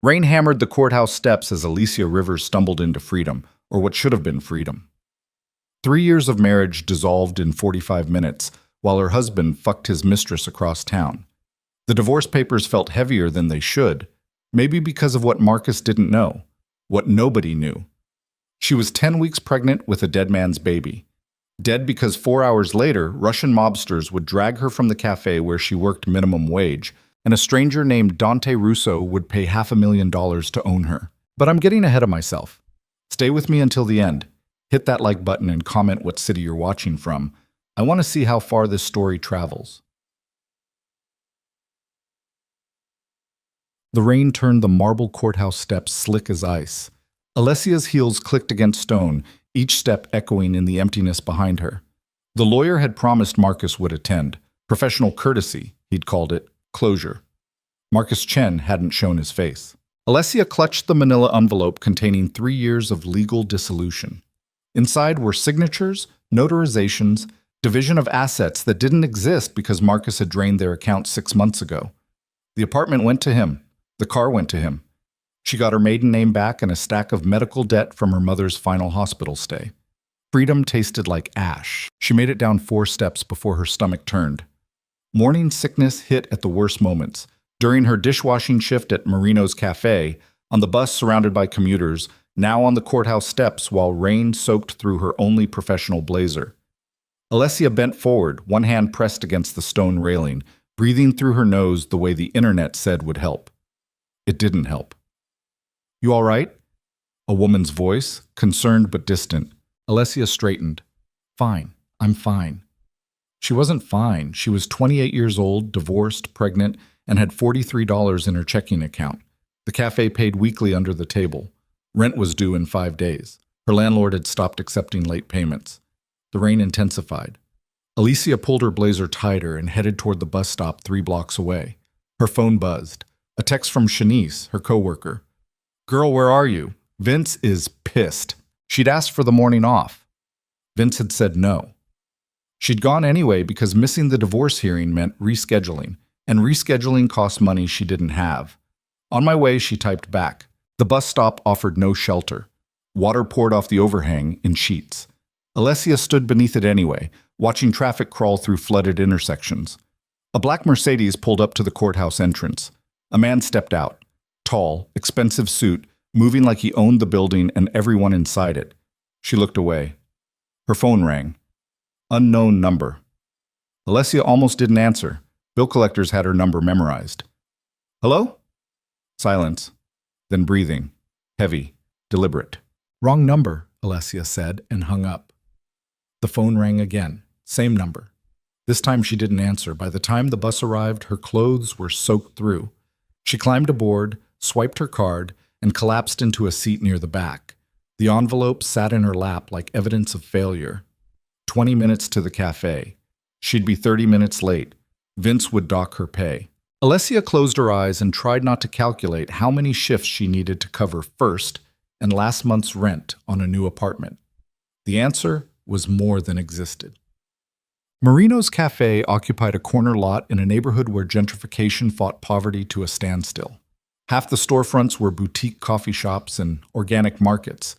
Rain hammered the courthouse steps as Alicia Rivers stumbled into freedom, or what should have been freedom. 3 years of marriage dissolved in 45 minutes, while her husband fucked his mistress across town. The divorce papers felt heavier than they should, maybe because of what Marcus didn't know, what nobody knew. She was 10 weeks pregnant with a dead man's baby. Dead because 4 hours later, Russian mobsters would drag her from the cafe where she worked minimum wage, and a stranger named Dante Russo would pay $500,000 to own her. But I'm getting ahead of myself. Stay with me until the end. Hit that like button and comment what city you're watching from. I want to see how far this story travels. The rain turned the marble courthouse steps slick as ice. Alessia's heels clicked against stone, each step echoing in the emptiness behind her. The lawyer had promised Marcus would attend. Professional courtesy, he'd called it, closure. Marcus Chen hadn't shown his face. Alessia clutched the manila envelope containing 3 years of legal dissolution. Inside were signatures, notarizations, division of assets that didn't exist because Marcus had drained their account 6 months ago. The apartment went to him. The car went to him. She got her maiden name back and a stack of medical debt from her mother's final hospital stay. Freedom tasted like ash. She made it down 4 steps before her stomach turned. Morning sickness hit at the worst moments. During her dishwashing shift at Marino's Cafe, on the bus surrounded by commuters, now on the courthouse steps while rain soaked through her only professional blazer. Alessia bent forward, one hand pressed against the stone railing, breathing through her nose the way the internet said would help. It didn't help. "You all right?" A woman's voice, concerned but distant. Alessia straightened. "Fine. I'm fine." She wasn't fine. She was 28 years old, divorced, pregnant, and had $43 in her checking account. The cafe paid weekly under the table. Rent was due in 5 days. Her landlord had stopped accepting late payments. The rain intensified. Alicia pulled her blazer tighter and headed toward the bus stop 3 blocks away. Her phone buzzed. A text from Shanice, her coworker. "Girl, where are you? Vince is pissed." She'd asked for the morning off. Vince had said no. She'd gone anyway because missing the divorce hearing meant rescheduling, and rescheduling cost money she didn't have. On my way, she typed back. The bus stop offered no shelter. Water poured off the overhang in sheets. Alessia stood beneath it anyway, watching traffic crawl through flooded intersections. A black Mercedes pulled up to the courthouse entrance. A man stepped out. Tall, expensive suit, moving like he owned the building and everyone inside it. She looked away. Her phone rang. Unknown number. Alessia almost didn't answer. Bill collectors had her number memorized. "Hello?" Silence. Then breathing. Heavy. Deliberate. "Wrong number," Alessia said and hung up. The phone rang again. Same number. This time she didn't answer. By the time the bus arrived, her clothes were soaked through. She climbed aboard, swiped her card, and collapsed into a seat near the back. The envelope sat in her lap like evidence of failure. 20 minutes to the cafe. She'd be 30 minutes late. Vince would dock her pay. Alessia closed her eyes and tried not to calculate how many shifts she needed to cover first and last month's rent on a new apartment. The answer was more than existed. Marino's Cafe occupied a corner lot in a neighborhood where gentrification fought poverty to a standstill. Half the storefronts were boutique coffee shops and organic markets.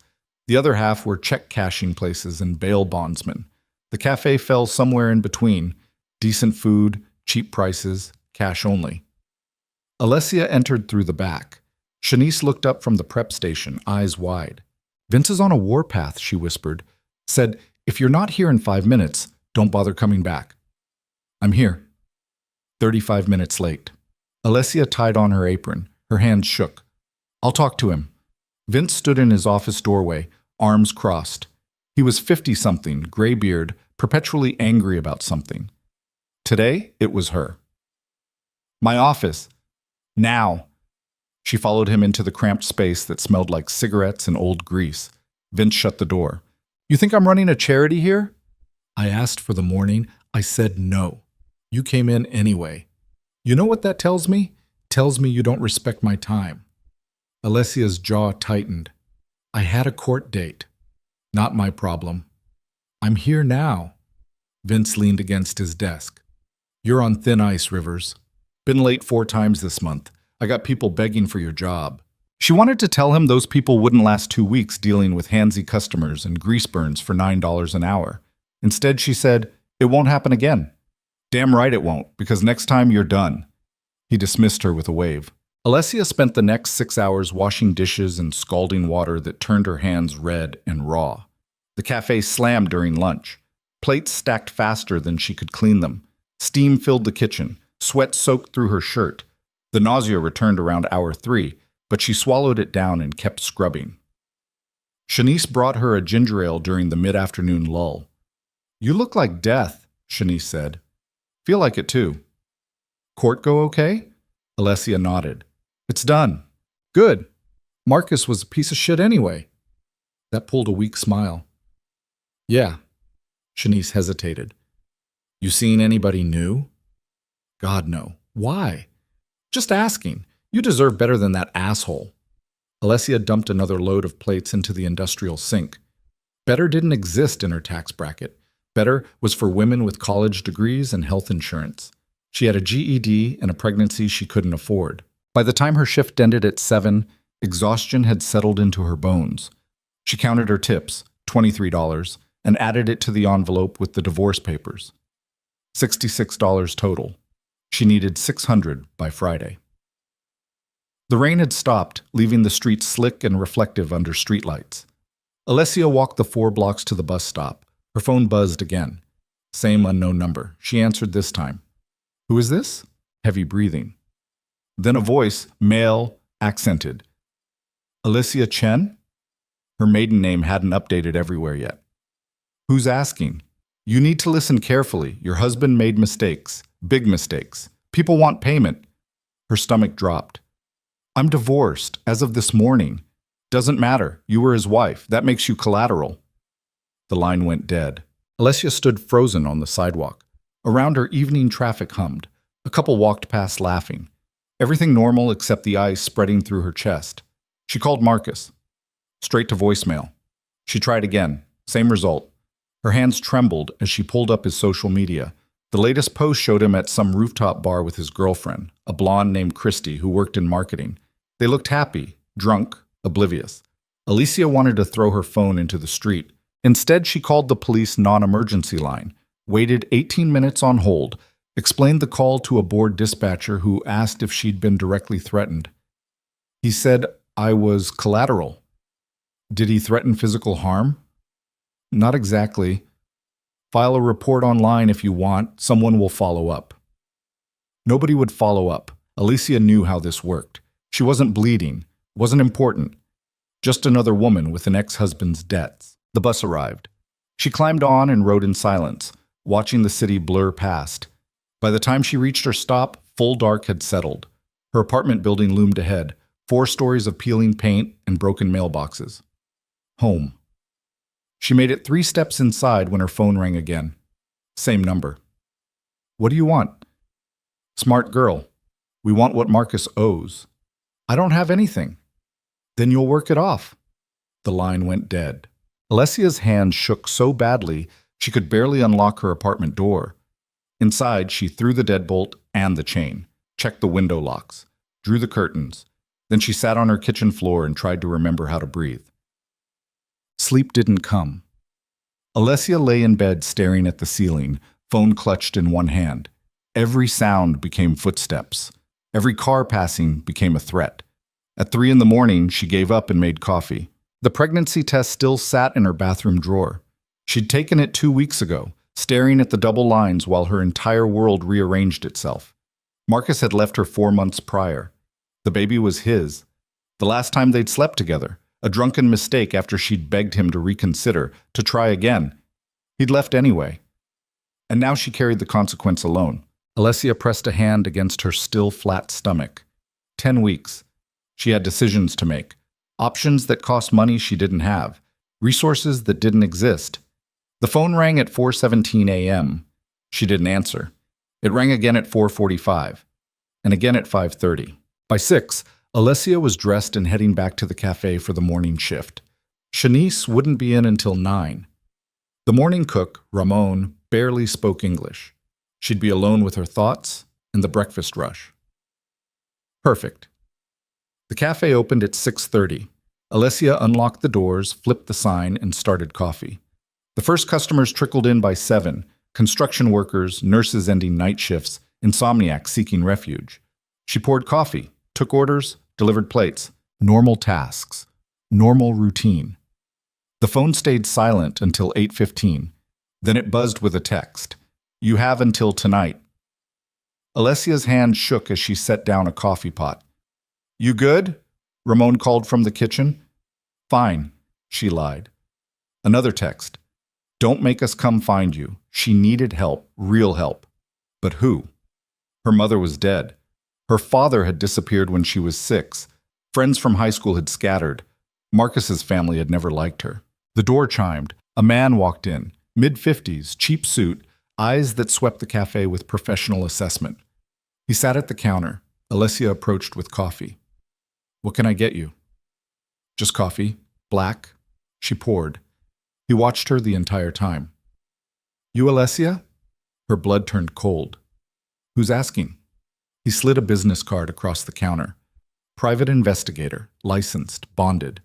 The other half were check-cashing places and bail bondsmen. The cafe fell somewhere in between. Decent food, cheap prices, cash only. Alessia entered through the back. Shanice looked up from the prep station, eyes wide. "Vince is on a warpath," she whispered. Said, "If you're not here in 5 minutes, don't bother coming back." "I'm here." 35 minutes late. Alessia tied on her apron. Her hands shook. "I'll talk to him." Vince stood in his office doorway, arms crossed. He was 50-something, gray-beard, perpetually angry about something. Today, it was her. "My office. Now." She followed him into the cramped space that smelled like cigarettes and old grease. Vince shut the door. "You think I'm running a charity here?" "I asked for the morning. I said no. You came in anyway. You know what that tells me? Tells me you don't respect my time." Alessia's jaw tightened. "I had a court date. Not my problem. I'm here now." Vince leaned against his desk. "You're on thin ice, Rivers. Been late 4 times this month. I got people begging for your job." She wanted to tell him those people wouldn't last 2 weeks dealing with handsy customers and grease burns for $9 an hour. Instead, she said, "It won't happen again." "Damn right it won't, because next time you're done." He dismissed her with a wave. Alessia spent the next 6 hours washing dishes in scalding water that turned her hands red and raw. The cafe slammed during lunch. Plates stacked faster than she could clean them. Steam filled the kitchen. Sweat soaked through her shirt. The nausea returned around hour 3, but she swallowed it down and kept scrubbing. Shanice brought her a ginger ale during the mid-afternoon lull. "You look like death," Shanice said. "Feel like it too." "Court go okay?" Alessia nodded. "It's done." "Good. Marcus was a piece of shit anyway." That pulled a weak smile. "Yeah." Shanice hesitated. "You seen anybody new?" "God, no. Why?" "Just asking. You deserve better than that asshole." Alessia dumped another load of plates into the industrial sink. Better didn't exist in her tax bracket. Better was for women with college degrees and health insurance. She had a GED and a pregnancy she couldn't afford. By the time her shift ended at 7, exhaustion had settled into her bones. She counted her tips, $23, and added it to the envelope with the divorce papers. $66 total. She needed $600 by Friday. The rain had stopped, leaving the streets slick and reflective under streetlights. Alessia walked the 4 blocks to the bus stop. Her phone buzzed again. Same unknown number. She answered this time. "Who is this?" Heavy breathing. Then a voice, male, accented. "Alessia Chen?" Her maiden name hadn't updated everywhere yet. "Who's asking?" "You need to listen carefully. Your husband made mistakes. Big mistakes. People want payment." Her stomach dropped. "I'm divorced, as of this morning. Doesn't matter. You were his wife. That makes you collateral." The line went dead. Alessia stood frozen on the sidewalk. Around her, evening traffic hummed. A couple walked past laughing. Everything normal except the ice spreading through her chest. She called Marcus. Straight to voicemail. She tried again. Same result. Her hands trembled as she pulled up his social media. The latest post showed him at some rooftop bar with his girlfriend, a blonde named Christy who worked in marketing. They looked happy, drunk, oblivious. Alicia wanted to throw her phone into the street. Instead, she called the police non-emergency line, waited 18 minutes on hold, explained the call to a bored dispatcher who asked if she'd been directly threatened. He said, "I was collateral." Did he threaten physical harm? Not exactly. File a report online if you want. Someone will follow up. Nobody would follow up. Alicia knew how this worked. She wasn't bleeding, wasn't important. Just another woman with an ex-husband's debts. The bus arrived. She climbed on and rode in silence, watching the city blur past. By the time she reached her stop, full dark had settled. Her apartment building loomed ahead, 4 stories of peeling paint and broken mailboxes. Home. She made it 3 steps inside when her phone rang again. Same number. "What do you want?" "Smart girl. We want what Marcus owes." "I don't have anything." "Then you'll work it off." The line went dead. Alessia's hand shook so badly she could barely unlock her apartment door. Inside, she threw the deadbolt and the chain, checked the window locks, drew the curtains. Then she sat on her kitchen floor and tried to remember how to breathe. Sleep didn't come. Alessia lay in bed staring at the ceiling, phone clutched in one hand. Every sound became footsteps. Every car passing became a threat. At 3 a.m, she gave up and made coffee. The pregnancy test still sat in her bathroom drawer. She'd taken it 2 weeks ago, staring at the double lines while her entire world rearranged itself. Marcus had left her 4 months prior. The baby was his. The last time they'd slept together, a drunken mistake after she'd begged him to reconsider, to try again. He'd left anyway. And now she carried the consequence alone. Alessia pressed a hand against her still flat stomach. 10 weeks. She had decisions to make. Options that cost money she didn't have. Resources that didn't exist. The phone rang at 4:17 a.m. She didn't answer. It rang again at 4:45. And again at 5:30. By 6, Alessia was dressed and heading back to the cafe for the morning shift. Shanice wouldn't be in until 9. The morning cook, Ramon, barely spoke English. She'd be alone with her thoughts and the breakfast rush. Perfect. The cafe opened at 6:30. Alessia unlocked the doors, flipped the sign, and started coffee. The first customers trickled in by 7, construction workers, nurses ending night shifts, insomniacs seeking refuge. She poured coffee, took orders, delivered plates. Normal tasks. Normal routine. The phone stayed silent until 8:15. Then it buzzed with a text. "You have until tonight." Alessia's hand shook as she set down a coffee pot. "You good?" Ramon called from the kitchen. "Fine," she lied. Another text. "Don't make us come find you." She needed help, real help. But who? Her mother was dead. Her father had disappeared when she was 6. Friends from high school had scattered. Marcus's family had never liked her. The door chimed. A man walked in, mid-50s, cheap suit, eyes that swept the cafe with professional assessment. He sat at the counter. Alessia approached with coffee. "What can I get you?" "Just coffee. Black." She poured. He watched her the entire time. "You Alessia?" Her blood turned cold. "Who's asking?" He slid a business card across the counter. "Private investigator, licensed, bonded.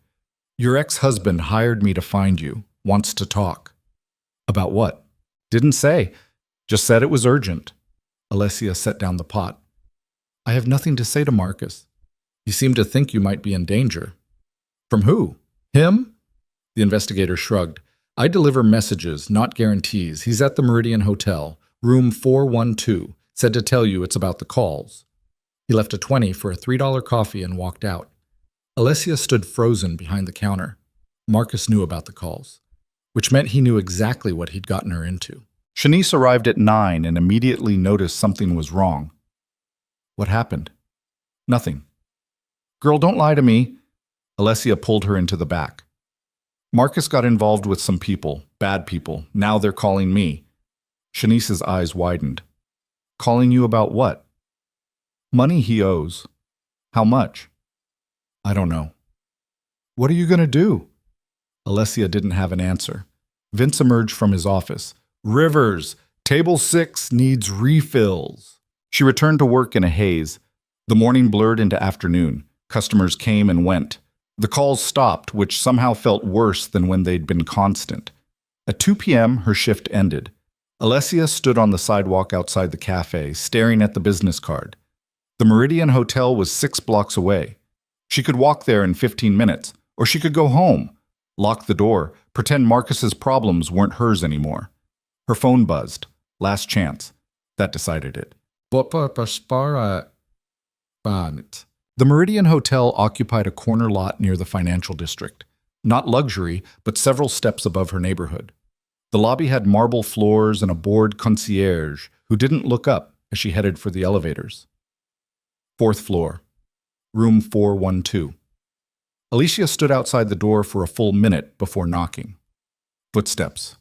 Your ex-husband hired me to find you. Wants to talk." "About what?" "Didn't say. Just said it was urgent." Alessia set down the pot. "I have nothing to say to Marcus. You seem to think you might be in danger." "From who? Him?" The investigator shrugged. "I deliver messages, not guarantees. He's at the Meridian Hotel, room 412. Said to tell you it's about the calls." He left a 20 for a $3 coffee and walked out. Alessia stood frozen behind the counter. Marcus knew about the calls, which meant he knew exactly what he'd gotten her into. Shanice arrived at 9 and immediately noticed something was wrong. "What happened?" "Nothing." "Girl, don't lie to me." Alessia pulled her into the back. "Marcus got involved with some people, bad people. Now they're calling me." Shanice's eyes widened. "Calling you about what?" "Money he owes." "How much?" "I don't know." "What are you going to do?" Alessia didn't have an answer. Vince emerged from his office. "Rivers, table 6 needs refills." She returned to work in a haze. The morning blurred into afternoon. Customers came and went. The calls stopped, which somehow felt worse than when they'd been constant. At 2 p.m., her shift ended. Alessia stood on the sidewalk outside the cafe, staring at the business card. The Meridian Hotel was 6 blocks away. She could walk there in 15 minutes, or she could go home, lock the door, pretend Marcus's problems weren't hers anymore. Her phone buzzed. Last chance. That decided it. The Meridian Hotel occupied a corner lot near the financial district. Not luxury, but several steps above her neighborhood. The lobby had marble floors and a bored concierge who didn't look up as she headed for the elevators. 4th floor. Room 412. Alicia stood outside the door for a full minute before knocking. Footsteps.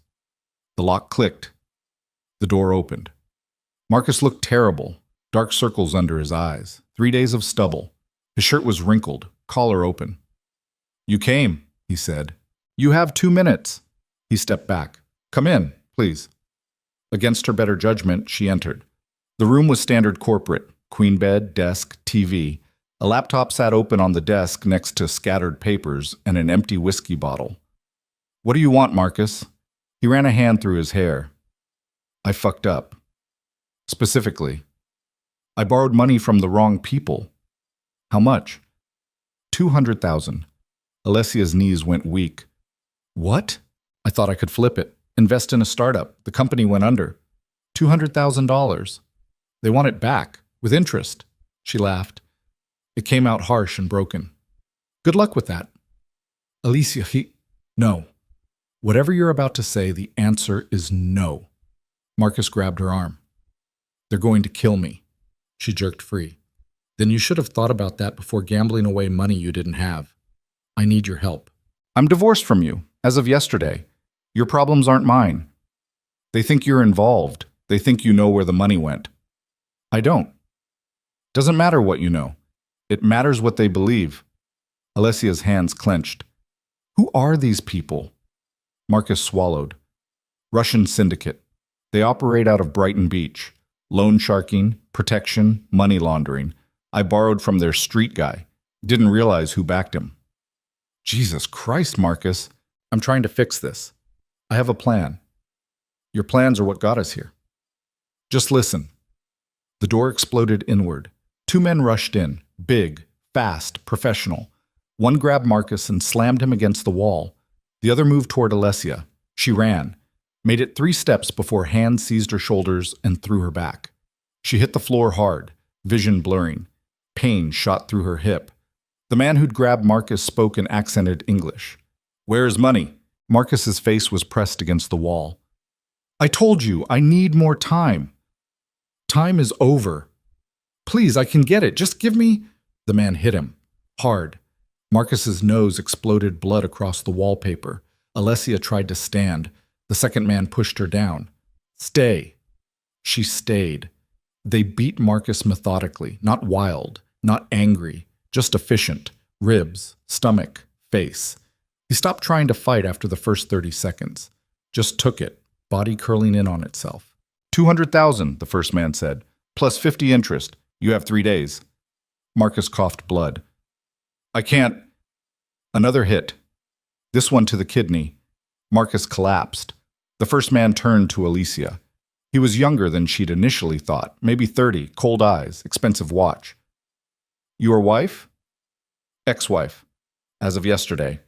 The lock clicked. The door opened. Marcus looked terrible, dark circles under his eyes, 3 days of stubble. His shirt was wrinkled, collar open. "You came," he said. "You have 2 minutes." He stepped back. "Come in, please." Against her better judgment, she entered. The room was standard corporate, queen bed, desk, TV. A laptop sat open on the desk next to scattered papers and an empty whiskey bottle. "What do you want, Marcus?" He ran a hand through his hair. "I fucked up." Specifically, "I borrowed money from the wrong people." "How much?" $200,000. Alessia's knees went weak. "What?" "I thought I could flip it. Invest in a startup. The company went under. $200,000. They want it back, with interest." She laughed. It came out harsh and broken. "Good luck with that." "Alicia, No. Whatever you're about to say, the answer is no." Marcus grabbed her arm. "They're going to kill me." She jerked free. "Then you should have thought about that before gambling away money you didn't have. I need your help." "I'm divorced from you, as of yesterday. Your problems aren't mine." "They think you're involved. They think you know where the money went." "I don't." "Doesn't matter what you know. It matters what they believe." Alessia's hands clenched. "Who are these people?" Marcus swallowed. "Russian syndicate. They operate out of Brighton Beach. Loan sharking, protection, money laundering. I borrowed from their street guy. Didn't realize who backed him. Jesus Christ, Marcus. I'm trying to fix this. I have a plan. Your plans are what got us here. Just listen. The door exploded inward. Two men rushed in, big, fast, professional. One grabbed Marcus and slammed him against the wall. The other moved toward Alessia. She ran, made it 3 steps before hands seized her shoulders and threw her back. She hit the floor hard, vision blurring. Pain shot through her hip. The man who'd grabbed Marcus spoke in accented English. "Where's money?" Marcus's face was pressed against the wall. "I told you, I need more time." "Time is over. Please, I can get it. Just give me—" The man hit him. Hard. Marcus's nose exploded blood across the wallpaper. Alessia tried to stand. The second man pushed her down. "Stay." She stayed. They beat Marcus methodically, not wild, not angry, just efficient. Ribs, stomach, face. He stopped trying to fight after the first 30 seconds. Just took it, body curling in on itself. 200,000, the first man said, plus 50 interest. You have 3 days. Marcus coughed blood. "I can't." Another hit. This one to the kidney. Marcus collapsed. The first man turned to Alicia. He was younger than she'd initially thought, maybe 30, cold eyes, expensive watch. "Your wife?" "Ex-wife. As of yesterday."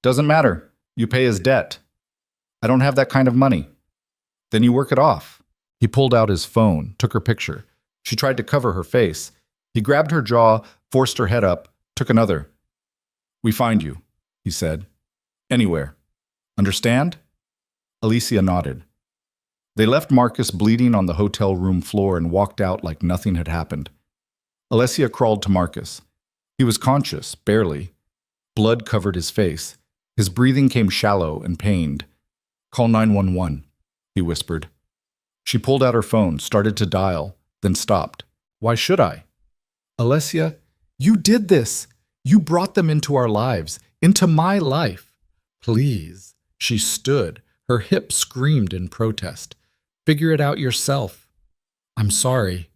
"Doesn't matter. You pay his debt." "I don't have that kind of money." "Then you work it off." He pulled out his phone, took her picture. She tried to cover her face. He grabbed her jaw, forced her head up, took another. "We find you," he said. "Anywhere. Understand?" Alicia nodded. They left Marcus bleeding on the hotel room floor and walked out like nothing had happened. Alessia crawled to Marcus. He was conscious, barely. Blood covered his face. His breathing came shallow and pained. "Call 911, he whispered. She pulled out her phone, started to dial, then stopped. "Why should I?" "Alessia, you did this. You brought them into our lives, into my life. Please." She stood. Her hip screamed in protest. "Figure it out yourself." "I'm sorry."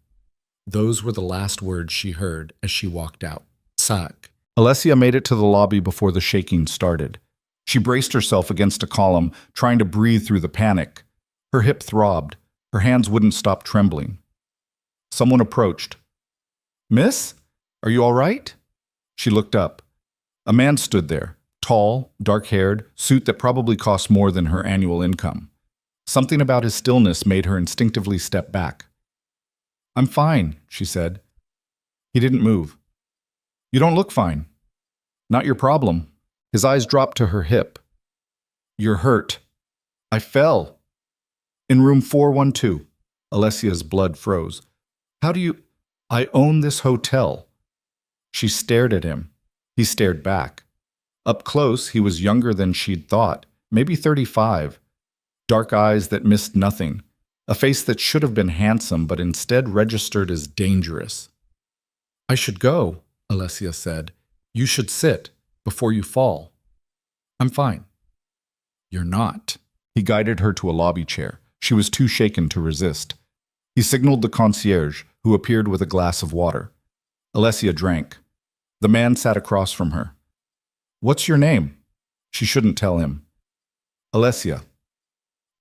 Those were the last words she heard as she walked out. Sack. Alessia made it to the lobby before the shaking started. She braced herself against a column, trying to breathe through the panic. Her hip throbbed. Her hands wouldn't stop trembling. Someone approached. "Miss? Are you all right?" She looked up. A man stood there, tall, dark-haired, suit that probably cost more than her annual income. Something about his stillness made her instinctively step back. "I'm fine," she said. He didn't move. "You don't look fine." "Not your problem." His eyes dropped to her hip. "You're hurt." "I fell." "In room 412. Alessia's blood froze. "How do you—" "I own this hotel." She stared at him. He stared back. Up close, he was younger than she'd thought, maybe 35. Dark eyes that missed nothing. A face that should have been handsome but instead registered as dangerous. "I should go," Alessia said. "You should sit, before you fall." "I'm fine." "You're not." He guided her to a lobby chair. She was too shaken to resist. He signaled the concierge, who appeared with a glass of water. Alessia drank. The man sat across from her. "What's your name?" She shouldn't tell him. "Alessia."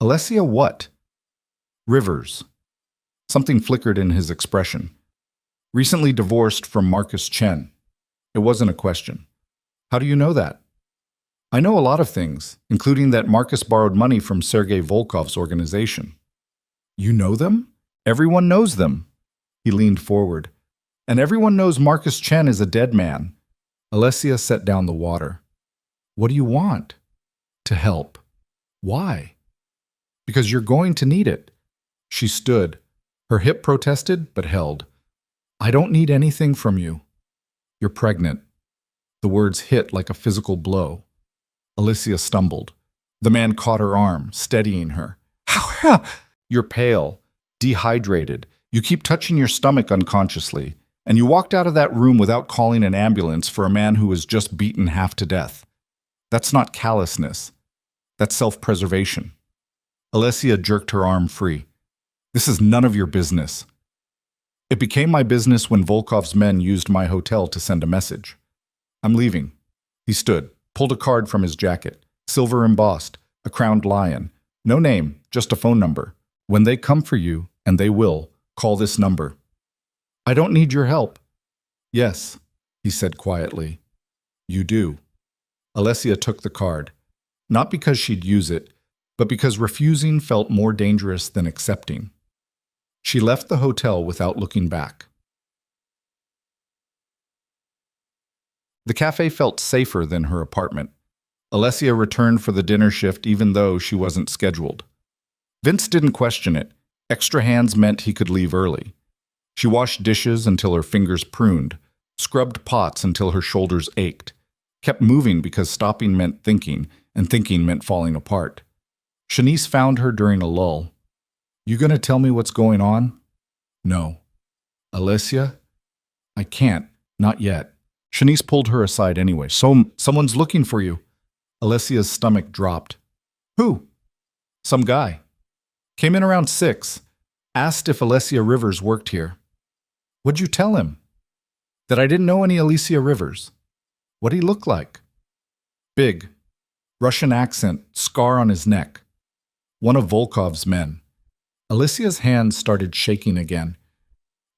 "Alessia what?" "Rivers." Something flickered in his expression. "Recently divorced from Marcus Chen." It wasn't a question. "How do you know that?" "I know a lot of things, including that Marcus borrowed money from Sergei Volkov's organization." "You know them? Everyone knows them." He leaned forward. "And everyone knows Marcus Chen is a dead man." Alessia set down the water. "What do you want?" "To help." "Why?" "Because you're going to need it." She stood. Her hip protested, but held. "I don't need anything from you." "You're pregnant." The words hit like a physical blow. Alessia stumbled. The man caught her arm, steadying her. "How? You're pale, dehydrated. You keep touching your stomach unconsciously. And you walked out of that room without calling an ambulance for a man who was just beaten half to death. That's not callousness. That's self-preservation." Alessia jerked her arm free. "This is none of your business." It became my business when Volkov's men used my hotel to send a message. I'm leaving. He stood, pulled a card from his jacket, silver embossed, a crowned lion. No name, just a phone number. When they come for you, and they will, call this number. I don't need your help. Yes, he said quietly. You do. Alessia took the card, not because she'd use it, but because refusing felt more dangerous than accepting. She left the hotel without looking back. The cafe felt safer than her apartment. Alessia returned for the dinner shift even though she wasn't scheduled. Vince didn't question it. Extra hands meant he could leave early. She washed dishes until her fingers pruned, scrubbed pots until her shoulders ached, kept moving because stopping meant thinking, and thinking meant falling apart. Shanice found her during a lull. You gonna tell me what's going on? No. Alessia? I can't. Not yet. Shanice pulled her aside anyway. Someone's looking for you. Alessia's stomach dropped. Who? Some guy. Came in around 6. Asked if Alessia Rivers worked here. What'd you tell him? That I didn't know any Alicia Rivers. What'd he look like? Big. Russian accent, scar on his neck. One of Volkov's men. Alicia's hands started shaking again.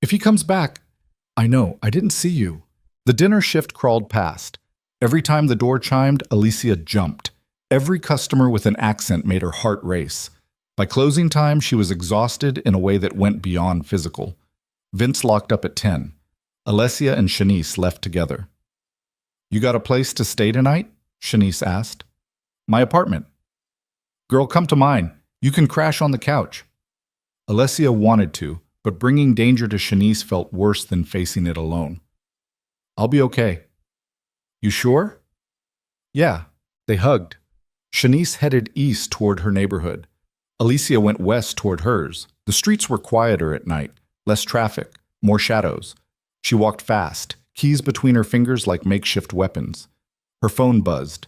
If he comes back, I know, I didn't see you. The dinner shift crawled past. Every time the door chimed, Alicia jumped. Every customer with an accent made her heart race. By closing time, she was exhausted in a way that went beyond physical. Vince locked up at 10. Alessia and Shanice left together. You got a place to stay tonight? Shanice asked. My apartment. Girl, come to mine. You can crash on the couch. Alessia wanted to, but bringing danger to Shanice felt worse than facing it alone. I'll be okay. You sure? Yeah. They hugged. Shanice headed east toward her neighborhood. Alicia went west toward hers. The streets were quieter at night, less traffic, more shadows. She walked fast, keys between her fingers like makeshift weapons. Her phone buzzed.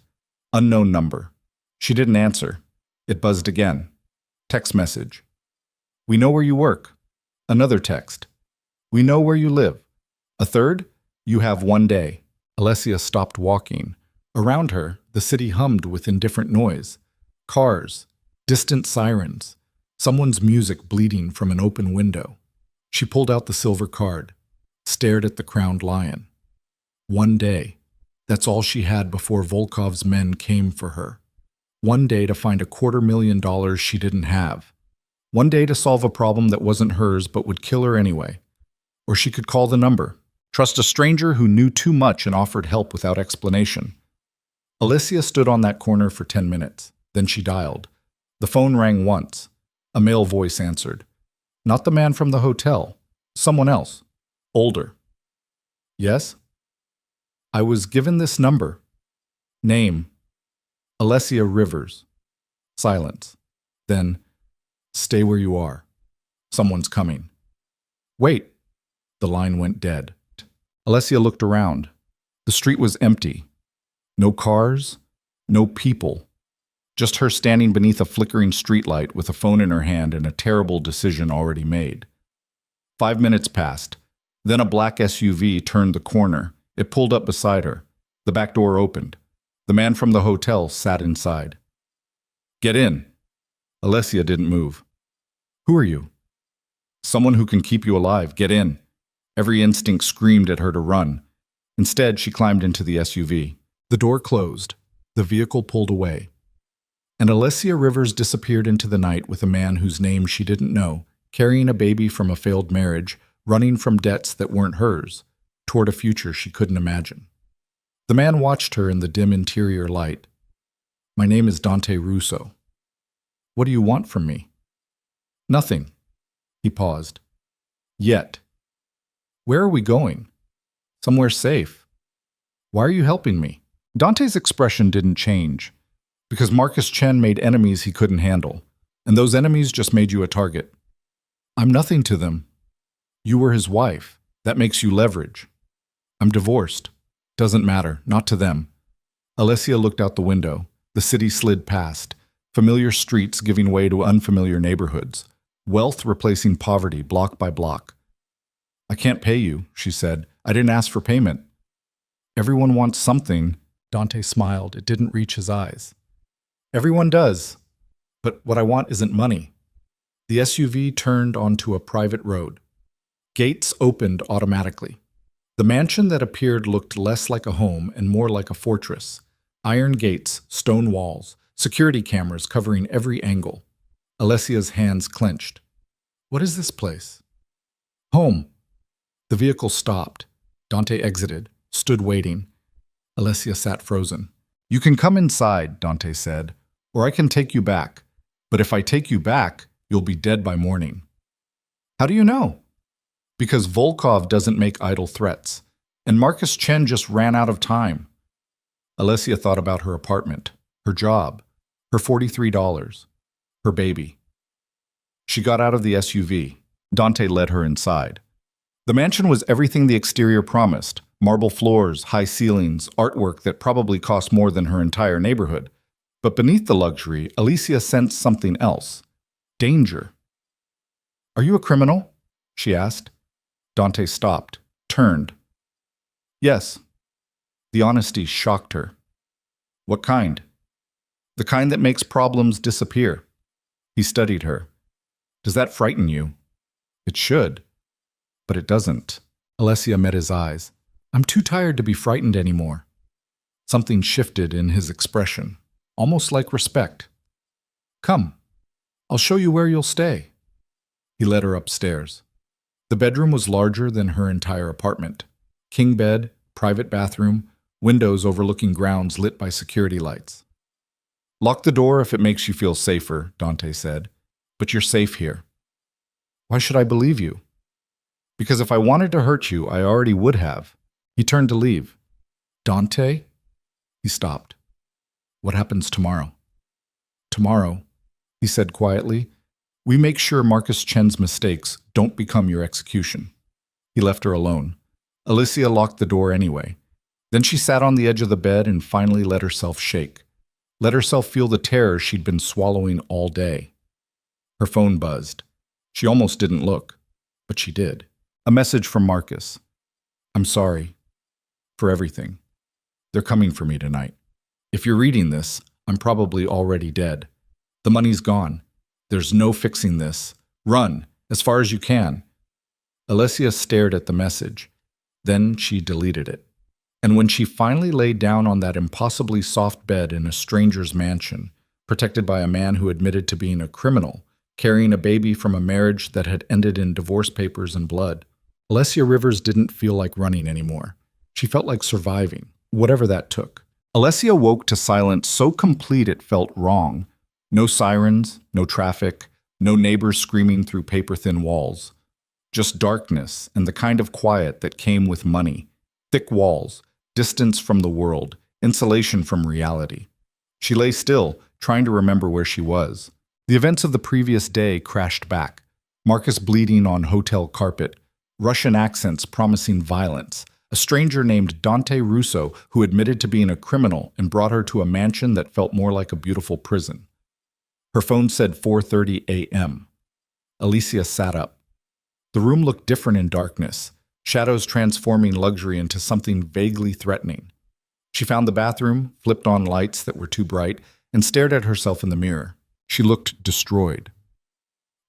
Unknown number. She didn't answer. It buzzed again. Text message. We know where you work. Another text. We know where you live. A third. You have 1 day. Alessia stopped walking. Around her, the city hummed with indifferent noise. Cars, distant sirens, someone's music bleeding from an open window. She pulled out the silver card, stared at the crowned lion. 1 day. That's all she had before Volkov's men came for her. 1 day to find $250,000 she didn't have. 1 day to solve a problem that wasn't hers but would kill her anyway. Or she could call the number, trust a stranger who knew too much and offered help without explanation. Alessia stood on that corner for 10 minutes. Then she dialed. The phone rang once. A male voice answered. Not the man from the hotel. Someone else. Older. Yes? I was given this number. Name. Alessia Rivers. Silence. Then, stay where you are. Someone's coming. Wait. The line went dead. Alessia looked around. The street was empty. No cars, no people. Just her standing beneath a flickering streetlight with a phone in her hand and a terrible decision already made. 5 minutes passed. Then a black SUV turned the corner. It pulled up beside her. The back door opened. The man from the hotel sat inside. Get in. Alessia didn't move. Who are you? Someone who can keep you alive. Get in. Every instinct screamed at her to run. Instead, she climbed into the SUV. The door closed. The vehicle pulled away. And Alessia Rivers disappeared into the night with a man whose name she didn't know, carrying a baby from a failed marriage, running from debts that weren't hers, toward a future she couldn't imagine. The man watched her in the dim interior light. My name is Dante Russo. What do you want from me? Nothing. He paused. Yet. Where are we going? Somewhere safe. Why are you helping me? Dante's expression didn't change, because Marcus Chen made enemies he couldn't handle, and those enemies just made you a target. I'm nothing to them. You were his wife. That makes you leverage. I'm divorced. Doesn't matter, not to them. Alessia looked out the window. The city slid past, familiar streets giving way to unfamiliar neighborhoods, wealth replacing poverty block by block. I can't pay you, she said. I didn't ask for payment. Everyone wants something. Dante smiled. It didn't reach his eyes. Everyone does. But what I want isn't money. The SUV turned onto a private road. Gates opened automatically. The mansion that appeared looked less like a home and more like a fortress. Iron gates, stone walls, security cameras covering every angle. Alessia's hands clenched. What is this place? Home. The vehicle stopped. Dante exited, stood waiting. Alessia sat frozen. You can come inside, Dante said, or I can take you back. But if I take you back, you'll be dead by morning. How do you know? Because Volkov doesn't make idle threats, and Marcus Chen just ran out of time. Alessia thought about her apartment, her job, her $43, her baby. She got out of the SUV. Dante led her inside. The mansion was everything the exterior promised: marble floors, high ceilings, artwork that probably cost more than her entire neighborhood. But beneath the luxury, Alicia sensed something else: danger. Are you a criminal? She asked. Dante stopped, turned. Yes. The honesty shocked her. What kind? The kind that makes problems disappear. He studied her. Does that frighten you? It should. But it doesn't. Alessia met his eyes. I'm too tired to be frightened anymore. Something shifted in his expression, almost like respect. Come, I'll show you where you'll stay. He led her upstairs. The bedroom was larger than her entire apartment. King bed, private bathroom, windows overlooking grounds lit by security lights. Lock the door if it makes you feel safer, Dante said. But you're safe here. Why should I believe you? Because if I wanted to hurt you, I already would have. He turned to leave. Dante? He stopped. What happens tomorrow? Tomorrow, he said quietly, we make sure Marcus Chen's mistakes don't become your execution. He left her alone. Alicia locked the door anyway. Then she sat on the edge of the bed and finally let herself shake. Let herself feel the terror she'd been swallowing all day. Her phone buzzed. She almost didn't look, but she did. A message from Marcus. I'm sorry for everything. They're coming for me tonight. If you're reading this, I'm probably already dead. The money's gone. There's no fixing this. Run, as far as you can. Alessia stared at the message. Then she deleted it. And when she finally lay down on that impossibly soft bed in a stranger's mansion, protected by a man who admitted to being a criminal, carrying a baby from a marriage that had ended in divorce papers and blood, Alessia Rivers didn't feel like running anymore. She felt like surviving, whatever that took. Alessia woke to silence so complete it felt wrong. No sirens, no traffic, no neighbors screaming through paper-thin walls. Just darkness and the kind of quiet that came with money. Thick walls, distance from the world, insulation from reality. She lay still, trying to remember where she was. The events of the previous day crashed back. Marcus bleeding on hotel carpet, Russian accents promising violence, a stranger named Dante Russo who admitted to being a criminal and brought her to a mansion that felt more like a beautiful prison. Her phone said 4:30 a.m. Alicia sat up. The room looked different in darkness, shadows transforming luxury into something vaguely threatening. She found the bathroom, flipped on lights that were too bright, and stared at herself in the mirror. She looked destroyed.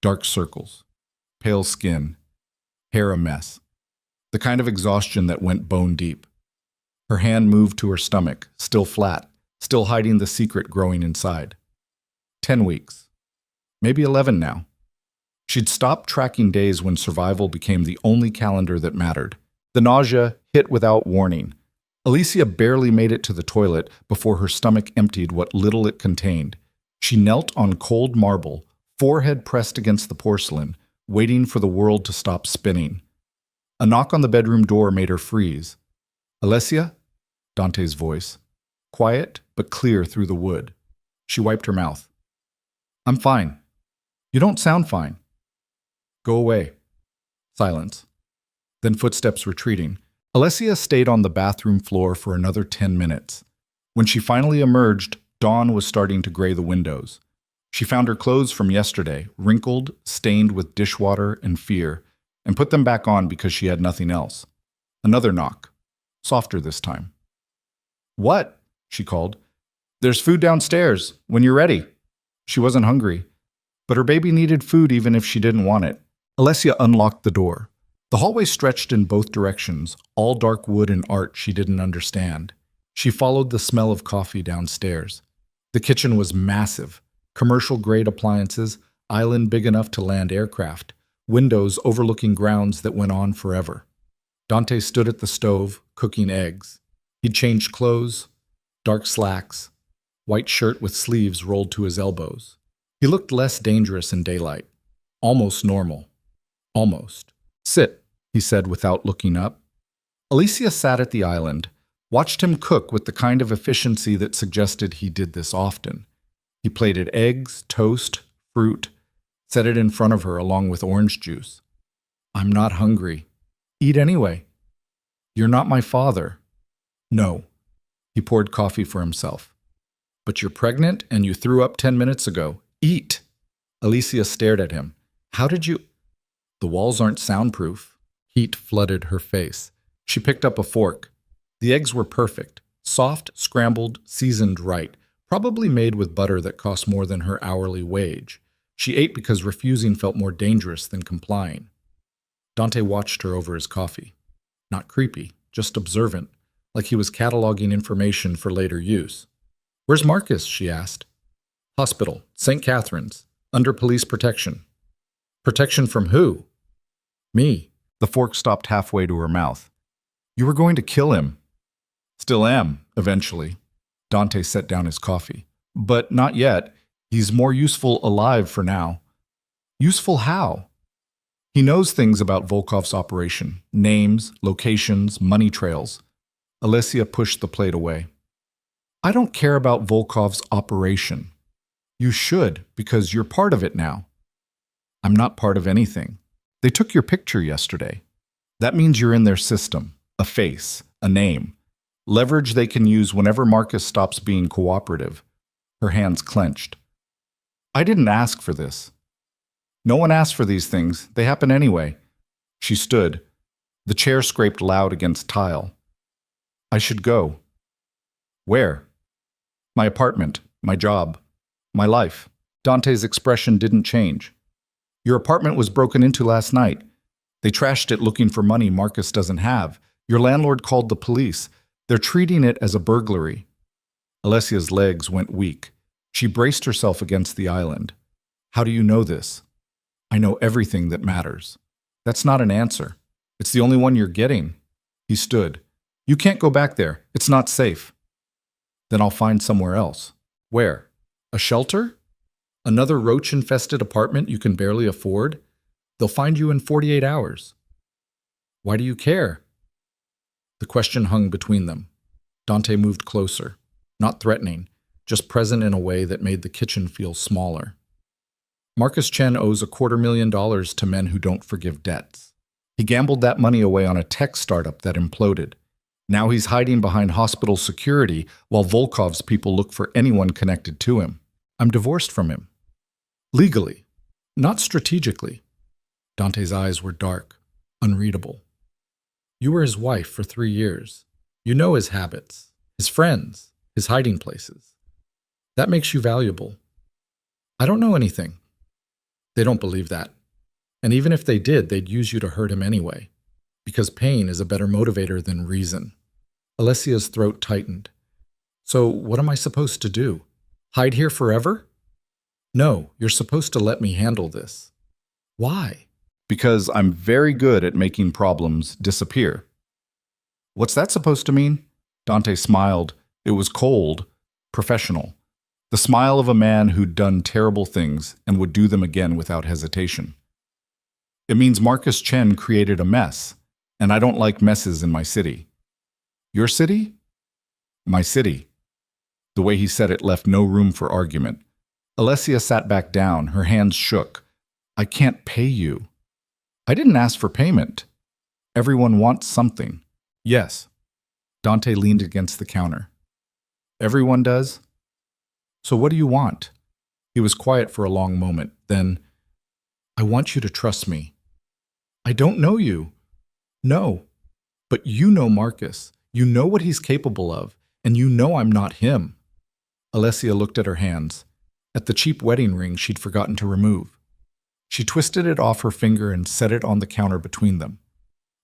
Dark circles, pale skin, hair a mess. The kind of exhaustion that went bone deep. Her hand moved to her stomach, still flat, still hiding the secret growing inside. 10 weeks. Maybe 11 now. She'd stopped tracking days when survival became the only calendar that mattered. The nausea hit without warning. Alicia barely made it to the toilet before her stomach emptied what little it contained. She knelt on cold marble, forehead pressed against the porcelain, waiting for the world to stop spinning. A knock on the bedroom door made her freeze. Alessia? Dante's voice. Quiet, but clear through the wood. She wiped her mouth. I'm fine. You don't sound fine. Go away. Silence. Then footsteps retreating. Alessia stayed on the bathroom floor for another 10 minutes. When she finally emerged, dawn was starting to gray the windows. She found her clothes from yesterday, wrinkled, stained with dishwater and fear. and put them back on because she had nothing else. Another knock, softer this time. "What?" she called. "There's food downstairs, when you're ready." She wasn't hungry, but her baby needed food even if she didn't want it. Alessia unlocked the door. The hallway stretched in both directions, all dark wood and art she didn't understand. She followed the smell of coffee downstairs. The kitchen was massive. Commercial-grade appliances, island big enough to land aircraft, windows overlooking grounds that went on forever. Dante stood at the stove, cooking eggs. He'd changed clothes, dark slacks, white shirt with sleeves rolled to his elbows. He looked less dangerous in daylight. Almost normal. Almost. "Sit," he said without looking up. Alicia sat at the island, watched him cook with the kind of efficiency that suggested he did this often. He plated eggs, toast, fruit, set it in front of her along with orange juice. "I'm not hungry." "Eat anyway." "You're not my father." "No." He poured coffee for himself. "But you're pregnant and you threw up 10 minutes ago. Eat." Alicia stared at him. "How did you—" "The walls aren't soundproof." Heat flooded her face. She picked up a fork. The eggs were perfect. Soft, scrambled, seasoned right. Probably made with butter that cost more than her hourly wage. She ate because refusing felt more dangerous than complying. Dante watched her over his coffee. Not creepy, just observant, like he was cataloging information for later use. "Where's Marcus?" she asked. "Hospital, St. Catherine's, under police protection." "Protection from who?" "Me." The fork stopped halfway to her mouth. "You were going to kill him." "Still am, eventually." Dante set down his coffee. "But not yet. He's more useful alive for now." "Useful how?" "He knows things about Volkov's operation. Names, locations, money trails." Alessia pushed the plate away. "I don't care about Volkov's operation." "You should, because you're part of it now." "I'm not part of anything." "They took your picture yesterday. That means you're in their system. A face, a name. Leverage they can use whenever Marcus stops being cooperative." Her hands clenched. "I didn't ask for this." "No one asked for these things. They happen anyway." She stood. The chair scraped loud against tile. "I should go." "Where?" "My apartment, my job, my life." Dante's expression didn't change. "Your apartment was broken into last night. They trashed it looking for money Marcus doesn't have. Your landlord called the police. They're treating it as a burglary." Alessia's legs went weak. She braced herself against the island. "How do you know this?" "I know everything that matters." "That's not an answer. It's the only one you're getting." He stood. "You can't go back there. It's not safe." "Then I'll find somewhere else." "Where? A shelter? Another roach-infested apartment you can barely afford? They'll find you in 48 hours. "Why do you care?" The question hung between them. Dante moved closer, not threatening, just present in a way that made the kitchen feel smaller. "Marcus Chen owes $250,000 to men who don't forgive debts. He gambled that money away on a tech startup that imploded. Now he's hiding behind hospital security while Volkov's people look for anyone connected to him. I'm divorced from him. Legally, not strategically." Dante's eyes were dark, unreadable. "You were his wife for 3 years. You know his habits, his friends, his hiding places. That makes you valuable." "I don't know anything." "They don't believe that. And even if they did, they'd use you to hurt him anyway. Because pain is a better motivator than reason." Alessia's throat tightened. "So what am I supposed to do? Hide here forever?" "No, you're supposed to let me handle this." "Why?" "Because I'm very good at making problems disappear." "What's that supposed to mean?" Dante smiled. It was cold, professional. The smile of a man who'd done terrible things and would do them again without hesitation. "It means Marcus Chen created a mess, and I don't like messes in my city." "Your city?" "My city." The way he said it left no room for argument. Alessia sat back down, her hands shook. "I can't pay you." "I didn't ask for payment." "Everyone wants something." "Yes." Dante leaned against the counter. "Everyone does?" "So what do you want?" He was quiet for a long moment. Then, "I want you to trust me." I don't know you. No. But you know Marcus. You know what he's capable of, and you know I'm not him. Alessia looked at her hands, at the cheap wedding ring she'd forgotten to remove. She twisted it off her finger and set it on the counter between them.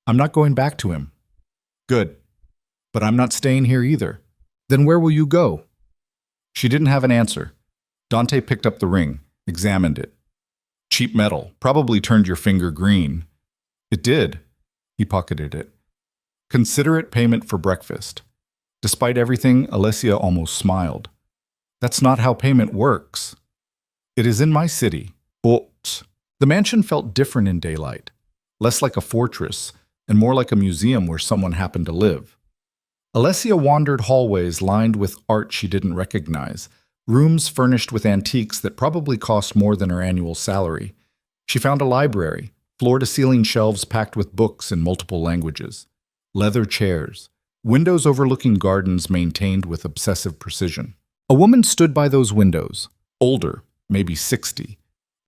I'm not going back to him. Good. But I'm not staying here either. Then where will you go? She didn't have an answer. Dante picked up the ring, examined it. Cheap metal, probably turned your finger green. It did. He pocketed it. Considerate payment for breakfast. Despite everything, Alessia almost smiled. That's not how payment works. It is in my city. But the mansion felt different in daylight, less like a fortress and more like a museum where someone happened to live. Alessia wandered hallways lined with art she didn't recognize, rooms furnished with antiques that probably cost more than her annual salary. She found a library, floor-to-ceiling shelves packed with books in multiple languages, leather chairs, windows overlooking gardens maintained with obsessive precision. A woman stood by those windows, older, maybe 60,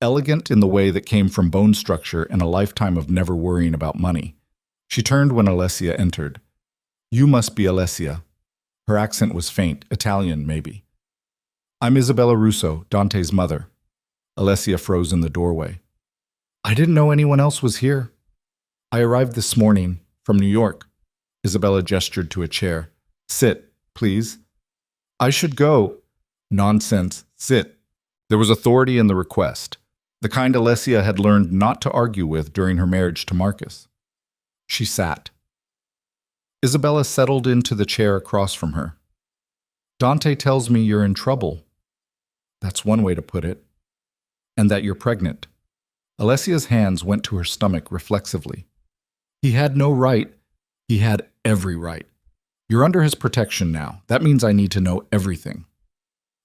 elegant in the way that came from bone structure and a lifetime of never worrying about money. She turned when Alessia entered. You must be Alessia. Her accent was faint, Italian maybe. I'm Isabella Russo, Dante's mother. Alessia froze in the doorway. I didn't know anyone else was here. I arrived this morning from New York. Isabella gestured to a chair. Sit, please. I should go. Nonsense. Sit. There was authority in the request, the kind Alessia had learned not to argue with during her marriage to Marcus. She sat. Isabella settled into the chair across from her. Dante tells me you're in trouble. That's one way to put it. And that you're pregnant. Alessia's hands went to her stomach reflexively. He had no right. He had every right. You're under his protection now. That means I need to know everything.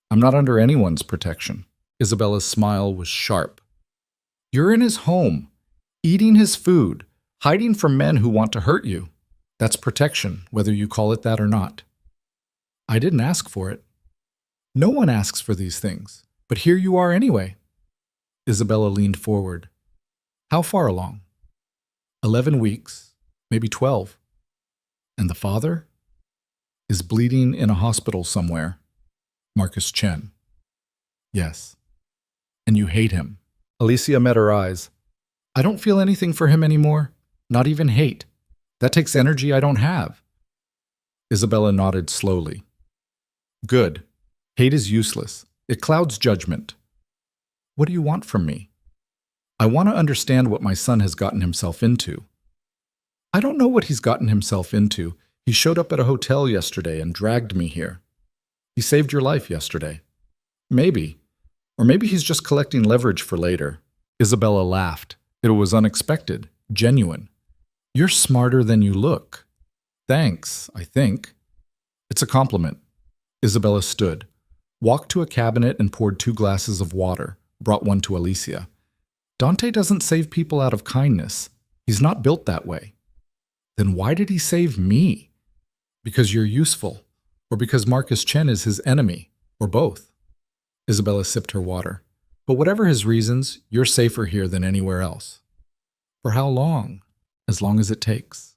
I'm not under anyone's protection. Isabella's smile was sharp. You're in his home, eating his food, hiding from men who want to hurt you. That's protection, whether you call it that or not. I didn't ask for it. No one asks for these things, but here you are anyway. Isabella leaned forward. How far along? 11 weeks, maybe 12. And the father? Is bleeding in a hospital somewhere. Marcus Chen. Yes. And you hate him. Alicia met her eyes. I don't feel anything for him anymore, not even hate. That takes energy I don't have. Isabella nodded slowly. Good. Hate is useless. It clouds judgment. What do you want from me? I want to understand what my son has gotten himself into. I don't know what he's gotten himself into. He showed up at a hotel yesterday and dragged me here. He saved your life yesterday. Maybe. Or maybe he's just collecting leverage for later. Isabella laughed. It was unexpected, genuine. You're smarter than you look. Thanks, I think. It's a compliment. Isabella stood, walked to a cabinet and poured 2 glasses of water, brought one to Alicia. Dante doesn't save people out of kindness. He's not built that way. Then why did he save me? Because you're useful, or because Marcus Chen is his enemy, or both. Isabella sipped her water. But whatever his reasons, you're safer here than anywhere else. For how long? As long as it takes.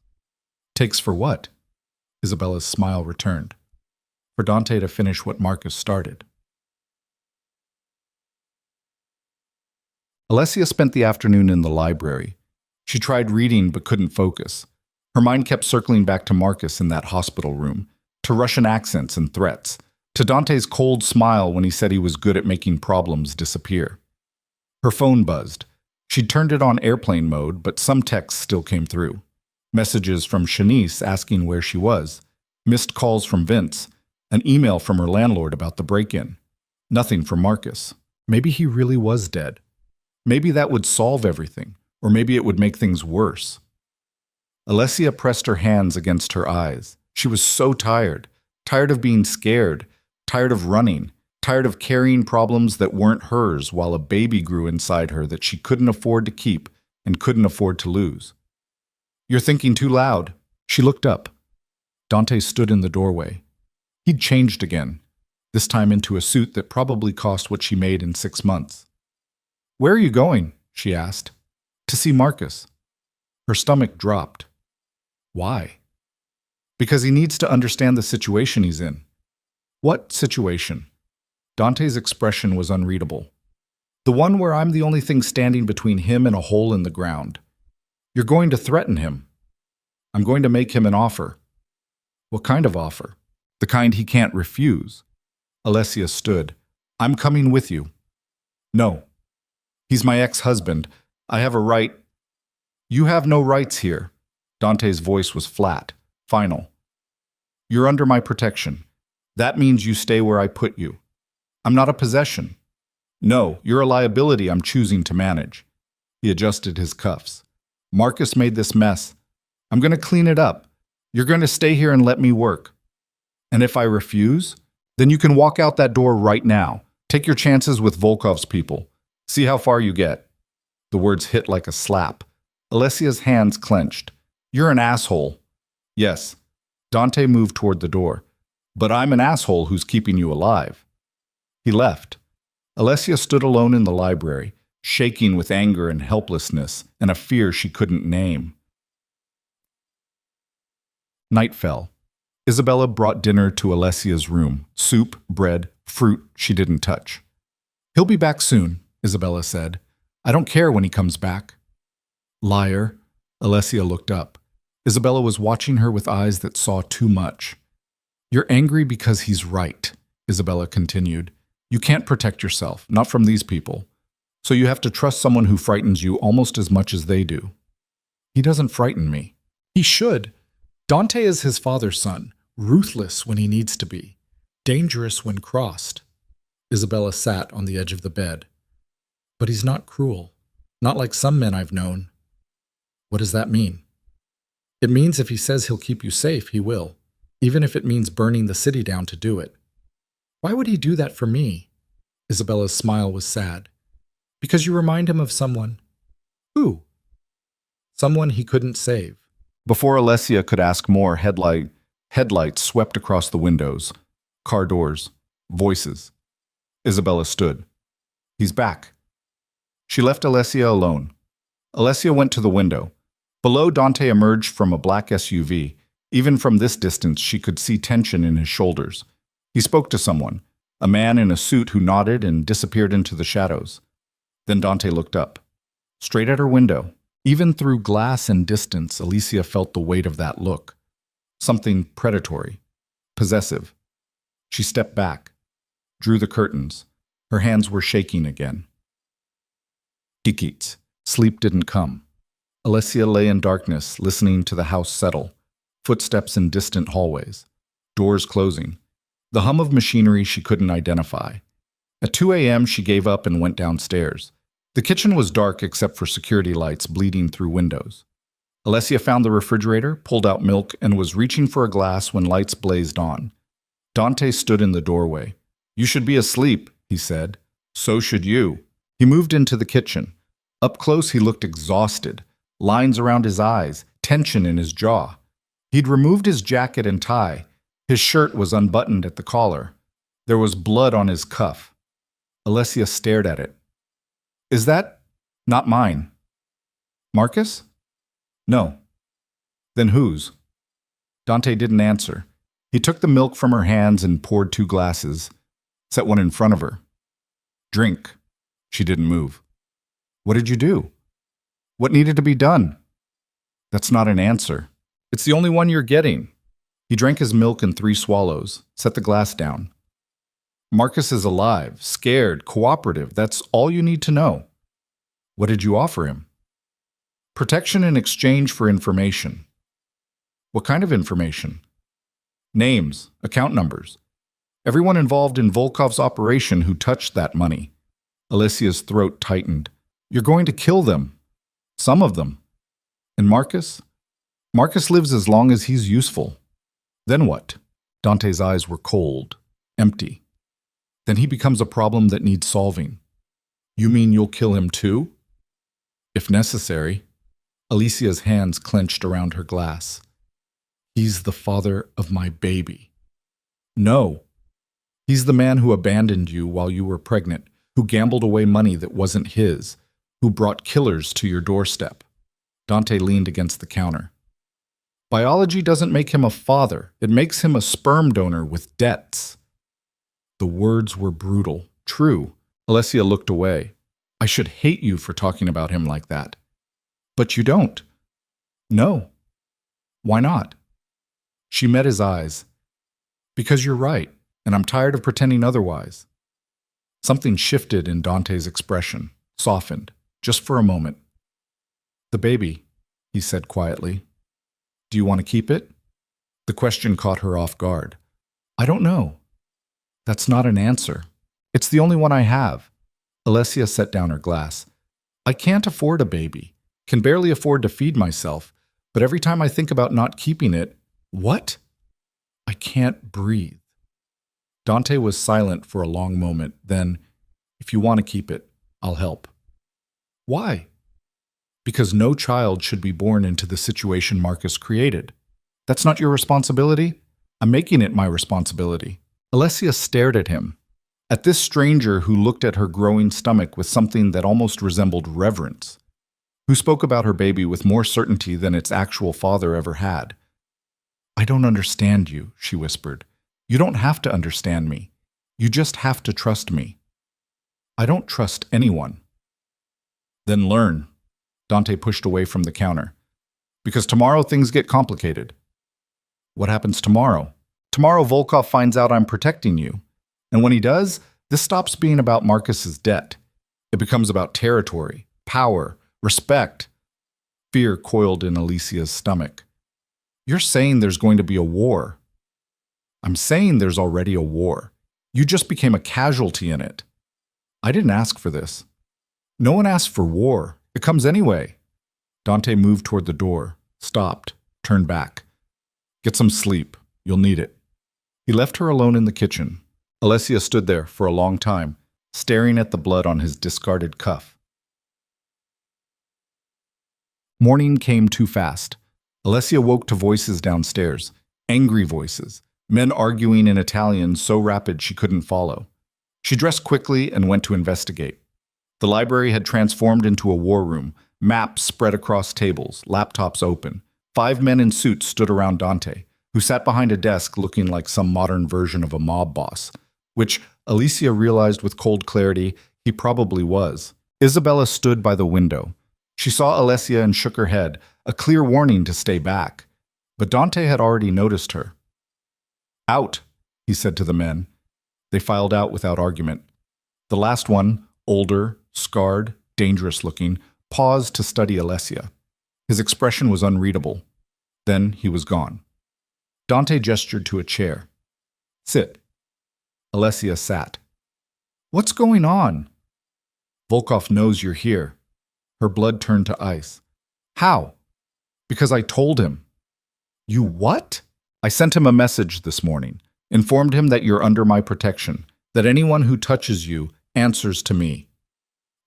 Takes for what? Isabella's smile returned. For Dante to finish what Marcus started. Alessia spent the afternoon in the library. She tried reading but couldn't focus. Her mind kept circling back to Marcus in that hospital room, to Russian accents and threats, to Dante's cold smile when he said he was good at making problems disappear. Her phone buzzed. She'd turned it on airplane mode, but some texts still came through. Messages from Shanice asking where she was, missed calls from Vince, an email from her landlord about the break-in. Nothing from Marcus. Maybe he really was dead. Maybe that would solve everything, or maybe it would make things worse. Alessia pressed her hands against her eyes. She was so tired, tired of being scared, tired of running, tired of carrying problems that weren't hers while a baby grew inside her that she couldn't afford to keep and couldn't afford to lose. You're thinking too loud. She looked up. Dante stood in the doorway. He'd changed again, this time into a suit that probably cost what she made in 6 months. Where are you going? She asked. To see Marcus. Her stomach dropped. Why? Because he needs to understand the situation he's in. What situation? Dante's expression was unreadable. The one where I'm the only thing standing between him and a hole in the ground. You're going to threaten him. I'm going to make him an offer. What kind of offer? The kind he can't refuse. Alessia stood. I'm coming with you. No. He's my ex-husband. I have a right. You have no rights here. Dante's voice was flat, final. You're under my protection. That means you stay where I put you. I'm not a possession. No, you're a liability I'm choosing to manage. He adjusted his cuffs. Marcus made this mess. I'm going to clean it up. You're going to stay here and let me work. And if I refuse, then you can walk out that door right now. Take your chances with Volkov's people. See how far you get. The words hit like a slap. Alessia's hands clenched. You're an asshole. Yes. Dante moved toward the door. But I'm an asshole who's keeping you alive. He left. Alessia stood alone in the library, shaking with anger and helplessness and a fear she couldn't name. Night fell. Isabella brought dinner to Alessia's room. Soup, bread, fruit she didn't touch. He'll be back soon, Isabella said. I don't care when he comes back. Liar. Alessia looked up. Isabella was watching her with eyes that saw too much. You're angry because he's right, Isabella continued. You can't protect yourself, not from these people. So you have to trust someone who frightens you almost as much as they do. He doesn't frighten me. He should. Dante is his father's son, ruthless when he needs to be, dangerous when crossed. Isabella sat on the edge of the bed. But he's not cruel, not like some men I've known. What does that mean? It means if he says he'll keep you safe, he will, even if it means burning the city down to do it. Why would he do that for me? Isabella's smile was sad. Because you remind him of someone. Who? Someone he couldn't save. Before Alessia could ask more, headlights swept across the windows, car doors, voices. Isabella stood. He's back. She left Alessia alone. Alessia went to the window. Below, Dante emerged from a black SUV. Even from this distance, she could see tension in his shoulders. He spoke to someone, a man in a suit who nodded and disappeared into the shadows. Then Dante looked up, straight at her window. Even through glass and distance, Alicia felt the weight of that look. Something predatory, possessive. She stepped back, drew the curtains. Her hands were shaking again. Kikits. Sleep didn't come. Alessia lay in darkness, listening to the house settle. Footsteps in distant hallways. Doors closing. The hum of machinery she couldn't identify. At 2 a.m., she gave up and went downstairs. The kitchen was dark except for security lights bleeding through windows. Alessia found the refrigerator, pulled out milk, and was reaching for a glass when lights blazed on. Dante stood in the doorway. You should be asleep, he said. So should you. He moved into the kitchen. Up close, he looked exhausted. Lines around his eyes, tension in his jaw. He'd removed his jacket and tie. His shirt was unbuttoned at the collar. There was blood on his cuff. Alessia stared at it. Is that not mine? Marcus? No. Then whose? Dante didn't answer. He took the milk from her hands and poured 2 glasses, set one in front of her. Drink. She didn't move. What did you do? What needed to be done? That's not an answer. It's the only one you're getting. He drank his milk in 3 swallows, set the glass down. Marcus is alive, scared, cooperative. That's all you need to know. What did you offer him? Protection in exchange for information. What kind of information? Names, account numbers. Everyone involved in Volkov's operation who touched that money. Alessia's throat tightened. You're going to kill them. Some of them. And Marcus? Marcus lives as long as he's useful. Then what? Dante's eyes were cold, empty. Then he becomes a problem that needs solving. You mean you'll kill him too? If necessary. Alicia's hands clenched around her glass. He's the father of my baby. No. He's the man who abandoned you while you were pregnant, who gambled away money that wasn't his, who brought killers to your doorstep. Dante leaned against the counter. Biology doesn't make him a father. It makes him a sperm donor with debts. The words were brutal. True. Alessia looked away. I should hate you for talking about him like that. But you don't. No. Why not? She met his eyes. Because you're right, and I'm tired of pretending otherwise. Something shifted in Dante's expression, softened, just for a moment. The baby, he said quietly. Do you want to keep it? The question caught her off guard. I don't know. That's not an answer. It's the only one I have. Alessia set down her glass. I can't afford a baby, can barely afford to feed myself, but every time I think about not keeping it, what? I can't breathe. Dante was silent for a long moment, then, if you want to keep it, I'll help. Why? Because no child should be born into the situation Marcus created. That's not your responsibility? I'm making it my responsibility. Alessia stared at him, at this stranger who looked at her growing stomach with something that almost resembled reverence, who spoke about her baby with more certainty than its actual father ever had. I don't understand you, she whispered. You don't have to understand me. You just have to trust me. I don't trust anyone. Then learn. Dante pushed away from the counter. Because tomorrow things get complicated. What happens tomorrow? Tomorrow Volkov finds out I'm protecting you. And when he does, this stops being about Marcus's debt. It becomes about territory, power, respect. Fear coiled in Alicia's stomach. You're saying there's going to be a war. I'm saying there's already a war. You just became a casualty in it. I didn't ask for this. No one asked for war. It comes anyway. Dante moved toward the door, stopped, turned back. Get some sleep. You'll need it. He left her alone in the kitchen. Alessia stood there for a long time, staring at the blood on his discarded cuff. Morning came too fast. Alessia woke to voices downstairs, angry voices, men arguing in Italian so rapid she couldn't follow. She dressed quickly and went to investigate. The library had transformed into a war room, maps spread across tables, laptops open. 5 men in suits stood around Dante, who sat behind a desk looking like some modern version of a mob boss, which Alicia realized with cold clarity he probably was. Isabella stood by the window. She saw Alessia and shook her head, a clear warning to stay back. But Dante had already noticed her. Out, he said to the men. They filed out without argument. The last one, older, scarred, dangerous-looking, paused to study Alessia. His expression was unreadable. Then he was gone. Dante gestured to a chair. Sit. Alessia sat. What's going on? Volkov knows you're here. Her blood turned to ice. How? Because I told him. You what? I sent him a message this morning, informed him that you're under my protection, that anyone who touches you answers to me.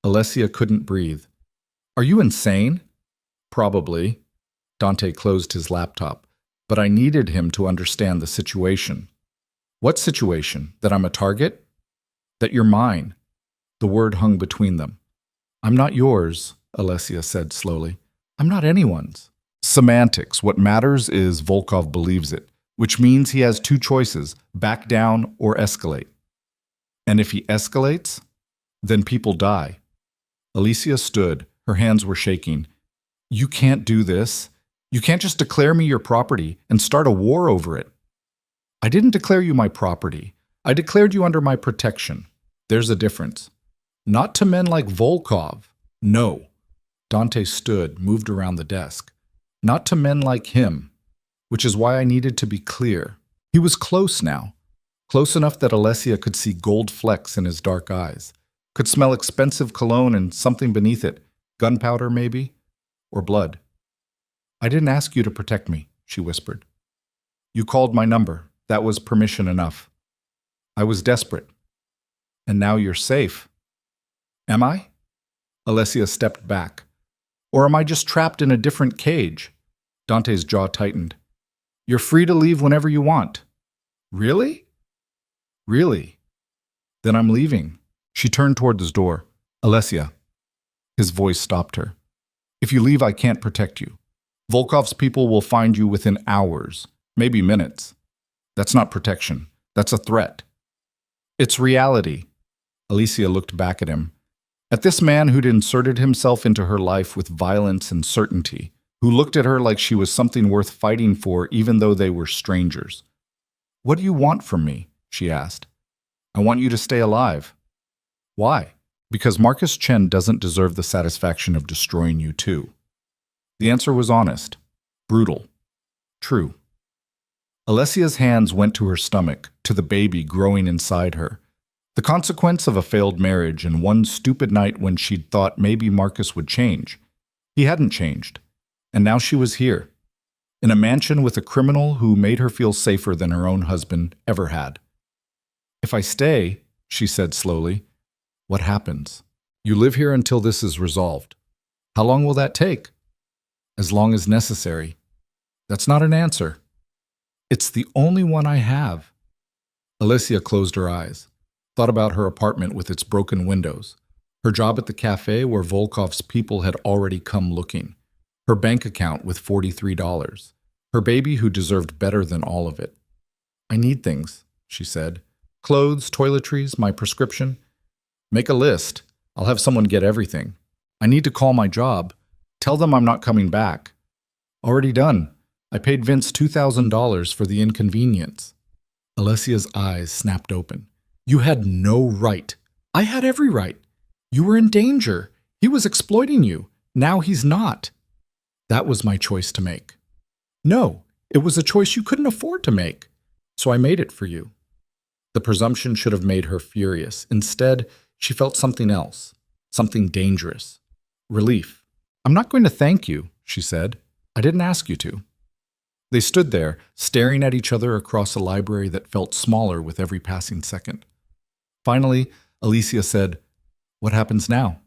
Alessia couldn't breathe. Are you insane? Probably. Dante closed his laptop, but I needed him to understand the situation. What situation? That I'm a target? That you're mine. The word hung between them. I'm not yours, Alessia said slowly. I'm not anyone's. Semantics. What matters is Volkov believes it, which means he has two choices, back down or escalate. And if he escalates, then people die. Alicia stood. Her hands were shaking. You can't do this. You can't just declare me your property and start a war over it. I didn't declare you my property. I declared you under my protection. There's a difference. Not to men like Volkov. No. Dante stood, moved around the desk. Not to men like him, which is why I needed to be clear. He was close now. Close enough that Alessia could see gold flecks in his dark eyes. Could smell expensive cologne and something beneath it. Gunpowder, maybe? Or blood. I didn't ask you to protect me, she whispered. You called my number. That was permission enough. I was desperate. And now you're safe. Am I? Alessia stepped back. Or am I just trapped in a different cage? Dante's jaw tightened. You're free to leave whenever you want. Really? Really? Then I'm leaving. She turned toward the door. Alessia. His voice stopped her. If you leave, I can't protect you. Volkov's people will find you within hours, maybe minutes. That's not protection. That's a threat. It's reality. Alicia looked back at him. At this man who'd inserted himself into her life with violence and certainty, who looked at her like she was something worth fighting for even though they were strangers. "What do you want from me?" she asked. "I want you to stay alive." "Why?" "Because Marcus Chen doesn't deserve the satisfaction of destroying you too." The answer was honest, brutal, true. Alessia's hands went to her stomach, to the baby growing inside her. The consequence of a failed marriage and one stupid night when she'd thought maybe Marcus would change. He hadn't changed. And now she was here, in a mansion with a criminal who made her feel safer than her own husband ever had. "If I stay," she said slowly, "what happens? You live here until this is resolved. How long will that take?" "As long as necessary." "That's not an answer." "It's the only one I have." Alicia closed her eyes, thought about her apartment with its broken windows, her job at the cafe where Volkov's people had already come looking, her bank account with $43, her baby who deserved better than all of it. "I need things," she said. "Clothes, toiletries, my prescription. Make a list. I'll have someone get everything. I need to call my job. Tell them I'm not coming back." "Already done. I paid Vince $2,000 for the inconvenience." Alessia's eyes snapped open. "You had no right." "I had every right. You were in danger. He was exploiting you. Now he's not." "That was my choice to make." "No, it was a choice you couldn't afford to make. So I made it for you." The presumption should have made her furious. Instead, she felt something else, something dangerous. Relief. "I'm not going to thank you," she said. "I didn't ask you to." They stood there, staring at each other across a library that felt smaller with every passing second. Finally, Alicia said, "What happens now?"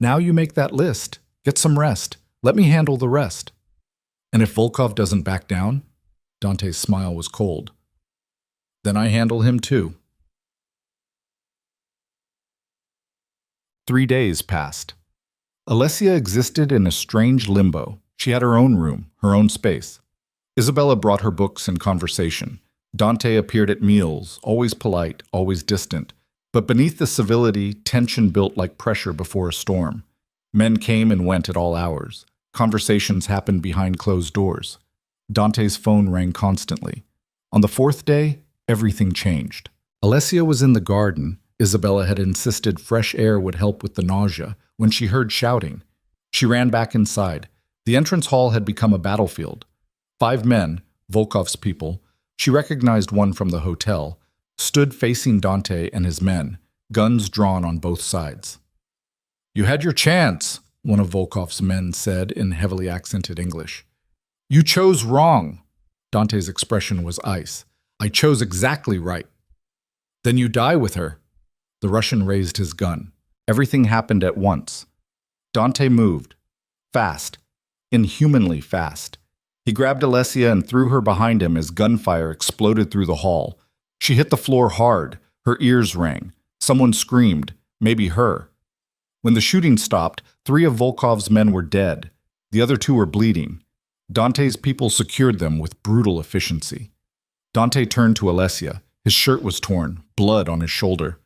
"Now you make that list. Get some rest. Let me handle the rest." "And if Volkov doesn't back down?" Dante's smile was cold. "Then I handle him too." 3 days passed. Alessia existed in a strange limbo. She had her own room, her own space. Isabella brought her books and conversation. Dante appeared at meals, always polite, always distant. But beneath the civility, tension built like pressure before a storm. Men came and went at all hours. Conversations happened behind closed doors. Dante's phone rang constantly. On the 4th day, everything changed. Alessia was in the garden. Isabella had insisted fresh air would help with the nausea when she heard shouting. She ran back inside. The entrance hall had become a battlefield. 5 men, Volkov's people, she recognized one from the hotel, stood facing Dante and his men, guns drawn on both sides. "You had your chance," one of Volkov's men said in heavily accented English. "You chose wrong." Dante's expression was ice. "I chose exactly right." "Then you die with her." The Russian raised his gun. Everything happened at once. Dante moved. Fast. Inhumanly fast. He grabbed Alessia and threw her behind him as gunfire exploded through the hall. She hit the floor hard. Her ears rang. Someone screamed. Maybe her. When the shooting stopped, 3 of Volkov's men were dead. The other 2 were bleeding. Dante's people secured them with brutal efficiency. Dante turned to Alessia. His shirt was torn, blood on his shoulder.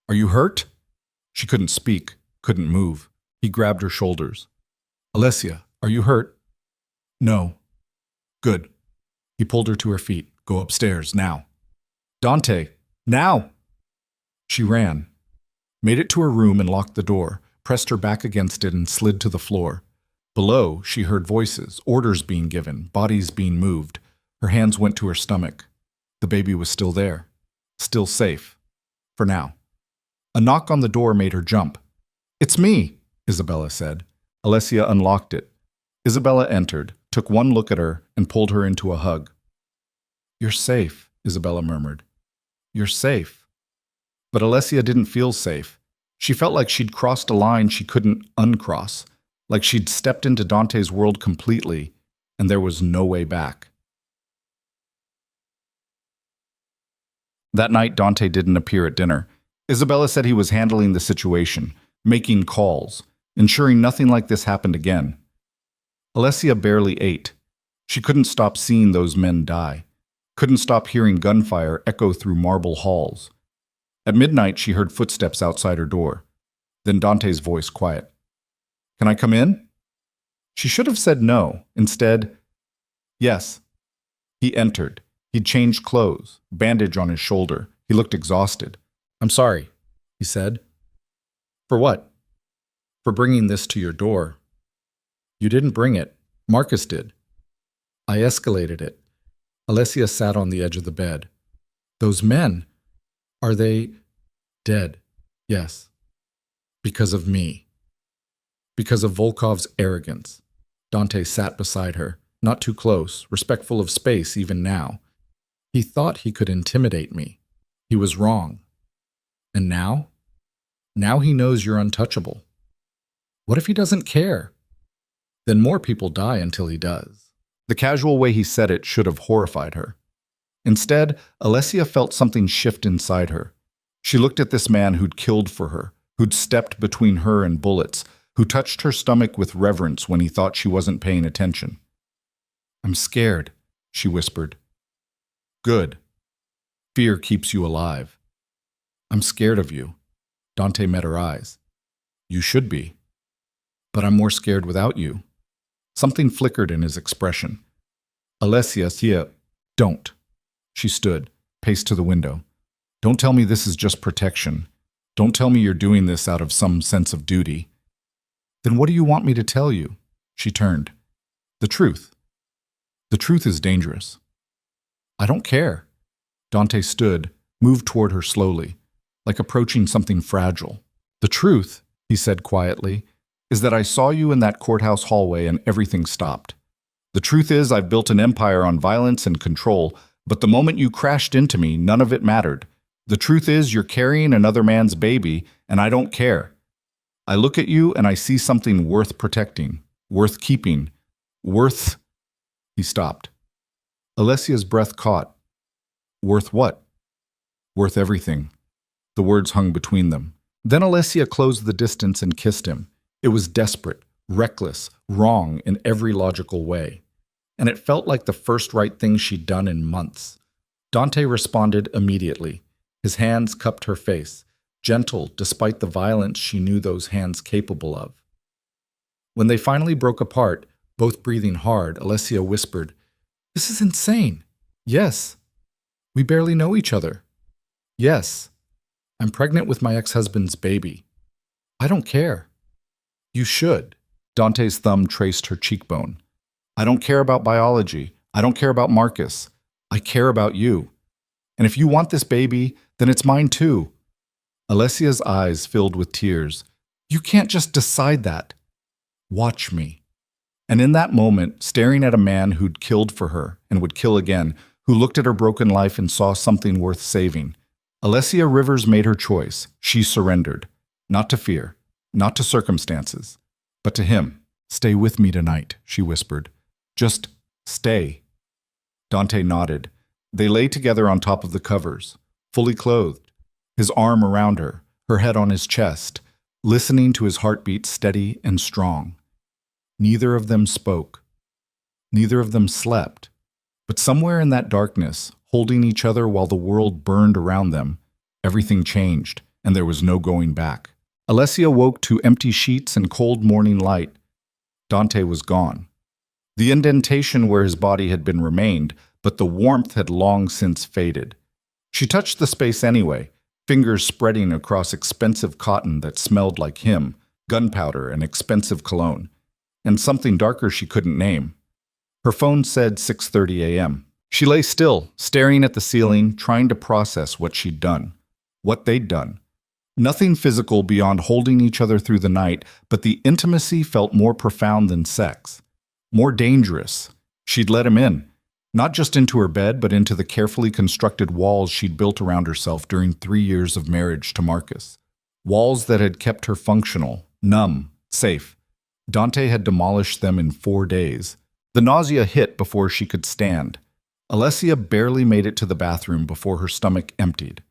"Are you hurt?" She couldn't speak, couldn't move. He grabbed her shoulders. "Alessia, are you hurt?" "No." "Good." He pulled her to her feet. "Go upstairs, now." "Dante, now!" She ran, made it to her room and locked the door, pressed her back against it and slid to the floor. Below, she heard voices, orders being given, bodies being moved. Her hands went to her stomach. The baby was still there, still safe, for now. A knock on the door made her jump. "It's me," Isabella said. Alessia unlocked it. Isabella entered, took one look at her, and pulled her into a hug. "You're safe," Isabella murmured. "You're safe." But Alessia didn't feel safe. She felt like she'd crossed a line she couldn't uncross, like she'd stepped into Dante's world completely, and there was no way back. That night, Dante didn't appear at dinner. Isabella said he was handling the situation, making calls. ensuring nothing like this happened again. Alessia barely ate. She couldn't stop seeing those men die, couldn't stop hearing gunfire echo through marble halls. At midnight, she heard footsteps outside her door. Then Dante's voice quiet. "Can I come in?" She should have said no. Instead, yes. He entered. He'd changed clothes, bandage on his shoulder. He looked exhausted. "I'm sorry," he said. "For what?" "For bringing this to your door." "You didn't bring it. Marcus did." "I escalated it." Alessia sat on the edge of the bed. "Those men, are they dead?" "Yes." "Because of me. Because of Volkov's arrogance." Dante sat beside her, not too close, respectful of space even now. "He thought he could intimidate me. He was wrong. And now? Now he knows you're untouchable. What if he doesn't care? Then more people die until he does." The casual way he said it should have horrified her. Instead, Alessia felt something shift inside her. She looked at this man who'd killed for her, who'd stepped between her and bullets, who touched her stomach with reverence when he thought she wasn't paying attention. "I'm scared," she whispered. "Good. Fear keeps you alive." "I'm scared of you." Dante met her eyes. "You should be. But I'm more scared without you." Something flickered in his expression. "Alessia, don't." She stood, paced to the window. "Don't tell me this is just protection. Don't tell me you're doing this out of some sense of duty." "Then what do you want me to tell you?" She turned. "The truth. The truth is dangerous." "I don't care." Dante stood, moved toward her slowly, like approaching something fragile. "The truth," he said quietly, "is that I saw you in that courthouse hallway and everything stopped. The truth is I've built an empire on violence and control, but the moment you crashed into me, none of it mattered. The truth is you're carrying another man's baby, and I don't care. I look at you and I see something worth protecting, worth keeping, worth—" He stopped. Alessia's breath caught. "Worth what?" "Worth everything." The words hung between them. Then Alessia closed the distance and kissed him. It was desperate, reckless, wrong in every logical way. And it felt like the first right thing she'd done in months. Dante responded immediately. His hands cupped her face, gentle despite the violence she knew those hands capable of. When they finally broke apart, both breathing hard, Alessia whispered, "This is insane." "Yes. We barely know each other." "Yes. I'm pregnant with my ex-husband's baby." "I don't care." "You should." Dante's thumb traced her cheekbone. "I don't care about biology. I don't care about Marcus. I care about you. And if you want this baby, then it's mine too." Alessia's eyes filled with tears. "You can't just decide that." "Watch me." And in that moment, staring at a man who'd killed for her and would kill again, who looked at her broken life and saw something worth saving, Alessia Rivers made her choice. She surrendered. Not to fear, not to circumstances, but to him. "Stay with me tonight," she whispered. "Just stay." Dante nodded. They lay together on top of the covers, fully clothed, his arm around her, her head on his chest, listening to his heartbeat steady and strong. Neither of them spoke. Neither of them slept. But somewhere in that darkness, holding each other while the world burned around them, everything changed, and there was no going back. Alessia woke to empty sheets and cold morning light. Dante was gone. The indentation where his body had been remained, but the warmth had long since faded. She touched the space anyway, fingers spreading across expensive cotton that smelled like him, gunpowder and expensive cologne, and something darker she couldn't name. Her phone said 6:30 a.m. She lay still, staring at the ceiling, trying to process what she'd done, what they'd done. Nothing physical beyond holding each other through the night, but the intimacy felt more profound than sex. More dangerous. She'd let him in, not just into her bed, but into the carefully constructed walls she'd built around herself during 3 years of marriage to Marcus. Walls that had kept her functional, numb, safe. Dante had demolished them in 4 days. The nausea hit before she could stand. Alessia barely made it to the bathroom before her stomach emptied.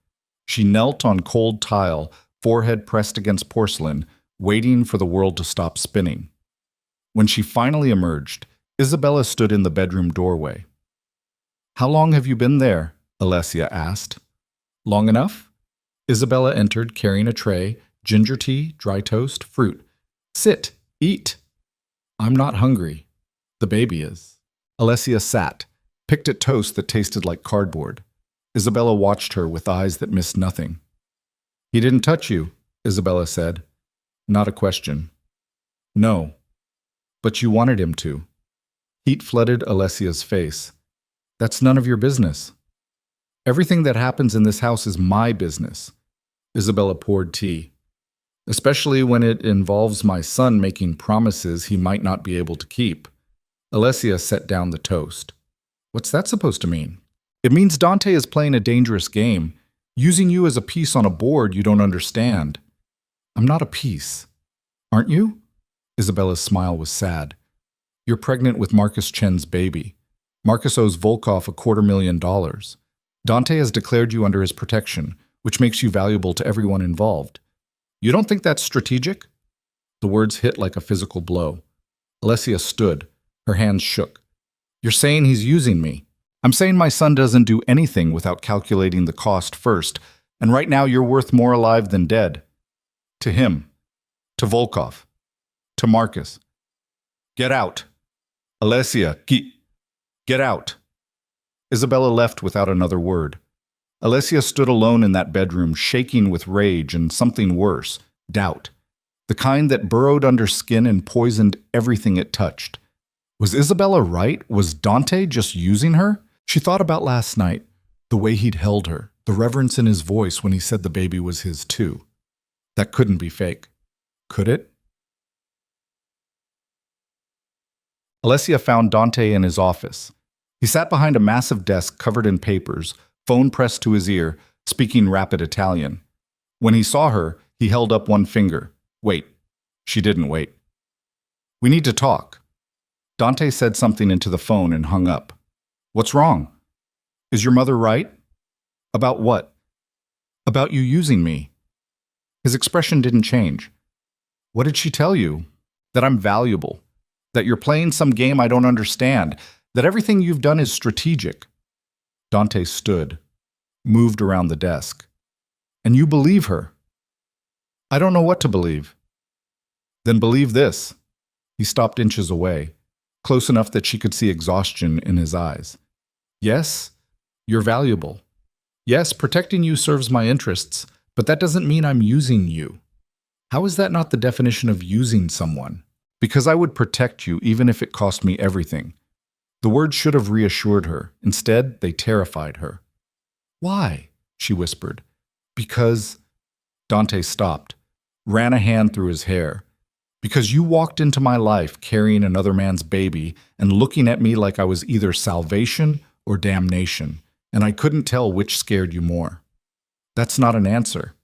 She knelt on cold tile, forehead pressed against porcelain, waiting for the world to stop spinning. When she finally emerged, Isabella stood in the bedroom doorway. "How long have you been there?" Alessia asked. "Long enough?" Isabella entered carrying a tray, ginger tea, dry toast, fruit. "Sit, eat." "I'm not hungry. The baby is." Alessia sat, picked at toast that tasted like cardboard. Isabella watched her with eyes that missed nothing. "He didn't touch you," Isabella said. Not a question. "No. But you wanted him to." Heat flooded Alessia's face. "That's none of your business." "Everything that happens in this house is my business." Isabella poured tea. "Especially when it involves my son making promises he might not be able to keep." Alessia set down the toast. "What's that supposed to mean?" "It means Dante is playing a dangerous game, using you as a piece on a board you don't understand." "I'm not a piece." "Aren't you?" Isabella's smile was sad. "You're pregnant with Marcus Chen's baby. Marcus owes Volkov $250,000. Dante has declared you under his protection, which makes you valuable to everyone involved. You don't think that's strategic?" The words hit like a physical blow. Alessia stood. Her hands shook. "You're saying he's using me. I'm saying my son doesn't do anything without calculating the cost first, and right now you're worth more alive than dead. To him. To Volkov. To Marcus. Get out. Alessia, get out." Isabella left without another word. Alessia stood alone in that bedroom, shaking with rage and something worse, doubt. The kind that burrowed under skin and poisoned everything it touched. Was Isabella right? Was Dante just using her? She thought about last night, the way he'd held her, the reverence in his voice when he said the baby was his too. That couldn't be fake. Could it? Alessia found Dante in his office. He sat behind a massive desk covered in papers, phone pressed to his ear, speaking rapid Italian. When he saw her, he held up one finger. Wait. She didn't wait. "We need to talk." Dante said something into the phone and hung up. "What's wrong? Is your mother right?" "About what?" "About you using me." His expression didn't change. "What did she tell you?" "That I'm valuable. That you're playing some game I don't understand. That everything you've done is strategic." Dante stood, moved around the desk. "And you believe her?" "I don't know what to believe." "Then believe this." He stopped inches away, close enough that she could see exhaustion in his eyes. "Yes, you're valuable. Yes, protecting you serves my interests, but that doesn't mean I'm using you." "How is that not the definition of using someone?" "Because I would protect you even if it cost me everything." The words should have reassured her. Instead, they terrified her. "Why?" she whispered. "Because—" Dante stopped, ran a hand through his hair. "Because you walked into my life carrying another man's baby and looking at me like I was either salvation or damnation, and I couldn't tell which scared you more." "That's not an answer."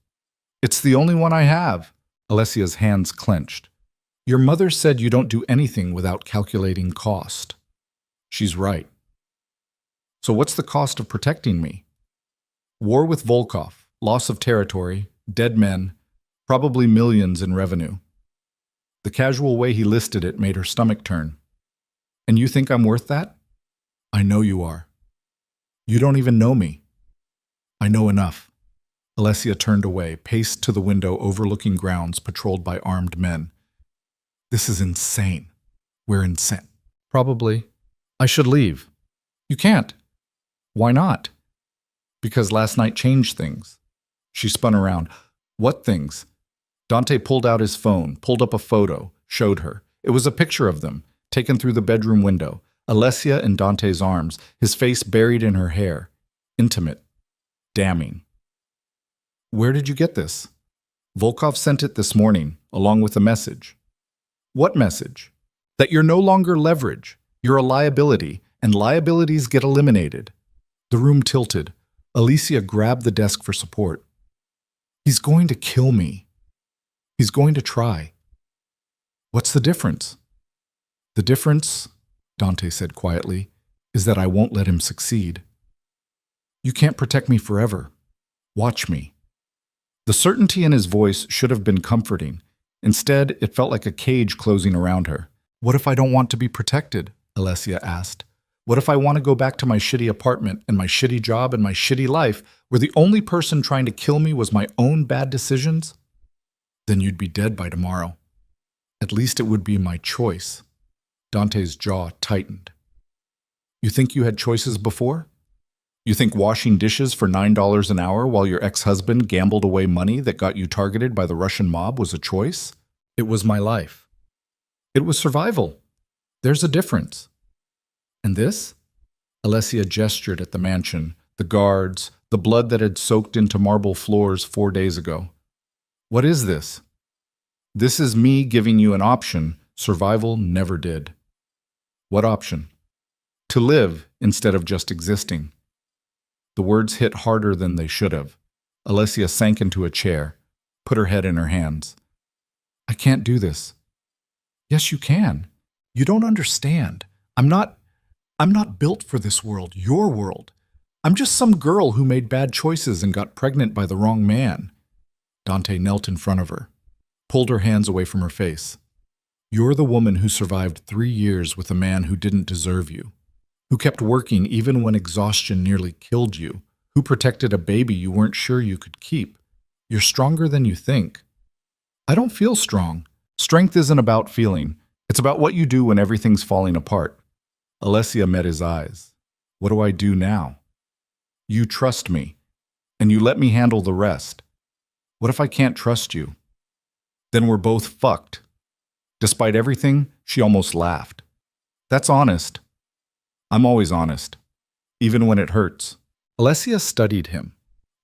"It's the only one I have." Alessia's hands clenched. "Your mother said you don't do anything without calculating cost." She's right. "So what's the cost of protecting me?" "War with Volkov, loss of territory, dead men, probably millions in revenue." The casual way he listed it made her stomach turn. "And you think I'm worth that?" "I know you are." "You don't even know me." "I know enough." Alessia turned away, paced to the window overlooking grounds patrolled by armed men. "This is insane. We're insane." "Probably. I should leave." "You can't." "Why not?" "Because last night changed things." She spun around. "What things?" Dante pulled out his phone, pulled up a photo, showed her. It was a picture of them, taken through the bedroom window. Alessia in Dante's arms, his face buried in her hair. Intimate. Damning. "Where did you get this?" "Volkov sent it this morning, along with a message." "What message?" "That you're no longer leverage. You're a liability, and liabilities get eliminated." The room tilted. Alicia grabbed the desk for support. "He's going to kill me." "He's going to try." "What's the difference?" "The difference," Dante said quietly, "is that I won't let him succeed." "You can't protect me forever. Watch me." The certainty in his voice should have been comforting. Instead, it felt like a cage closing around her. What if I don't want to be protected? Alessia asked. What if I want to go back to my shitty apartment and my shitty job and my shitty life, where the only person trying to kill me was my own bad decisions? Then you'd be dead by tomorrow. At least it would be my choice. Dante's jaw tightened. You think you had choices before? You think washing dishes for $9 an hour while your ex-husband gambled away money that got you targeted by the Russian mob was a choice? It was my life. It was survival. There's a difference. And this? Alessia gestured at the mansion, the guards, the blood that had soaked into marble floors 4 days ago. What is this? This is me giving you an option survival never did. What option? To live instead of just existing. The words hit harder than they should have. Alessia sank into a chair, put her head in her hands. I can't do this. Yes, you can. You don't understand. I'm not built for this world, your world. I'm just some girl who made bad choices and got pregnant by the wrong man. Dante knelt in front of her, pulled her hands away from her face. You're the woman who survived 3 years with a man who didn't deserve you, who kept working even when exhaustion nearly killed you, who protected a baby you weren't sure you could keep. You're stronger than you think. I don't feel strong. Strength isn't about feeling. It's about what you do when everything's falling apart. Alessia met his eyes. What do I do now? You trust me, and you let me handle the rest. What if I can't trust you? Then we're both fucked. Despite everything, she almost laughed. That's honest. I'm always honest, even when it hurts. Alessia studied him,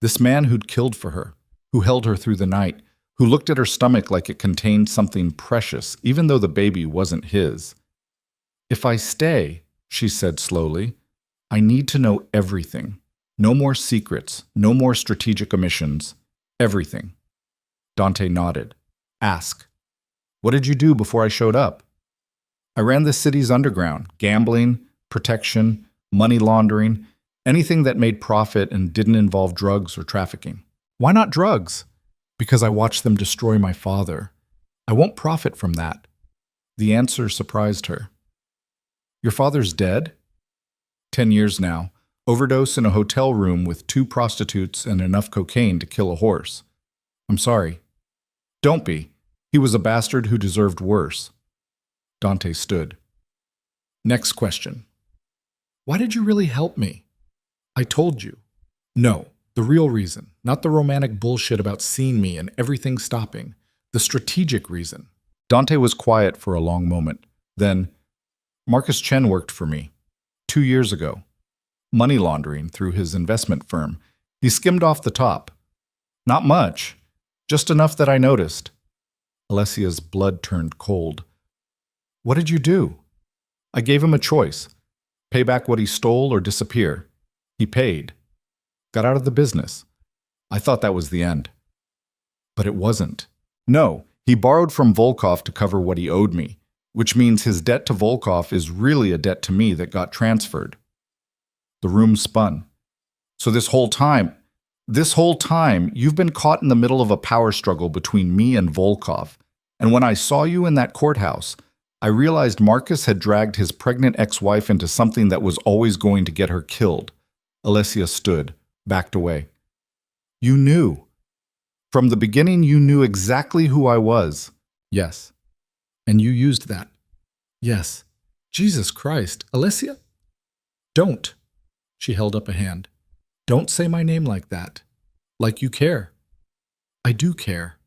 this man who'd killed for her, who held her through the night, who looked at her stomach like it contained something precious, even though the baby wasn't his. If I stay, she said slowly, I need to know everything. No more secrets, no more strategic omissions. Everything. Dante nodded. Ask. What did you do before I showed up? I ran the city's underground, gambling, protection, money laundering, anything that made profit and didn't involve drugs or trafficking. Why not drugs? Because I watched them destroy my father. I won't profit from that. The answer surprised her. Your father's dead? 10 years now. Overdose in a hotel room with 2 prostitutes and enough cocaine to kill a horse. I'm sorry. Don't be. He was a bastard who deserved worse. Dante stood. Next question. Why did you really help me? I told you. No, the real reason, not the romantic bullshit about seeing me and everything stopping. The strategic reason. Dante was quiet for a long moment. Then, Marcus Chen worked for me 2 years ago. Money laundering through his investment firm. He skimmed off the top. Not much, just enough that I noticed. Alessia's blood turned cold. What did you do? I gave him a choice. Pay back what he stole or disappear. He paid. Got out of the business. I thought that was the end. But it wasn't. No, he borrowed from Volkov to cover what he owed me, which means his debt to Volkov is really a debt to me that got transferred. The room spun. So this whole time, you've been caught in the middle of a power struggle between me and Volkov. And when I saw you in that courthouse, I realized Marcus had dragged his pregnant ex-wife into something that was always going to get her killed. Alessia stood, backed away. You knew. From the beginning, you knew exactly who I was. Yes. And you used that. Yes. Jesus Christ, Alessia? Don't. She held up a hand. Don't say my name like that. Like you care. I do care.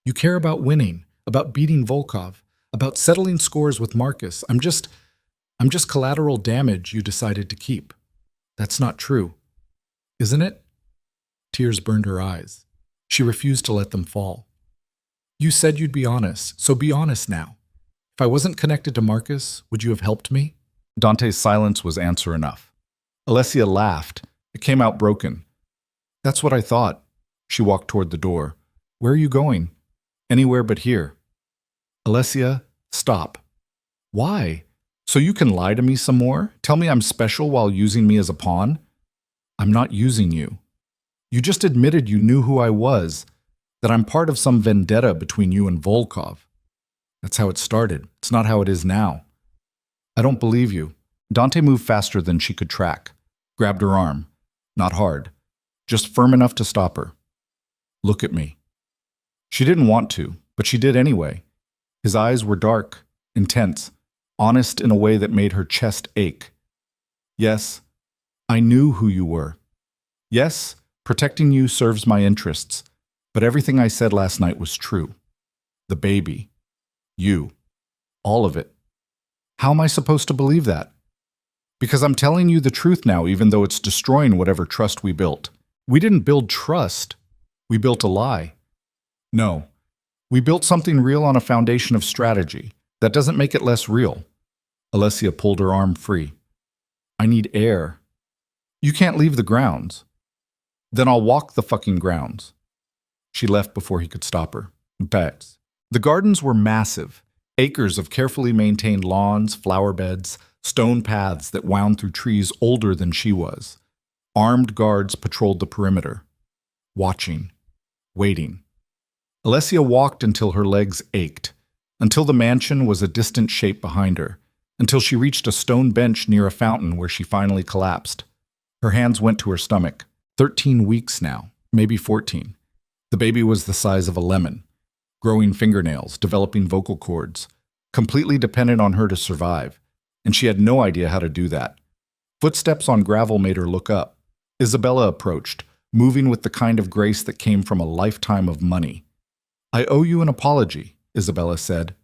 You care about winning, about beating Volkov, about settling scores with Marcus. I'm just collateral damage you decided to keep. That's not true. Isn't it? Tears burned her eyes. She refused to let them fall. You said you'd be honest, so be honest now. If I wasn't connected to Marcus, would you have helped me? Dante's silence was answer enough. Alessia laughed. It came out broken. That's what I thought. She walked toward the door. Where are you going? Anywhere but here. Alessia, stop. Why? So you can lie to me some more? Tell me I'm special while using me as a pawn? I'm not using you. You just admitted you knew who I was. That I'm part of some vendetta between you and Volkov. That's how it started. It's not how it is now. I don't believe you. Dante moved faster than she could track. Grabbed her arm. Not hard. Just firm enough to stop her. Look at me. She didn't want to, but she did anyway. His eyes were dark, intense, honest in a way that made her chest ache. Yes, I knew who you were. Yes, protecting you serves my interests, but everything I said last night was true. The baby. You. All of it. How am I supposed to believe that? Because I'm telling you the truth now, even though it's destroying whatever trust we built. We didn't build trust. We built a lie. No. We built something real on a foundation of strategy. That doesn't make it less real. Alessia pulled her arm free. I need air. You can't leave the grounds. Then I'll walk the fucking grounds. She left before he could stop her. Bets. The gardens were massive. Acres of carefully maintained lawns, flower beds, stone paths that wound through trees older than she was. Armed guards patrolled the perimeter. Watching. Waiting. Alessia walked until her legs ached, until the mansion was a distant shape behind her, until she reached a stone bench near a fountain where she finally collapsed. Her hands went to her stomach. 13 weeks now, maybe 14. The baby was the size of a lemon, growing fingernails, developing vocal cords, completely dependent on her to survive, and she had no idea how to do that. Footsteps on gravel made her look up. Isabella approached, moving with the kind of grace that came from a lifetime of money. I owe you an apology, Isabella said.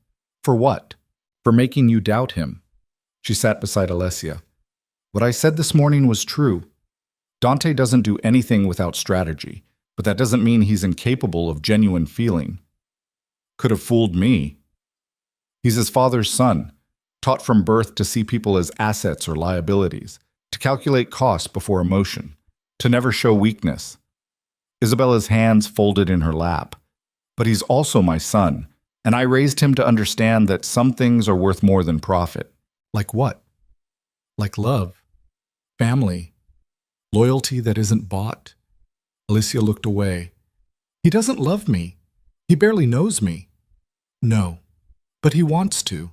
For what? For making you doubt him. She sat beside Alessia. What I said this morning was true. Dante doesn't do anything without strategy, but that doesn't mean he's incapable of genuine feeling. Could have fooled me. He's his father's son, taught from birth to see people as assets or liabilities, to calculate costs before emotion, to never show weakness. Isabella's hands folded in her lap. But he's also my son, and I raised him to understand that some things are worth more than profit. Like what? Like love, family, loyalty that isn't bought. Alessia looked away. He doesn't love me. He barely knows me. No, but he wants to.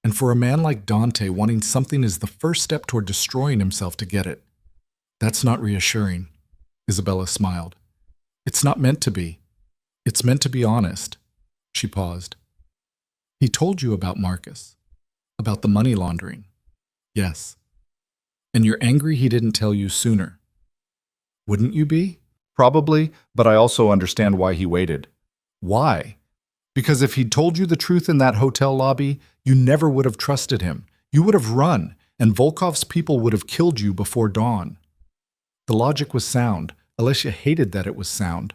And for a man like Dante, wanting something is the first step toward destroying himself to get it. That's not reassuring, Isabella smiled. It's not meant to be. It's meant to be honest. She paused. He told you about Marcus, about the money laundering. Yes. And you're angry he didn't tell you sooner. Wouldn't you be? Probably, but I also understand why he waited. Why? Because if he'd told you the truth in that hotel lobby, you never would have trusted him. You would have run, and Volkov's people would have killed you before dawn. The logic was sound. Alessia hated that it was sound.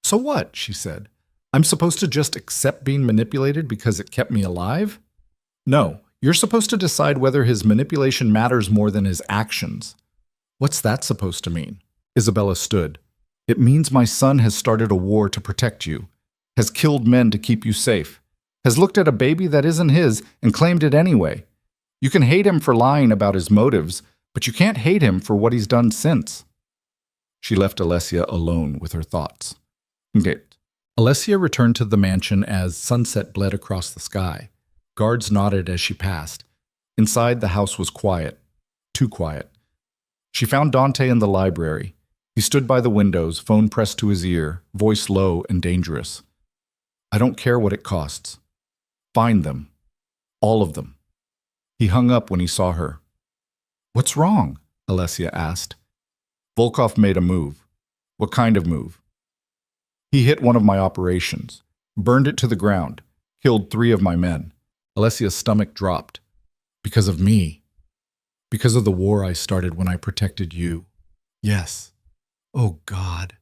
So what? She said. I'm supposed to just accept being manipulated because it kept me alive? No, you're supposed to decide whether his manipulation matters more than his actions. What's that supposed to mean? Isabella stood. It means my son has started a war to protect you, has killed men to keep you safe, has looked at a baby that isn't his and claimed it anyway. You can hate him for lying about his motives, but you can't hate him for what he's done since. She left Alessia alone with her thoughts. Alessia returned to the mansion as sunset bled across the sky. Guards nodded as she passed. Inside, the house was quiet. Too quiet. She found Dante in the library. He stood by the windows, phone pressed to his ear, voice low and dangerous. I don't care what it costs. Find them. All of them. He hung up when he saw her. What's wrong? Alessia asked. Volkov made a move. What kind of move? He hit one of my operations, burned it to the ground, killed 3 of my men. Alessia's stomach dropped. Because of me. Because of the war I started when I protected you. Yes. Oh, God.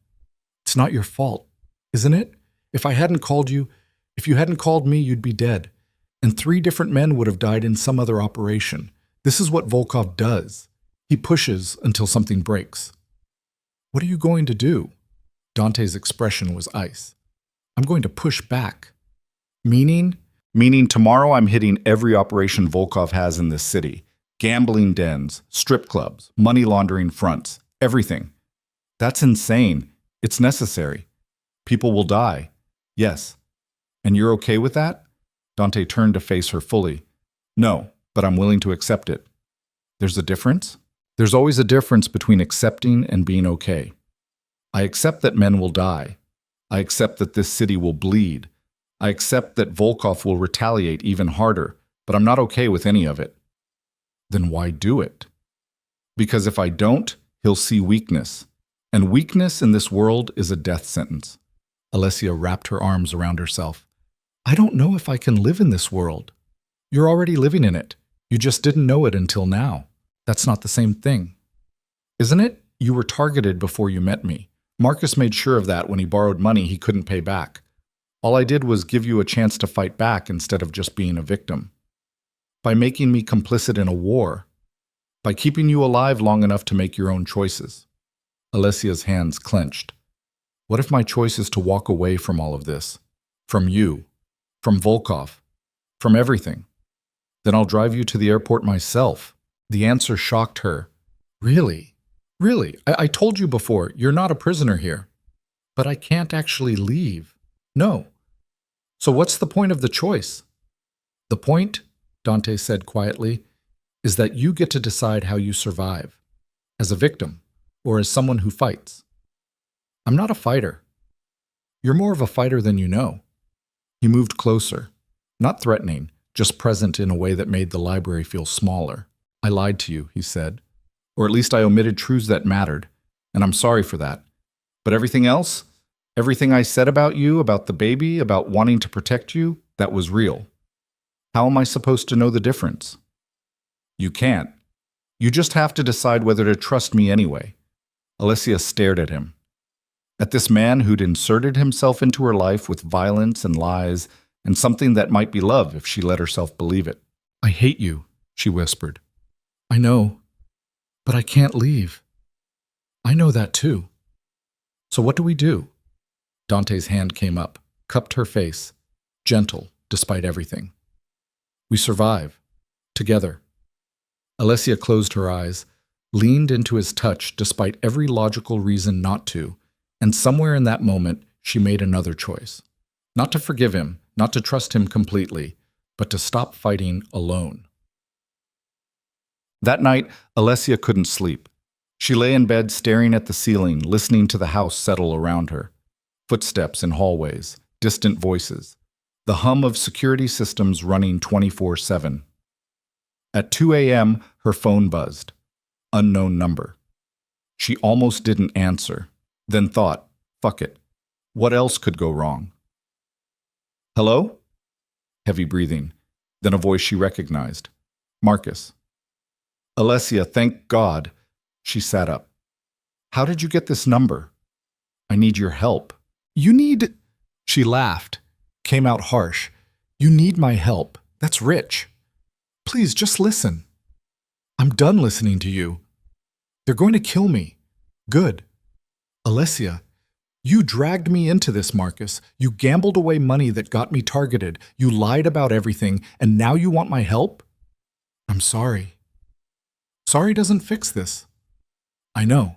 It's not your fault, isn't it? If I hadn't called you, if you hadn't called me, you'd be dead. And 3 different men would have died in some other operation. This is what Volkov does. He pushes until something breaks. What are you going to do? Dante's expression was ice. I'm going to push back. Meaning? Meaning tomorrow I'm hitting every operation Volkov has in this city. Gambling dens, strip clubs, money laundering fronts, everything. That's insane. It's necessary. People will die. Yes. And you're okay with that? Dante turned to face her fully. No, but I'm willing to accept it. There's a difference? There's always a difference between accepting and being okay. I accept that men will die. I accept that this city will bleed. I accept that Volkov will retaliate even harder, but I'm not okay with any of it. Then why do it? Because if I don't, he'll see weakness. And weakness in this world is a death sentence. Alessia wrapped her arms around herself. I don't know if I can live in this world. You're already living in it. You just didn't know it until now. That's not the same thing. Isn't it? You were targeted before you met me. Marcus made sure of that when he borrowed money he couldn't pay back. All I did was give you a chance to fight back instead of just being a victim. By making me complicit in a war. By keeping you alive long enough to make your own choices. Alessia's hands clenched. What if my choice is to walk away from all of this? From you? From Volkov? From everything? Then I'll drive you to the airport myself. The answer shocked her. Really? Really? I told you before, you're not a prisoner here. But I can't actually leave. No. So what's the point of the choice? The point, Dante said quietly, is that you get to decide how you survive. As a victim, or as someone who fights. I'm not a fighter. You're more of a fighter than you know. He moved closer, not threatening, just present in a way that made the library feel smaller. I lied to you, he said. Or at least I omitted truths that mattered, and I'm sorry for that. But everything else, everything I said about you, about the baby, about wanting to protect you, that was real. How am I supposed to know the difference? You can't. You just have to decide whether to trust me anyway. Alessia stared at him. At this man who'd inserted himself into her life with violence and lies, and something that might be love if she let herself believe it. I hate you, she whispered. I know, but I can't leave. I know that too. So what do we do? Dante's hand came up, cupped her face, gentle despite everything. We survive, together. Alessia closed her eyes, leaned into his touch despite every logical reason not to, and somewhere in that moment she made another choice. Not to forgive him, not to trust him completely, but to stop fighting alone. That night, Alessia couldn't sleep. She lay in bed staring at the ceiling, listening to the house settle around her. Footsteps in hallways, distant voices, the hum of security systems running 24/7. At 2 a.m., her phone buzzed. Unknown number. She almost didn't answer, then thought, fuck it. What else could go wrong? Hello? Heavy breathing, then a voice she recognized. Marcus. Alessia, thank God. She sat up. How did you get this number? I need your help. You need... She laughed, came out harsh. You need my help. That's rich. Please, just listen. I'm done listening to you. They're going to kill me. Good. Alessia, you dragged me into this, Marcus. You gambled away money that got me targeted. You lied about everything, and now you want my help? I'm sorry. Sorry doesn't fix this. I know,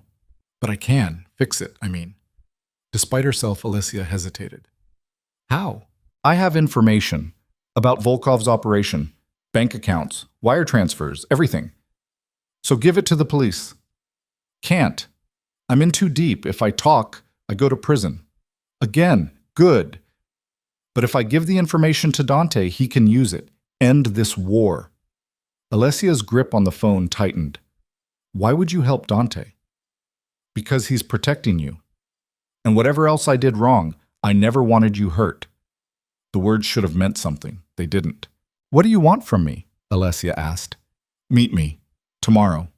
but I can fix it, I mean. Despite herself, Alessia hesitated. How? I have information about Volkov's operation, bank accounts, wire transfers, everything. So give it to the police. Can't. I'm in too deep. If I talk, I go to prison. Again, good. But if I give the information to Dante, he can use it. End this war. Alessia's grip on the phone tightened. Why would you help Dante? Because he's protecting you. And whatever else I did wrong, I never wanted you hurt. The words should have meant something. They didn't. What do you want from me? Alessia asked. Meet me. Tomorrow.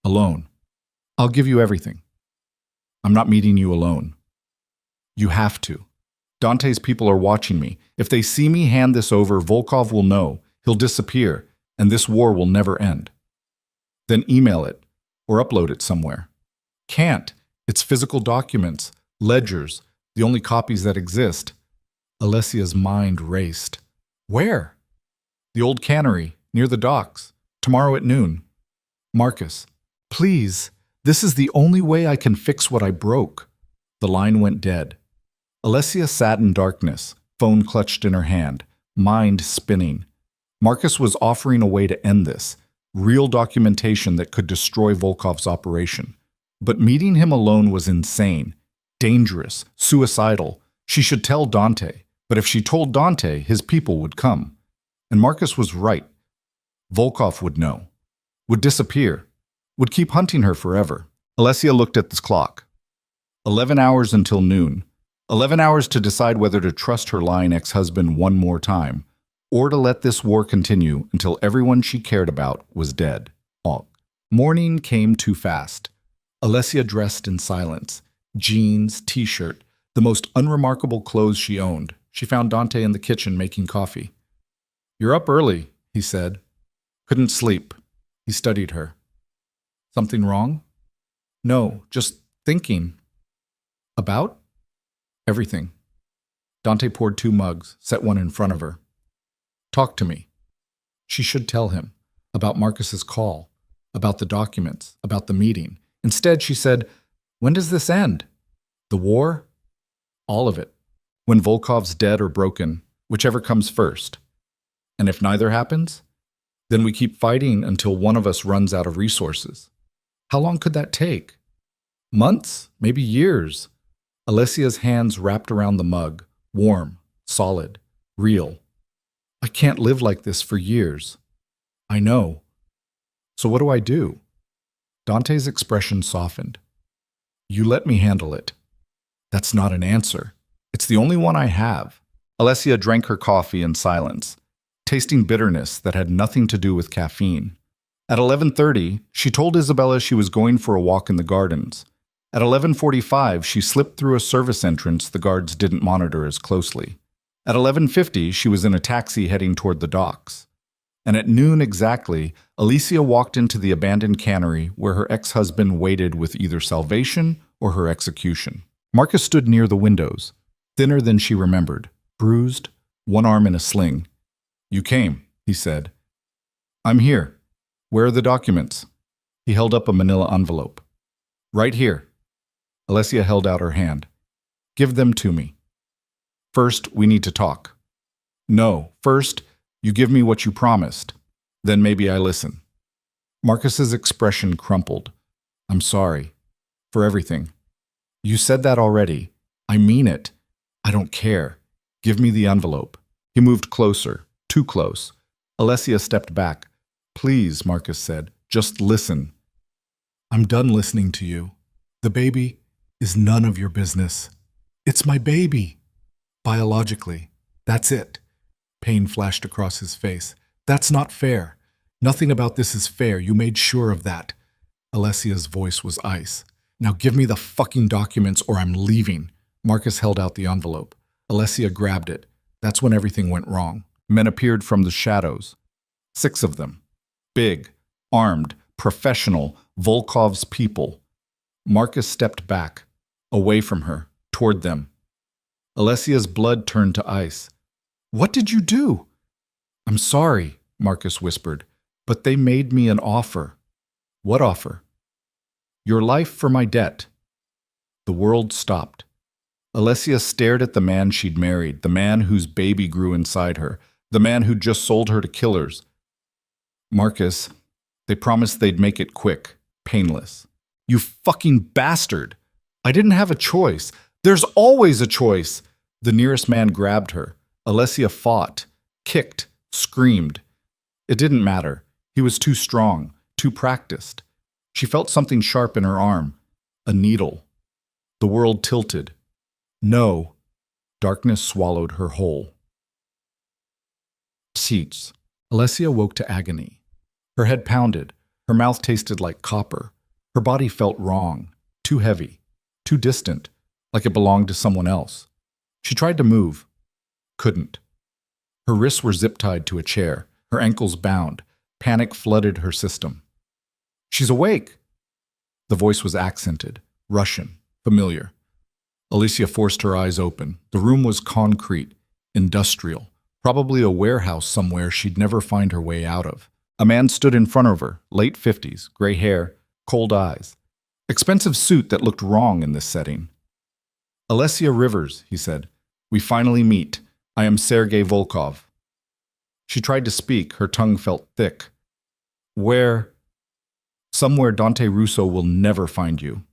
Alone. I'll give you everything. I'm not meeting you alone. You have to. Dante's people are watching me. If they see me hand this over, Volkov will know. He'll disappear, and this war will never end. Then email it, or upload it somewhere. Can't. It's physical documents, ledgers, the only copies that exist. Alessia's mind raced. Where? The old cannery, near the docks. Tomorrow at noon. Marcus, please, this is the only way I can fix what I broke. The line went dead. Alessia sat in darkness, phone clutched in her hand, mind spinning. Marcus was offering a way to end this, real documentation that could destroy Volkov's operation. But meeting him alone was insane, dangerous, suicidal. She should tell Dante, but if she told Dante, his people would come. And Marcus was right. Volkov would know, would disappear, would keep hunting her forever. Alessia looked at the clock. 11 hours until noon. 11 hours to decide whether to trust her lying ex-husband one more time, or to let this war continue until everyone she cared about was dead. Morning came too fast. Alessia dressed in silence. Jeans, t-shirt, the most unremarkable clothes she owned. She found Dante in the kitchen making coffee. "You're up early," he said. "Couldn't sleep." He studied her. "Something wrong?" "No, just thinking." "About?" "Everything." Dante poured 2 mugs, set one in front of her. "Talk to me." She should tell him about Marcus's call, about the documents, about the meeting. Instead, she said, "When does this end? The war?" "All of it. When Volkov's dead or broken, whichever comes first. And if neither happens, then we keep fighting until one of us runs out of resources." "How long could that take?" "Months, maybe years." Alessia's hands wrapped around the mug, warm, solid, real. "I can't live like this for years." "I know. So what do I do?" Dante's expression softened. "You let me handle it." "That's not an answer. It's the only one I have." Alessia drank her coffee in silence, tasting bitterness that had nothing to do with caffeine. At 11:30, she told Isabella she was going for a walk in the gardens. At 11:45, she slipped through a service entrance the guards didn't monitor as closely. At 11:50, she was in a taxi heading toward the docks. And at noon exactly, Alicia walked into the abandoned cannery where her ex-husband waited with either salvation or her execution. Marcus stood near the windows, thinner than she remembered, bruised, one arm in a sling. "You came," he said. "I'm here. Where are the documents?" He held up a manila envelope. "Right here." Alessia held out her hand. "Give them to me." "First, we need to talk." "No, first, you give me what you promised. Then maybe I listen." Marcus's expression crumpled. "I'm sorry. For everything." "You said that already. I mean it. I don't care. Give me the envelope." He moved closer, too close. Alessia stepped back. "Please," Marcus said, "just listen." "I'm done listening to you. The baby is none of your business. It's my baby. Biologically. That's it." Pain flashed across his face. "That's not fair. Nothing about this is fair. You made sure of that." Alessia's voice was ice. "Now give me the fucking documents or I'm leaving." Marcus held out the envelope. Alessia grabbed it. That's when everything went wrong. Men appeared from the shadows. 6 of them. Big, armed, professional, Volkov's people. Marcus stepped back, away from her, toward them. Alessia's blood turned to ice. "What did you do?" "I'm sorry," Marcus whispered, "but they made me an offer." "What offer?" "Your life for my debt." The world stopped. Alessia stared at the man she'd married, the man whose baby grew inside her, the man who'd just sold her to killers. "Marcus, they promised they'd make it quick, painless." "You fucking bastard! I didn't have a choice. There's always a choice." The nearest man grabbed her. Alessia fought, kicked, screamed. It didn't matter. He was too strong, too practiced. She felt something sharp in her arm. A needle. The world tilted. No. Darkness swallowed her whole. Seats. Alessia woke to agony. Her head pounded. Her mouth tasted like copper. Her body felt wrong, too heavy, too distant, like it belonged to someone else. She tried to move. Couldn't. Her wrists were zip-tied to a chair, her ankles bound. Panic flooded her system. "She's awake!" The voice was accented, Russian, familiar. Alicia forced her eyes open. The room was concrete, industrial, probably a warehouse somewhere she'd never find her way out of. A man stood in front of her, late 50s, gray hair, cold eyes. Expensive suit that looked wrong in this setting. Alessia Rivers, he said. We finally meet. I am Sergei Volkov. She tried to speak. Her tongue felt thick. Where? Somewhere Dante Russo will never find you.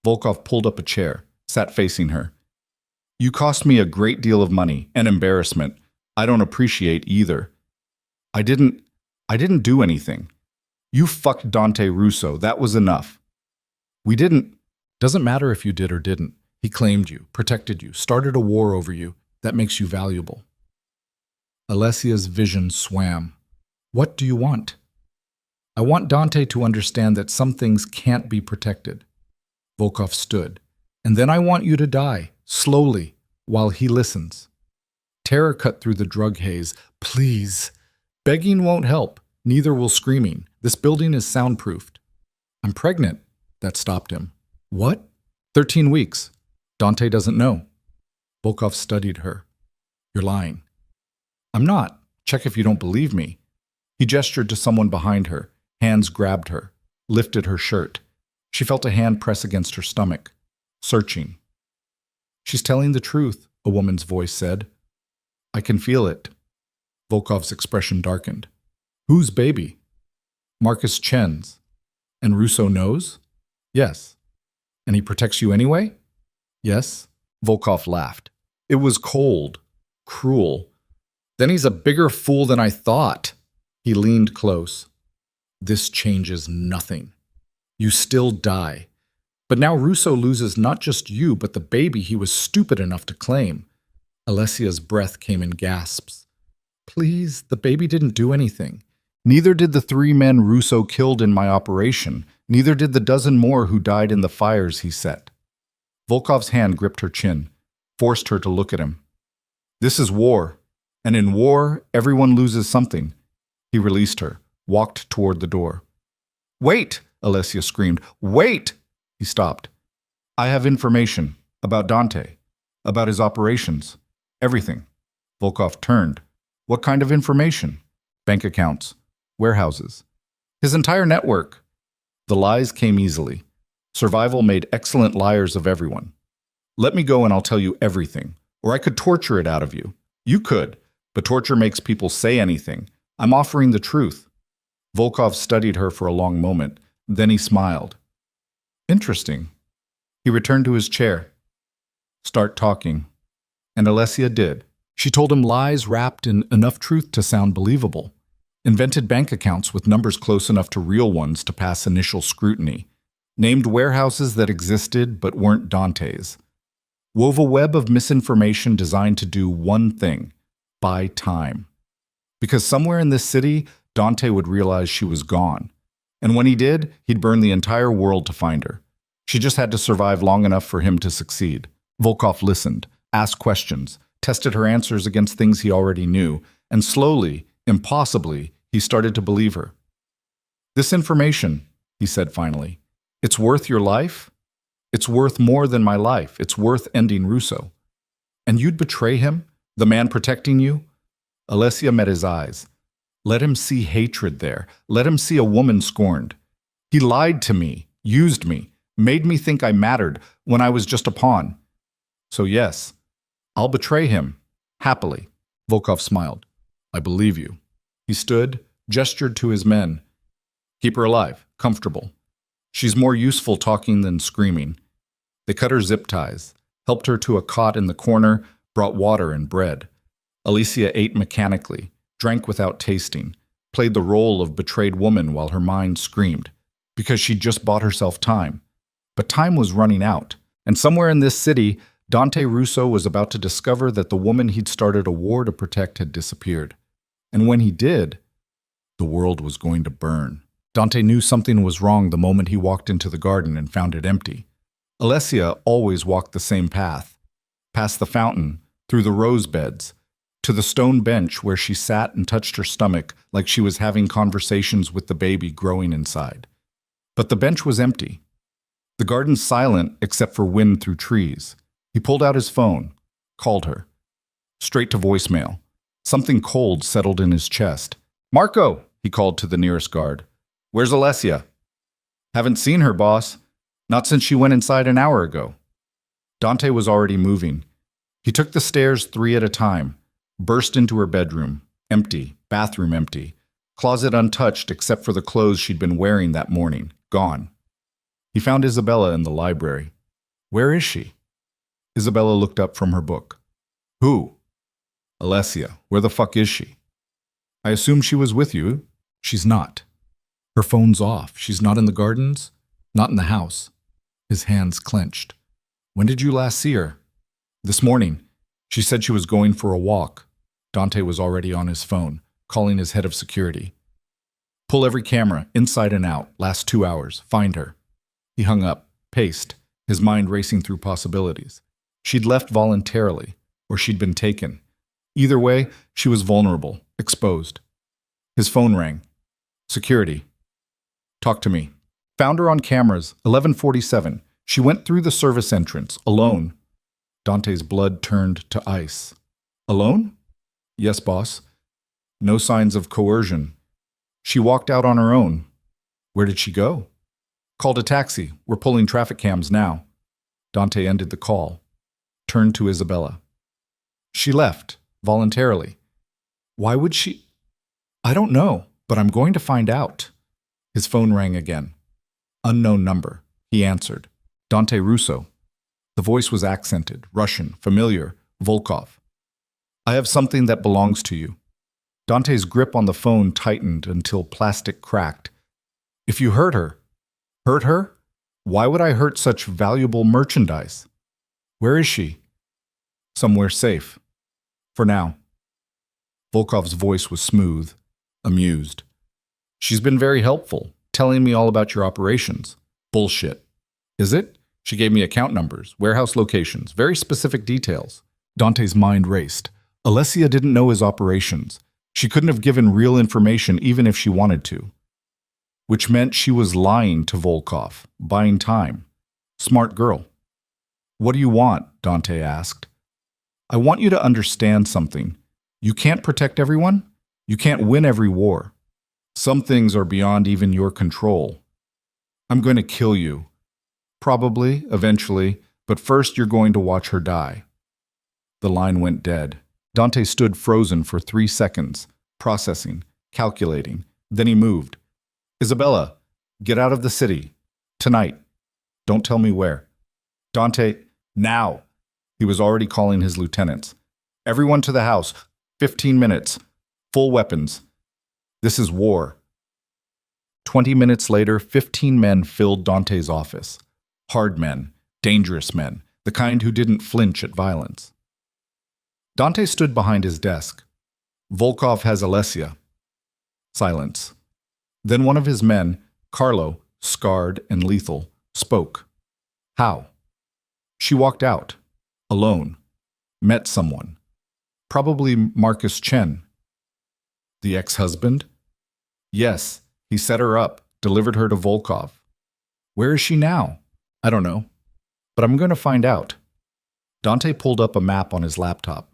Volkov pulled up a chair, sat facing her. You cost me a great deal of money and embarrassment. I don't appreciate either. I didn't do anything. You fucked Dante Russo. That was enough. We didn't. Doesn't matter if you did or didn't. He claimed you, protected you, started a war over you. That makes you valuable. Alessia's vision swam. What do you want? I want Dante to understand that some things can't be protected. Volkov stood. And then I want you to die, slowly, while he listens. Terror cut through the drug haze. Please. Begging won't help. Neither will screaming. This building is soundproofed. I'm pregnant. That stopped him. What? 13 weeks. Dante doesn't know. Volkov studied her. You're lying. I'm not. Check if you don't believe me. He gestured to someone behind her. Hands grabbed her, lifted her shirt. She felt a hand press against her stomach, searching. She's telling the truth, a woman's voice said. I can feel it. Volkov's expression darkened. Whose baby? Marcus Chen's. And Russo knows? Yes. And he protects you anyway? Yes. Volkov laughed. It was cold, cruel. Then he's a bigger fool than I thought. He leaned close. This changes nothing. You still die. But now Russo loses not just you, but the baby he was stupid enough to claim. Alessia's breath came in gasps. Please, the baby didn't do anything. Neither did the 3 men Russo killed in my operation. Neither did the dozen more who died in the fires he set. Volkov's hand gripped her chin, forced her to look at him. This is war, and in war, everyone loses something. He released her, walked toward the door. Wait, Alessia screamed. Wait! He stopped. I have information about Dante, about his operations, everything. Volkov turned. What kind of information? Bank accounts, warehouses, his entire network. The lies came easily. Survival made excellent liars of everyone. Let me go and I'll tell you everything, or I could torture it out of you. You could, but torture makes people say anything. I'm offering the truth. Volkov studied her for a long moment. Then he smiled. Interesting. He returned to his chair. Start talking. And Alessia did. She told him lies wrapped in enough truth to sound believable. Invented bank accounts with numbers close enough to real ones to pass initial scrutiny. Named warehouses that existed but weren't Dante's. Wove a web of misinformation designed to do one thing: buy time. Because somewhere in this city, Dante would realize she was gone. And when he did, he'd burn the entire world to find her. She just had to survive long enough for him to succeed. Volkov listened, asked questions, tested her answers against things he already knew, and slowly, impossibly, he started to believe her. This information, he said finally, it's worth your life? It's worth more than my life. It's worth ending Russo. And you'd betray him? The man protecting you? Alessia met his eyes. Let him see hatred there. Let him see a woman scorned. He lied to me, used me, made me think I mattered when I was just a pawn. So yes, I'll betray him, happily. Volkov smiled. I believe you. He stood, gestured to his men. Keep her alive, comfortable. She's more useful talking than screaming. They cut her zip ties, helped her to a cot in the corner, brought water and bread. Alicia ate mechanically, drank without tasting, played the role of betrayed woman while her mind screamed, because she'd just bought herself time. But time was running out, and somewhere in this city, Dante Russo was about to discover that the woman he'd started a war to protect had disappeared. And when he did, the world was going to burn. Dante knew something was wrong the moment he walked into the garden and found it empty. Alessia always walked the same path, past the fountain, through the rose beds, to the stone bench where she sat and touched her stomach like she was having conversations with the baby growing inside. But the bench was empty. The garden silent except for wind through trees. He pulled out his phone, called her. Straight to voicemail. Something cold settled in his chest. Marco, he called to the nearest guard. Where's Alessia? Haven't seen her, boss. Not since she went inside an hour ago. Dante was already moving. He took the stairs 3 at a time, burst into her bedroom, empty, bathroom empty, closet untouched except for the clothes she'd been wearing that morning, gone. He found Isabella in the library. Where is she? Isabella looked up from her book. Who? Alessia. Where the fuck is she? I assume she was with you. She's not. Her phone's off. She's not in the gardens, not in the house. His hands clenched. When did you last see her? This morning. She said she was going for a walk. Dante was already on his phone, calling his head of security. Pull every camera, inside and out, last 2 hours. Find her. He hung up, paced, his mind racing through possibilities. She'd left voluntarily, or she'd been taken. Either way, she was vulnerable, exposed. His phone rang. Security. Talk to me. Found her on cameras, 11:47. She went through the service entrance, alone. Dante's blood turned to ice. Alone? Yes, boss. No signs of coercion. She walked out on her own. Where did she go? Called a taxi. We're pulling traffic cams now. Dante ended the call. Turned to Isabella. She left, voluntarily. Why would she? I don't know, but I'm going to find out. His phone rang again. Unknown number. He answered. Dante Russo. The voice was accented, Russian, familiar, Volkov. I have something that belongs to you. Dante's grip on the phone tightened until plastic cracked. If you hurt her. Hurt her? Why would I hurt such valuable merchandise? Where is she? Somewhere safe. For now. Volkov's voice was smooth, amused. She's been very helpful, telling me all about your operations. Bullshit. Is it? She gave me account numbers, warehouse locations, very specific details. Dante's mind raced. Alessia didn't know his operations. She couldn't have given real information even if she wanted to. Which meant she was lying to Volkov, buying time. Smart girl. What do you want? Dante asked. I want you to understand something. You can't protect everyone. You can't win every war. Some things are beyond even your control. I'm going to kill you. Probably, eventually, but first you're going to watch her die. The line went dead. Dante stood frozen for 3 seconds, processing, calculating. Then he moved. Isabella, get out of the city. Tonight. Don't tell me where. Dante, now. He was already calling his lieutenants. Everyone to the house. 15 minutes. Full weapons. This is war. 20 minutes later, 15 men filled Dante's office. Hard men, dangerous men, the kind who didn't flinch at violence. Dante stood behind his desk. Volkov has Alessia. Silence. Then one of his men, Carlo, scarred and lethal, spoke. How? She walked out. Alone. Met someone. Probably Marcus Chen. The ex-husband? Yes, he set her up, delivered her to Volkov. Where is she now? I don't know. But I'm going to find out. Dante pulled up a map on his laptop.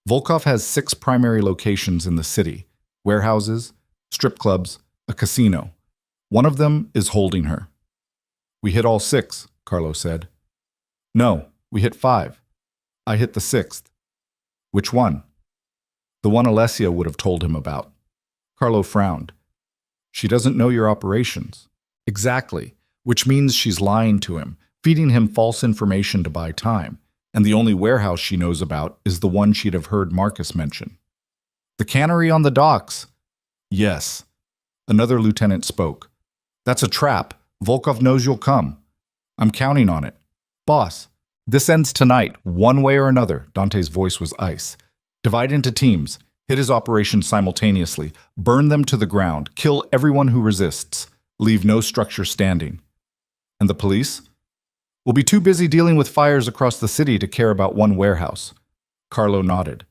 Volkov has 6 primary locations in the city. Warehouses, strip clubs, a casino. One of them is holding her. We hit all 6, Carlo said. No, we hit 5. I hit the 6th. Which one? The one Alessia would have told him about. Carlo frowned. She doesn't know your operations. Exactly, which means she's lying to him, feeding him false information to buy time, and the only warehouse she knows about is the one she'd have heard Marcus mention. The cannery on the docks. Yes. Another lieutenant spoke. That's a trap. Volkov knows you'll come. I'm counting on it. Boss, this ends tonight, one way or another. Dante's voice was ice. Divide into teams. Hit his operations simultaneously. Burn them to the ground. Kill everyone who resists. Leave no structure standing. And the police? We'll be too busy dealing with fires across the city to care about one warehouse. Carlo nodded.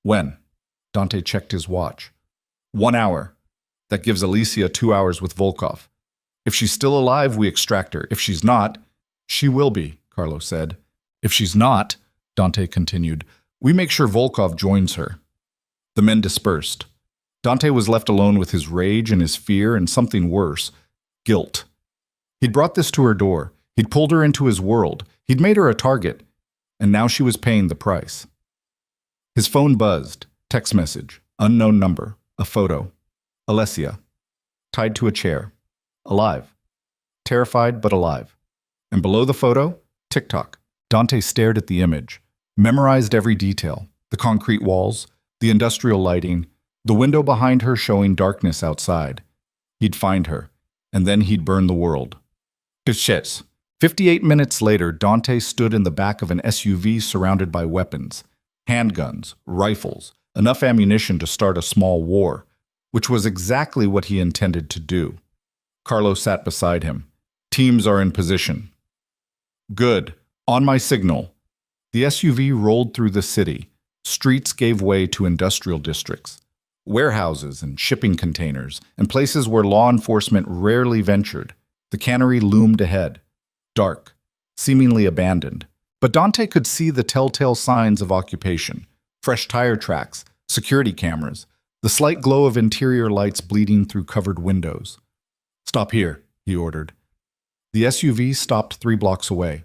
When? Dante checked his watch. 1 hour. That gives Alicia 2 hours with Volkov. If she's still alive, we extract her. If she's not, she will be, Carlo said. If she's not, Dante continued, we make sure Volkov joins her. The men dispersed. Dante was left alone with his rage and his fear and something worse, guilt. He'd brought this to her door. He'd pulled her into his world. He'd made her a target, and now she was paying the price. His phone buzzed. Text message. Unknown number. A photo. Alessia. Tied to a chair. Alive. Terrified but alive. And below the photo, TikTok. Dante stared at the image, memorized every detail. The concrete walls, the industrial lighting, the window behind her showing darkness outside. He'd find her, and then he'd burn the world. Shit. 58 minutes later, Dante stood in the back of an SUV surrounded by weapons. Handguns, rifles, enough ammunition to start a small war, which was exactly what he intended to do. Carlo sat beside him. Teams are in position. Good. On my signal. The SUV rolled through the city. Streets gave way to industrial districts, warehouses and shipping containers, and places where law enforcement rarely ventured. The cannery loomed ahead, dark, seemingly abandoned. But Dante could see the telltale signs of occupation: fresh tire tracks, security cameras, the slight glow of interior lights bleeding through covered windows. Stop here, he ordered. The SUV stopped 3 blocks away.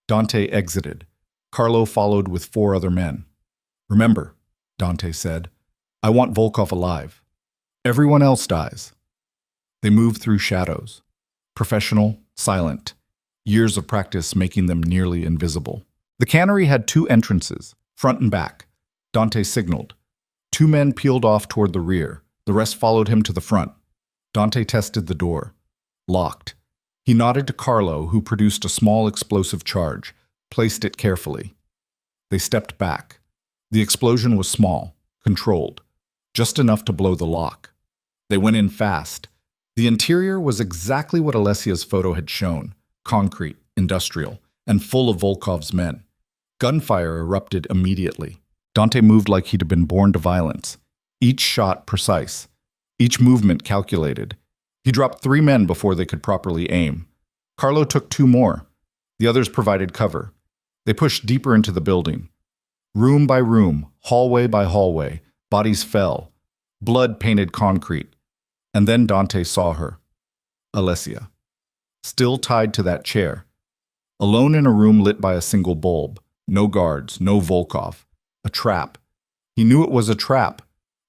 Dante exited. Carlo followed with 4 other men. Remember, Dante said, I want Volkov alive. Everyone else dies. They moved through shadows. Professional, silent. Years of practice making them nearly invisible. The cannery had 2 entrances, front and back. Dante signaled. 2 men peeled off toward the rear. The rest followed him to the front. Dante tested the door. Locked. He nodded to Carlo, who produced a small explosive charge, placed it carefully. They stepped back. The explosion was small, controlled, just enough to blow the lock. They went in fast. The interior was exactly what Alessia's photo had shown: concrete, industrial, and full of Volkov's men. Gunfire erupted immediately. Dante moved like he'd been born to violence. Each shot precise. Each movement calculated. He dropped 3 men before they could properly aim. Carlo took 2 more. The others provided cover. They pushed deeper into the building. Room by room, hallway by hallway, bodies fell. Blood painted concrete. And then Dante saw her. Alessia. Still tied to that chair. Alone in a room lit by a single bulb. No guards, no Volkov. A trap. He knew it was a trap.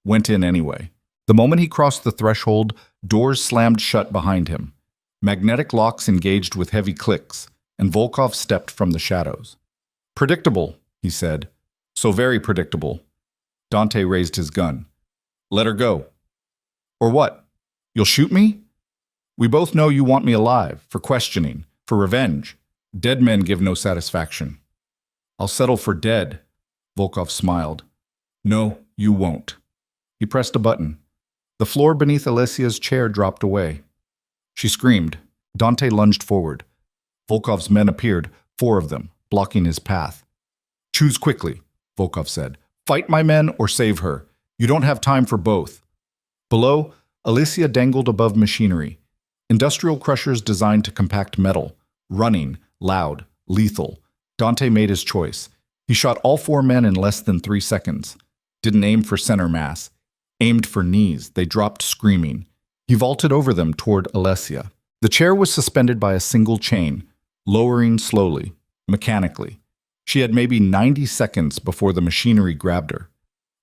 Went in anyway. The moment he crossed the threshold, doors slammed shut behind him. Magnetic locks engaged with heavy clicks, and Volkov stepped from the shadows. Predictable, he said. So very predictable. Dante raised his gun. Let her go. Or what? You'll shoot me? We both know you want me alive, for questioning, for revenge. Dead men give no satisfaction. I'll settle for dead, Volkov smiled. No, you won't. He pressed a button. The floor beneath Alessia's chair dropped away. She screamed. Dante lunged forward. Volkov's men appeared, 4 of them, blocking his path. Choose quickly, Volkov said. Fight my men or save her. You don't have time for both. Below, Alessia dangled above machinery. Industrial crushers designed to compact metal. Running, loud, lethal. Dante made his choice. He shot all 4 men in less than 3 seconds. Didn't aim for center mass. Aimed for knees. They dropped screaming. He vaulted over them toward Alessia. The chair was suspended by a single chain, lowering slowly, mechanically. She had maybe 90 seconds before the machinery grabbed her.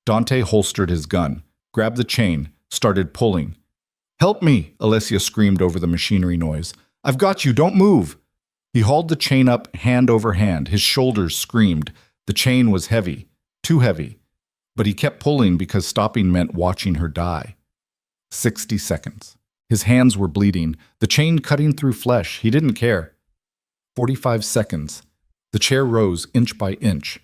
Dante holstered his gun, grabbed the chain, started pulling. Help me, Alessia screamed over the machinery noise. I've got you, don't move. He hauled the chain up hand over hand. His shoulders screamed. The chain was heavy, too heavy. But he kept pulling because stopping meant watching her die. 60 seconds. His hands were bleeding, the chain cutting through flesh. He didn't care. 45 seconds. The chair rose inch by inch.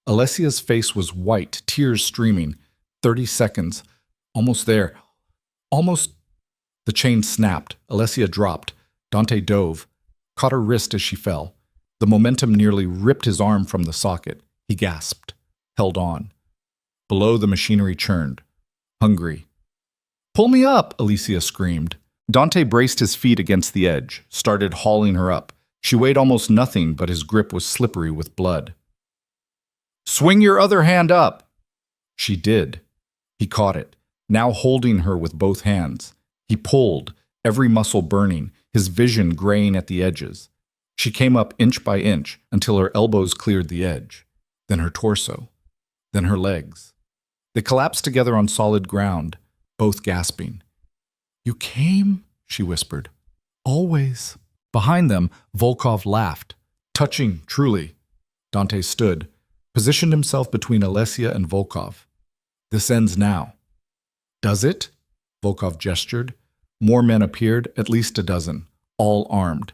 Alessia's face was white, tears streaming. 30 seconds. Almost there. Almost. The chain snapped. Alessia dropped. Dante dove, caught her wrist as she fell. The momentum nearly ripped his arm from the socket. He gasped, held on. Below, the machinery churned. Hungry. Pull me up, Alessia screamed. Dante braced his feet against the edge, started hauling her up. She weighed almost nothing, but his grip was slippery with blood. Swing your other hand up. She did. He caught it, now holding her with both hands. He pulled, every muscle burning, his vision graying at the edges. She came up inch by inch until her elbows cleared the edge, then her torso, then her legs. They collapsed together on solid ground, both gasping. "You came?" she whispered. "Always." Behind them, Volkov laughed. "Touching, truly." Dante stood, positioned himself between Alessia and Volkov. "This ends now." "Does it?" Volkov gestured. More men appeared, at least a dozen, all armed.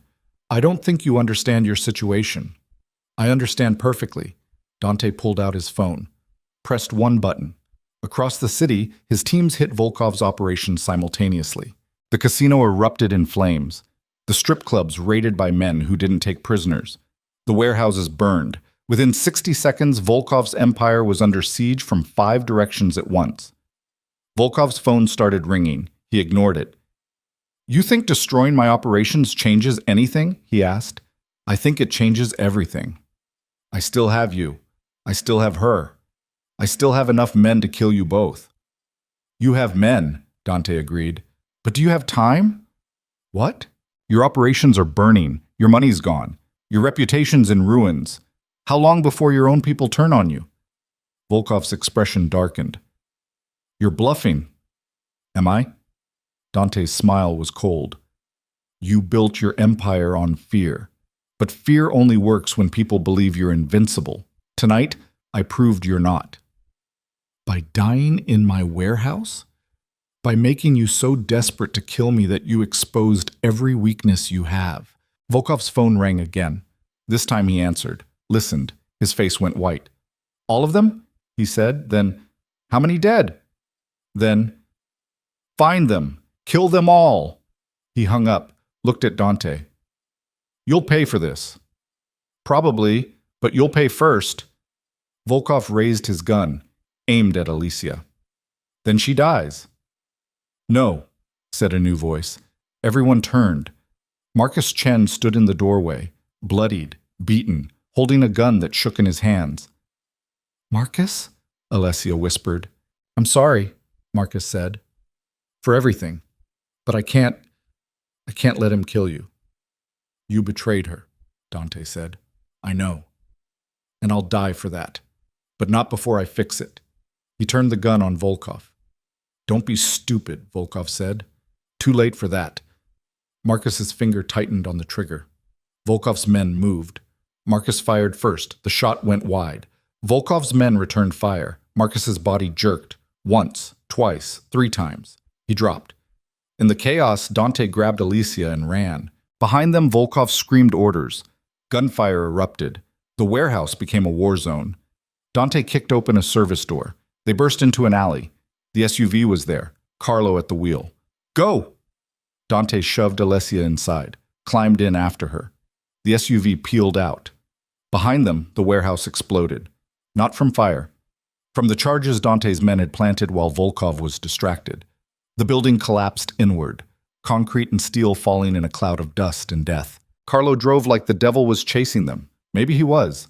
"I don't think you understand your situation." "I understand perfectly." Dante pulled out his phone, pressed one button. Across the city, his teams hit Volkov's operation simultaneously. The casino erupted in flames. The strip clubs raided by men who didn't take prisoners. The warehouses burned. Within 60 seconds, Volkov's empire was under siege from 5 directions at once. Volkov's phone started ringing. He ignored it. "You think destroying my operations changes anything?" he asked. "I think it changes everything. I still have you. I still have her. I still have enough men to kill you both." "You have men," Dante agreed. "But do you have time?" "What?" "Your operations are burning. Your money's gone. Your reputation's in ruins. How long before your own people turn on you?" Volkov's expression darkened. "You're bluffing." "Am I?" Dante's smile was cold. "You built your empire on fear. But fear only works when people believe you're invincible. Tonight, I proved you're not." "By dying in my warehouse? By making you so desperate to kill me that you exposed every weakness you have?" Volkov's phone rang again. This time he answered, listened. His face went white. "All of them?" he said. Then, "How many dead?" Then, "Find them. Kill them all." He hung up, looked at Dante. "You'll pay for this." "Probably, but you'll pay first." Volkov raised his gun, aimed at Alicia. "Then she dies." "No," said a new voice. Everyone turned. Marcus Chen stood in the doorway, bloodied, beaten, holding a gun that shook in his hands. "Marcus?" Alessia whispered. "I'm sorry," Marcus said. "For everything. But I can't let him kill you." "You betrayed her," Dante said. "I know. And I'll die for that. But not before I fix it." He turned the gun on Volkov. "Don't be stupid," Volkov said. "Too late for that." Marcus's finger tightened on the trigger. Volkov's men moved. Marcus fired first. The shot went wide. Volkov's men returned fire. Marcus's body jerked. Once, twice, 3 times. He dropped. In the chaos, Dante grabbed Alicia and ran. Behind them, Volkov screamed orders. Gunfire erupted. The warehouse became a war zone. Dante kicked open a service door. They burst into an alley. The SUV was there, Carlo at the wheel. "Go!" Dante shoved Alessia inside, climbed in after her. The SUV peeled out. Behind them, the warehouse exploded. Not from fire. From the charges Dante's men had planted while Volkov was distracted. The building collapsed inward, concrete and steel falling in a cloud of dust and death. Carlo drove like the devil was chasing them. Maybe he was.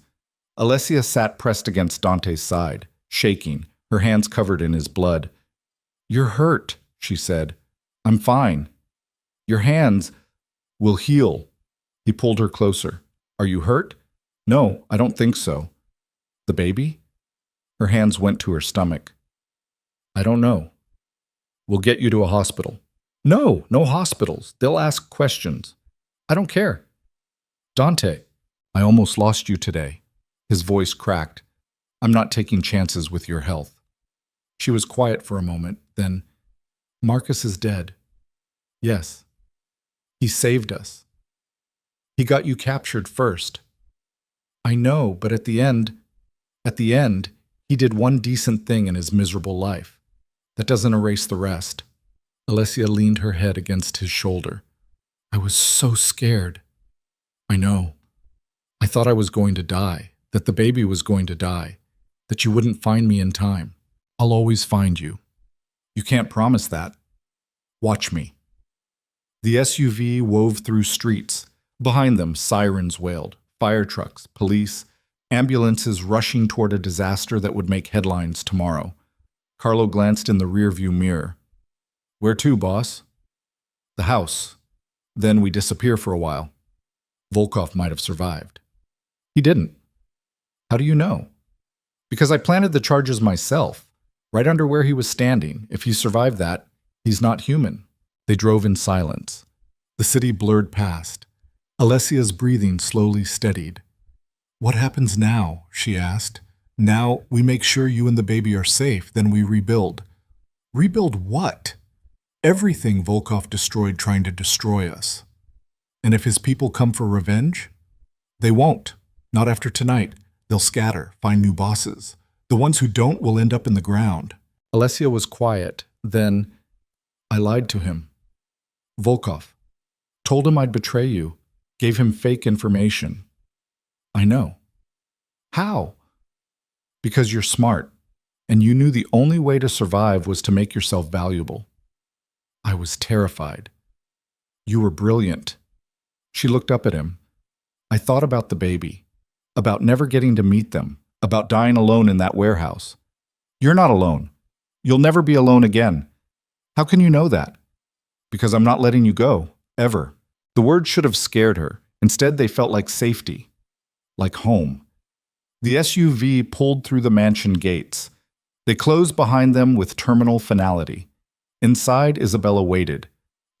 Alessia sat pressed against Dante's side, shaking, her hands covered in his blood. "You're hurt," she said. "I'm fine. Your hands will heal." He pulled her closer. "Are you hurt?" "No, I don't think so." "The baby?" Her hands went to her stomach. "I don't know." "We'll get you to a hospital." "No, no hospitals. They'll ask questions." "I don't care." "Dante, I almost lost you today." His voice cracked. "I'm not taking chances with your health." She was quiet for a moment, then, "Marcus is dead." "Yes. He saved us. He got you captured first." "I know, but at the end, he did one decent thing in his miserable life. That doesn't erase the rest." Alessia leaned her head against his shoulder. "I was so scared." "I know. I thought I was going to die, that the baby was going to die, that you wouldn't find me in time. I'll always find you." "You can't promise that." "Watch me." The SUV wove through streets. Behind them, sirens wailed, fire trucks, police, ambulances rushing toward a disaster that would make headlines tomorrow. Carlo glanced in the rearview mirror. "Where to, boss?" "The house. Then we disappear for a while." Volkov might have survived. He didn't. How do you know? Because I planted the charges myself, right under where he was standing. If he survived that, he's not human. They drove in silence. The city blurred past. Alessia's breathing slowly steadied. "What happens now?" she asked. "Now we make sure you and the baby are safe, then we rebuild." "Rebuild what?" "Everything Volkov destroyed trying to destroy us." "And if his people come for revenge?" "They won't. Not after tonight. They'll scatter, find new bosses. The ones who don't will end up in the ground." Alessia was quiet. Then, "I lied to him. Volkov. Told him I'd betray you. Gave him fake information." "I know." "How?" "Because you're smart, and you knew the only way to survive was to make yourself valuable." I was terrified. "You were brilliant." She looked up at him. "I thought about the baby, about never getting to meet them, about dying alone in that warehouse." "You're not alone. You'll never be alone again." "How can you know that?" "Because I'm not letting you go, ever." The words should have scared her. Instead, they felt like safety, like home. The SUV pulled through the mansion gates. They closed behind them with terminal finality. Inside, Isabella waited.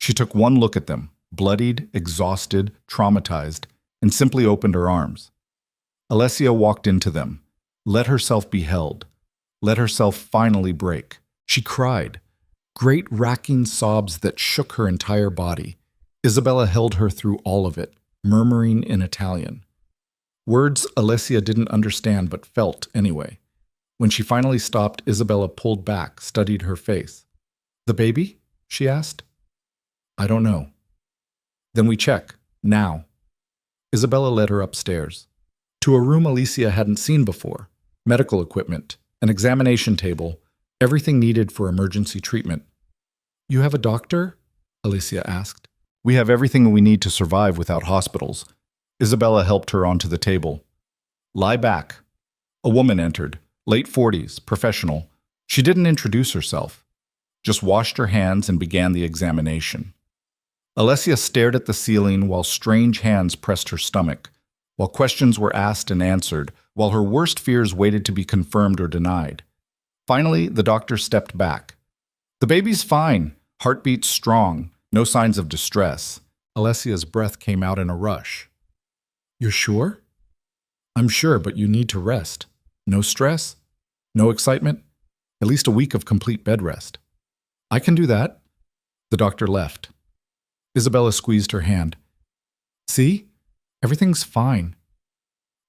She took one look at them, bloodied, exhausted, traumatized, and simply opened her arms. Alessia walked into them, let herself be held, let herself finally break. She cried, great racking sobs that shook her entire body. Isabella held her through all of it, murmuring in Italian. Words Alessia didn't understand but felt anyway. When she finally stopped, Isabella pulled back, studied her face. "The baby?" she asked. "I don't know." "Then we check, now." Isabella led her upstairs, to a room Alicia hadn't seen before. Medical equipment, an examination table, everything needed for emergency treatment. "You have a doctor?" Alicia asked. "We have everything we need to survive without hospitals." Isabella helped her onto the table. "Lie back." A woman entered, late 40s, professional. She didn't introduce herself, just washed her hands and began the examination. Alessia stared at the ceiling while strange hands pressed her stomach, while questions were asked and answered, while her worst fears waited to be confirmed or denied. Finally, the doctor stepped back. "The baby's fine, heartbeat strong, no signs of distress." Alessia's breath came out in a rush. "You're sure?" "I'm sure, but you need to rest. No stress? No excitement? At least a week of complete bed rest." "I can do that." The doctor left. Isabella squeezed her hand. "See? Everything's fine."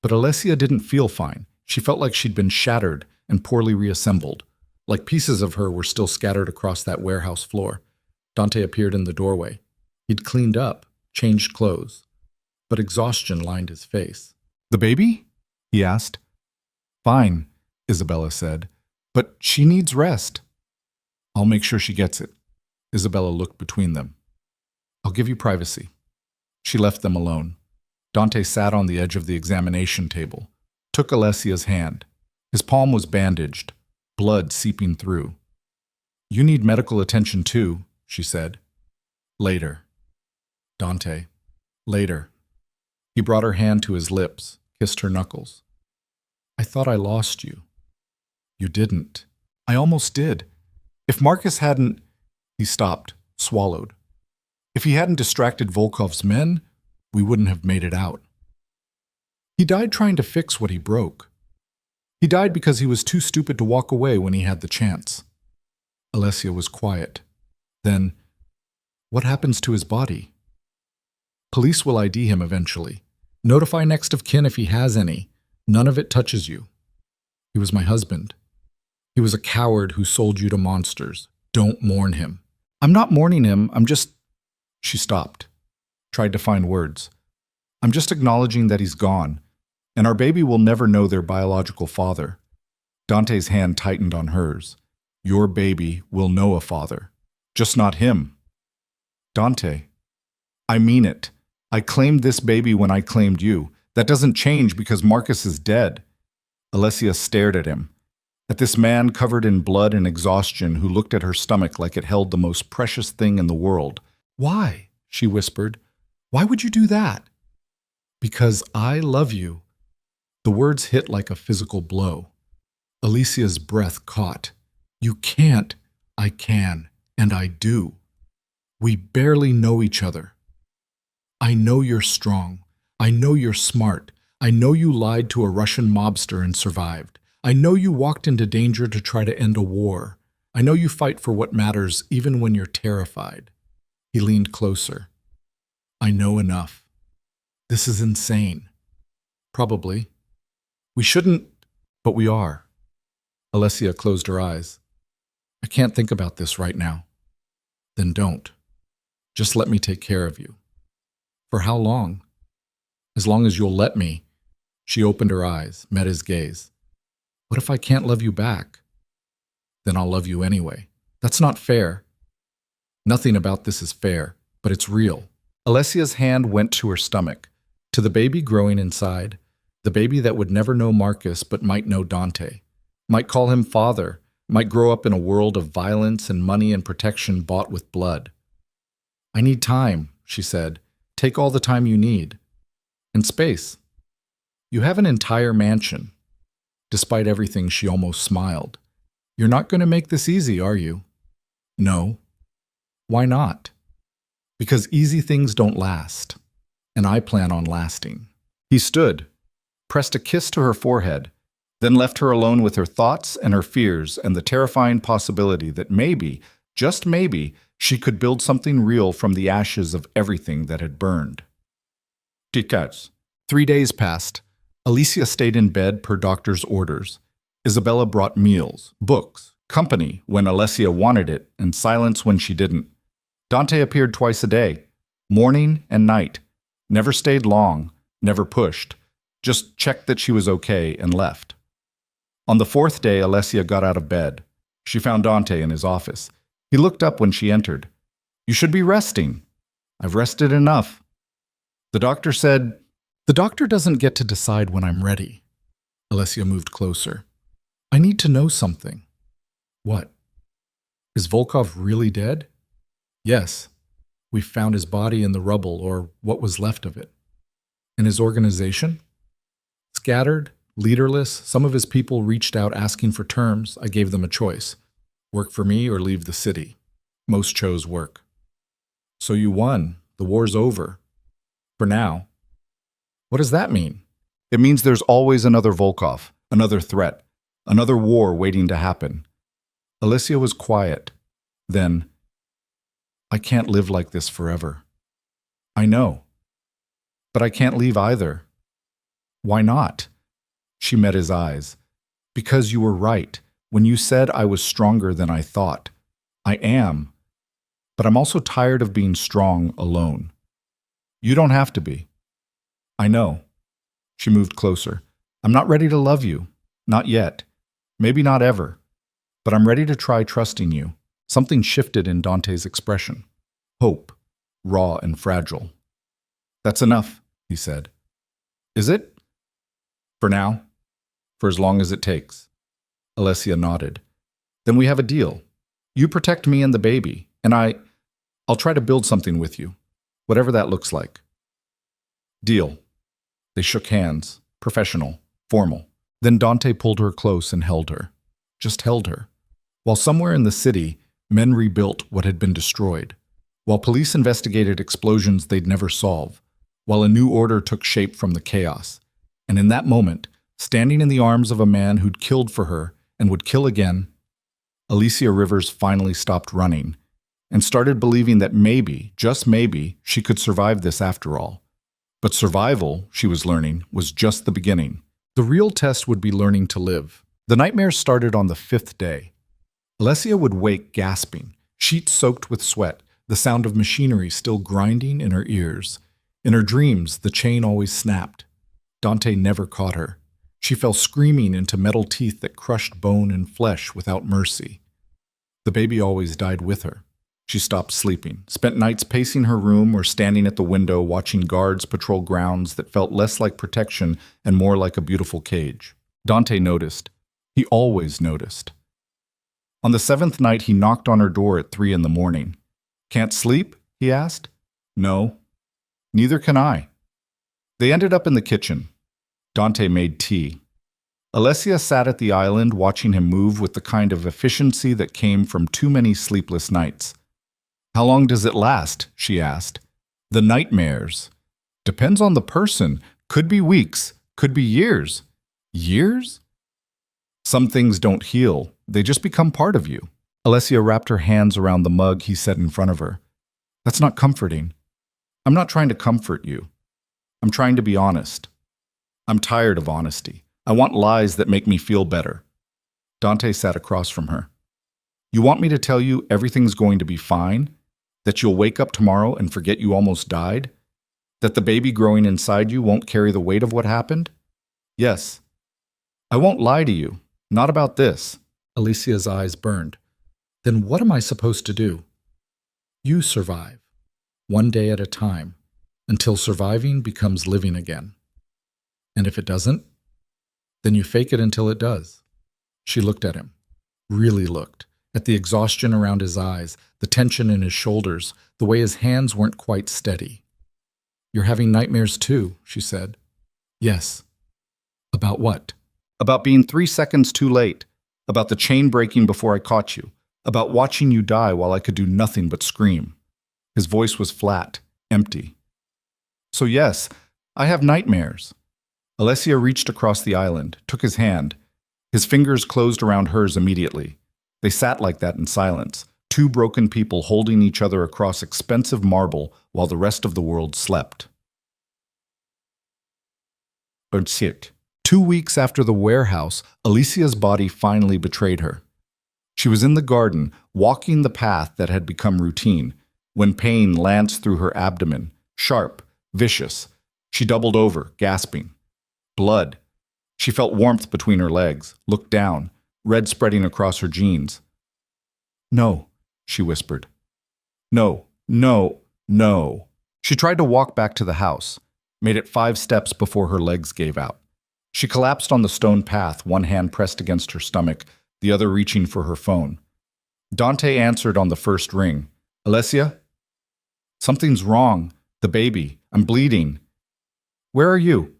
But Alessia didn't feel fine. She felt like she'd been shattered and poorly reassembled, like pieces of her were still scattered across that warehouse floor. Dante appeared in the doorway. He'd cleaned up, changed clothes, but exhaustion lined his face. "The baby?" he asked. "Fine," Isabella said, "but she needs rest." "I'll make sure she gets it." Isabella looked between them. "I'll give you privacy." She left them alone. Dante sat on the edge of the examination table, took Alessia's hand. His palm was bandaged, blood seeping through. "You need medical attention too," she said. "Later." "Dante, later." He brought her hand to his lips, kissed her knuckles. "I thought I lost you." "You didn't." "I almost did. If Marcus hadn't—" He stopped, swallowed. "If he hadn't distracted Volkov's men, we wouldn't have made it out." "He died trying to fix what he broke. He died because he was too stupid to walk away when he had the chance." Alessia was quiet. Then, "What happens to his body?" "Police will ID him eventually. Notify next of kin if he has any. None of it touches you. He was my husband. He was a coward who sold you to monsters. Don't mourn him." "I'm not mourning him, I'm just—" She stopped, tried to find words. "I'm just acknowledging that he's gone, and our baby will never know their biological father." Dante's hand tightened on hers. "Your baby will know a father, just not him." "Dante, I mean it. I claimed this baby when I claimed you. That doesn't change because Marcus is dead." Alessia stared at him, at this man covered in blood and exhaustion who looked at her stomach like it held the most precious thing in the world. "Why?" she whispered. "Why would you do that?" Because I love you. The words hit like a physical blow. Alicia's breath caught. You can't. I can. And I do. We barely know each other. I know you're strong. I know you're smart. I know you lied to a Russian mobster and survived. I know you walked into danger to try to end a war. I know you fight for what matters even when you're terrified. He leaned closer. I know enough. This is insane. Probably. We shouldn't, but we are. Alessia closed her eyes. I can't think about this right now. Then don't. Just let me take care of you. For how long? As long as you'll let me. She opened her eyes, met his gaze. What if I can't love you back? Then I'll love you anyway. That's not fair. Nothing about this is fair, but it's real. Alessia's hand went to her stomach, to the baby growing inside, the baby that would never know Marcus but might know Dante, might call him father, might grow up in a world of violence and money and protection bought with blood. I need time, she said. Take all the time you need. And space. You have an entire mansion. Despite everything, she almost smiled. You're not going to make this easy, are you? No. Why not? Because easy things don't last. And I plan on lasting. He stood, pressed a kiss to her forehead, then left her alone with her thoughts and her fears and the terrifying possibility that maybe, just maybe, she could build something real from the ashes of everything that had burned. Decades. 3 days passed. Alicia stayed in bed per doctor's orders. Isabella brought meals, books, company when Alessia wanted it, and silence when she didn't. Dante appeared twice a day, morning and night. Never stayed long, never pushed. Just checked that she was okay and left. On the 4th day, Alessia got out of bed. She found Dante in his office. He looked up when she entered. You should be resting. I've rested enough. The doctor said, The doctor doesn't get to decide when I'm ready. Alessia moved closer. I need to know something. What? Is Volkov really dead? Yes. We found his body in the rubble, or what was left of it. And his organization? Scattered, leaderless, some of his people reached out asking for terms. I gave them a choice. Work for me or leave the city. Most chose work. So you won. The war's over. For now. What does that mean? It means there's always another Volkov, another threat, another war waiting to happen. Alessia was quiet. Then, I can't live like this forever. I know. But I can't leave either. Why not? She met his eyes. Because you were right. When you said I was stronger than I thought. I am. But I'm also tired of being strong alone. You don't have to be. I know. She moved closer. I'm not ready to love you. Not yet. Maybe not ever. But I'm ready to try trusting you. Something shifted in Dante's expression. Hope. Raw and fragile. That's enough, he said. Is it? For now. For as long as it takes. Alessia nodded. Then we have a deal. You protect me and the baby, and I'll try to build something with you, whatever that looks like. Deal. They shook hands, professional, formal. Then Dante pulled her close and held her. Just held her. While somewhere in the city, men rebuilt what had been destroyed. While police investigated explosions they'd never solve. While a new order took shape from the chaos. And in that moment, standing in the arms of a man who'd killed for her and would kill again, Alicia Rivers finally stopped running and started believing that maybe, just maybe, she could survive this after all. But survival, she was learning, was just the beginning. The real test would be learning to live. The nightmares started on the 5th day. Alessia would wake gasping, sheets soaked with sweat, the sound of machinery still grinding in her ears. In her dreams, the chain always snapped. Dante never caught her. She fell screaming into metal teeth that crushed bone and flesh without mercy. The baby always died with her. She stopped sleeping, spent nights pacing her room or standing at the window watching guards patrol grounds that felt less like protection and more like a beautiful cage. Dante noticed. He always noticed. On the 7th night, he knocked on her door at 3 a.m. Can't sleep? He asked. No. Neither can I. They ended up in the kitchen. Dante made tea. Alessia sat at the island watching him move with the kind of efficiency that came from too many sleepless nights. How long does it last? She asked. The nightmares. Depends on the person. Could be weeks. Could be years. Years? Some things don't heal. They just become part of you. Alessia wrapped her hands around the mug he set in front of her. That's not comforting. I'm not trying to comfort you. I'm trying to be honest. I'm tired of honesty. I want lies that make me feel better. Dante sat across from her. You want me to tell you everything's going to be fine? That you'll wake up tomorrow and forget you almost died? That the baby growing inside you won't carry the weight of what happened? Yes. I won't lie to you. Not about this. Alicia's eyes burned. Then what am I supposed to do? You survive, one day at a time, until surviving becomes living again. And if it doesn't, then you fake it until it does. She looked at him, really looked, at the exhaustion around his eyes, the tension in his shoulders, the way his hands weren't quite steady. You're having nightmares too, she said. Yes. About what? About being 3 seconds too late. About the chain breaking before I caught you. About watching you die while I could do nothing but scream. His voice was flat, empty. So yes, I have nightmares. Alessia reached across the island, took his hand. His fingers closed around hers immediately. They sat like that in silence, two broken people holding each other across expensive marble while the rest of the world slept. That's it. 2 weeks after the warehouse, Alicia's body finally betrayed her. She was in the garden, walking the path that had become routine, when pain lanced through her abdomen, sharp, vicious. She doubled over, gasping. Blood. She felt warmth between her legs, looked down, red spreading across her jeans. No, she whispered. No, no, no. She tried to walk back to the house, made it 5 steps before her legs gave out. She collapsed on the stone path, one hand pressed against her stomach, the other reaching for her phone. Dante answered on the first ring. Alessia? Something's wrong. The baby. I'm bleeding. Where are you?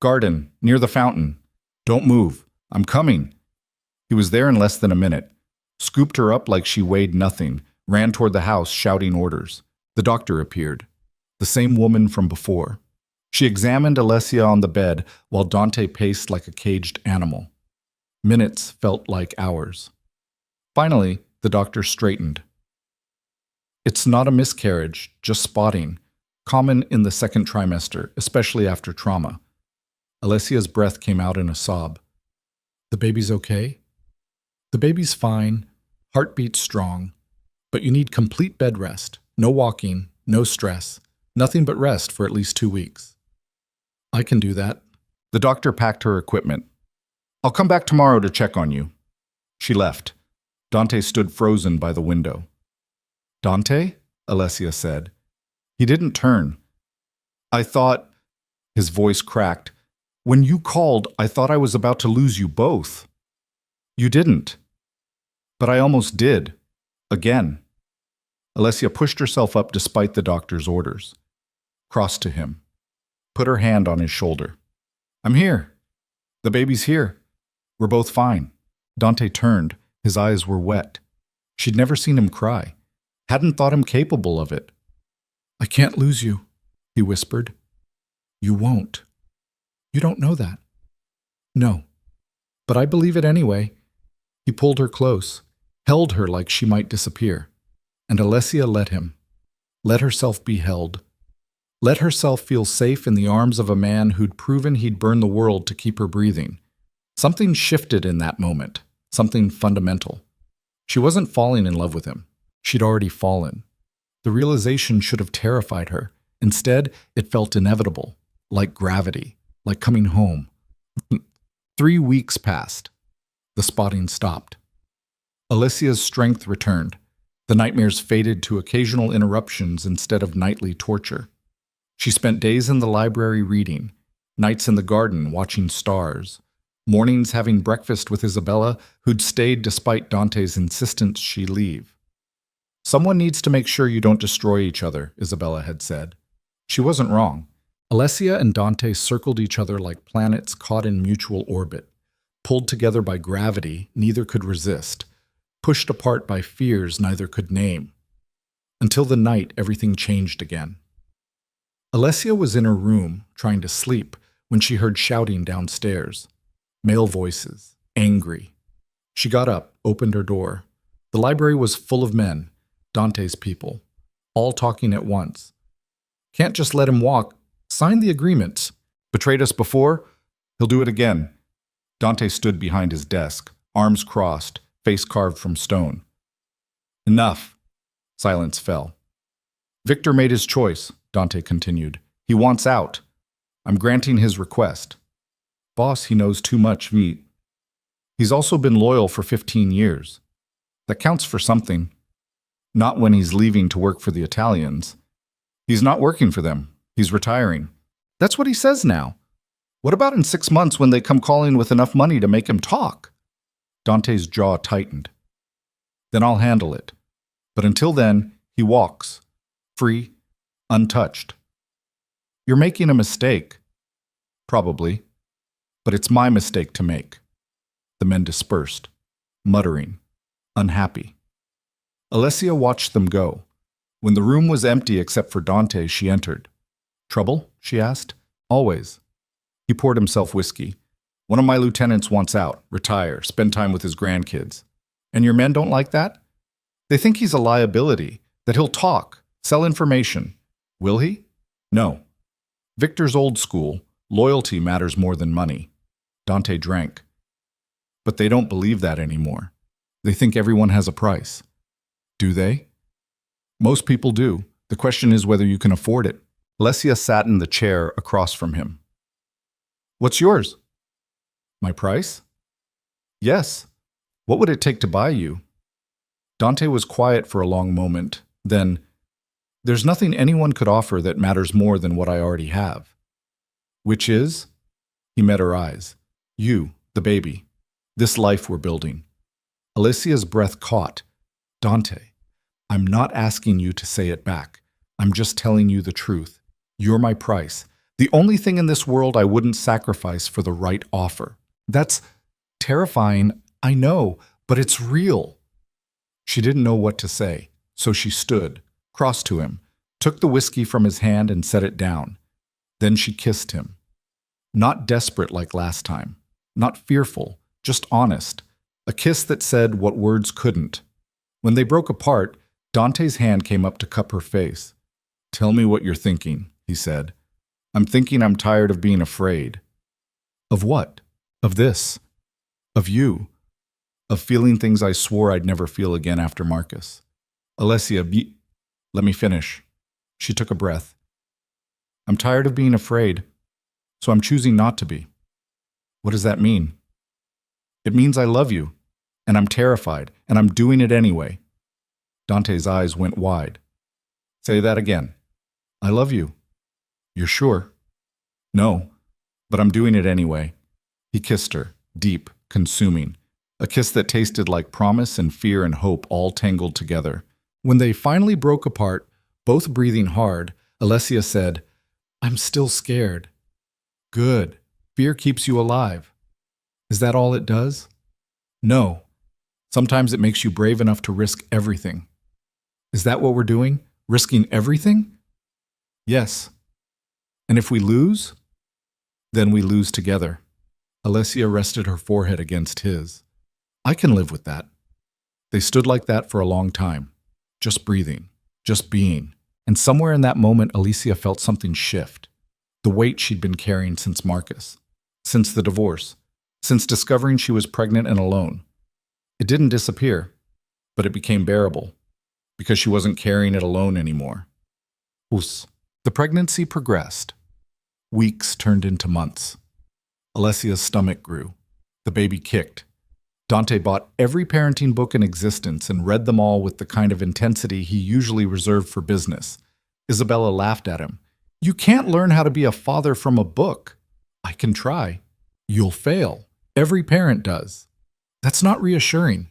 Garden, near the fountain. Don't move. I'm coming. He was there in less than a minute. Scooped her up like she weighed nothing, ran toward the house shouting orders. The doctor appeared. The same woman from before. She examined Alessia on the bed while Dante paced like a caged animal. Minutes felt like hours. Finally, the doctor straightened. It's not a miscarriage, just spotting, common in the second trimester, especially after trauma. Alessia's breath came out in a sob. The baby's okay? The baby's fine, heartbeat strong, but you need complete bed rest, no walking, no stress, nothing but rest for at least 2 weeks. I can do that. The doctor packed her equipment. I'll come back tomorrow to check on you. She left. Dante stood frozen by the window. Dante? Alessia said. He didn't turn. I thought, his voice cracked, when you called, I thought I was about to lose you both. You didn't. But I almost did. Again. Alessia pushed herself up despite the doctor's orders. Crossed to him. Put her hand on his shoulder. I'm here. The baby's here. We're both fine. Dante turned. His eyes were wet. She'd never seen him cry. Hadn't thought him capable of it. I can't lose you, he whispered. You won't. You don't know that. No. But I believe it anyway. He pulled her close, held her like she might disappear. And Alessia let him. Let herself be held. Let herself feel safe in the arms of a man who'd proven he'd burn the world to keep her breathing. Something shifted in that moment, something fundamental. She wasn't falling in love with him. She'd already fallen. The realization should have terrified her. Instead, it felt inevitable, like gravity, like coming home. 3 weeks passed. The spotting stopped. Alessia's strength returned. The nightmares faded to occasional interruptions instead of nightly torture. She spent days in the library reading, nights in the garden watching stars, mornings having breakfast with Isabella, who'd stayed despite Dante's insistence she leave. Someone needs to make sure you don't destroy each other, Isabella had said. She wasn't wrong. Alessia and Dante circled each other like planets caught in mutual orbit. Pulled together by gravity, neither could resist. Pushed apart by fears neither could name. Until the night, everything changed again. Alessia was in her room, trying to sleep, when she heard shouting downstairs. Male voices, angry. She got up, opened her door. The library was full of men, Dante's people, all talking at once. Can't just let him walk. Sign the agreements. Betrayed us before? He'll do it again. Dante stood behind his desk, arms crossed, face carved from stone. Enough. Silence fell. Victor made his choice, Dante continued. He wants out. I'm granting his request. Boss, he knows too much, Vite. He's also been loyal for 15 years. That counts for something. Not when he's leaving to work for the Italians. He's not working for them. He's retiring. That's what he says now. What about in 6 months when they come calling with enough money to make him talk? Dante's jaw tightened. Then I'll handle it. But until then, he walks. Free, untouched. You're making a mistake. Probably. But it's my mistake to make. The men dispersed, muttering, unhappy. Alessia watched them go. When the room was empty except for Dante, she entered. Trouble? She asked. Always. He poured himself whiskey. One of my lieutenants wants out, retire, spend time with his grandkids. And your men don't like that? They think he's a liability, that he'll talk, sell information. Will he? No. Victor's old school. Loyalty matters more than money. Dante drank. But they don't believe that anymore. They think everyone has a price. Do they? Most people do. The question is whether you can afford it. Alessia sat in the chair across from him. What's yours? My price? Yes. What would it take to buy you? Dante was quiet for a long moment. Then, there's nothing anyone could offer that matters more than what I already have. Which is? He met her eyes. You, the baby. This life we're building. Alessia's breath caught. Dante, I'm not asking you to say it back. I'm just telling you the truth. You're my price. The only thing in this world I wouldn't sacrifice for the right offer. That's terrifying, I know, but it's real. She didn't know what to say, so she stood, crossed to him, took the whiskey from his hand and set it down. Then she kissed him. Not desperate like last time, not fearful, just honest. A kiss that said what words couldn't. When they broke apart, Dante's hand came up to cup her face. Tell me what you're thinking, he said. I'm thinking I'm tired of being afraid. Of what? Of this. Of you. Of feeling things I swore I'd never feel again after Marcus. Alessia, let me finish. She took a breath. I'm tired of being afraid, so I'm choosing not to be. What does that mean? It means I love you, and I'm terrified, and I'm doing it anyway. Dante's eyes went wide. Say that again. I love you. You're sure? No, but I'm doing it anyway. He kissed her, deep, consuming. A kiss that tasted like promise and fear and hope all tangled together. When they finally broke apart, both breathing hard, Alessia said, I'm still scared. Good. Fear keeps you alive. Is that all it does? No. Sometimes it makes you brave enough to risk everything. Is that what we're doing? Risking everything? Yes. And if we lose, then we lose together. Alessia rested her forehead against his. I can live with that. They stood like that for a long time, just breathing, just being. And somewhere in that moment, Alessia felt something shift. The weight she'd been carrying since Marcus, since the divorce, since discovering she was pregnant and alone. It didn't disappear, but it became bearable, because she wasn't carrying it alone anymore. The pregnancy progressed. Weeks turned into months. Alessia's stomach grew. The baby kicked. Dante bought every parenting book in existence and read them all with the kind of intensity he usually reserved for business. Isabella laughed at him. You can't learn how to be a father from a book. I can try. You'll fail. Every parent does. That's not reassuring.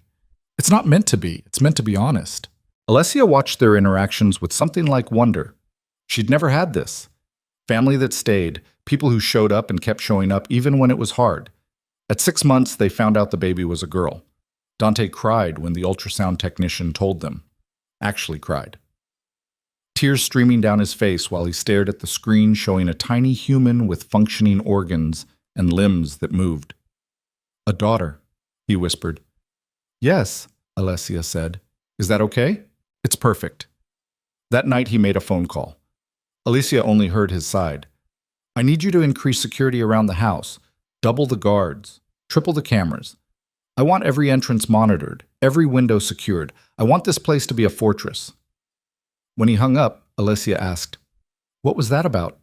It's not meant to be. It's meant to be honest. Alessia watched their interactions with something like wonder. She'd never had this. Family that stayed, people who showed up and kept showing up even when it was hard. At 6 months, they found out the baby was a girl. Dante cried when the ultrasound technician told them. Actually cried. Tears streaming down his face while he stared at the screen showing a tiny human with functioning organs and limbs that moved. A daughter, he whispered. Yes, Alessia said. Is that okay? It's perfect. That night he made a phone call. Alicia only heard his side. I need you to increase security around the house. Double the guards. Triple the cameras. I want every entrance monitored, every window secured. I want this place to be a fortress. When he hung up, Alicia asked, What was that about?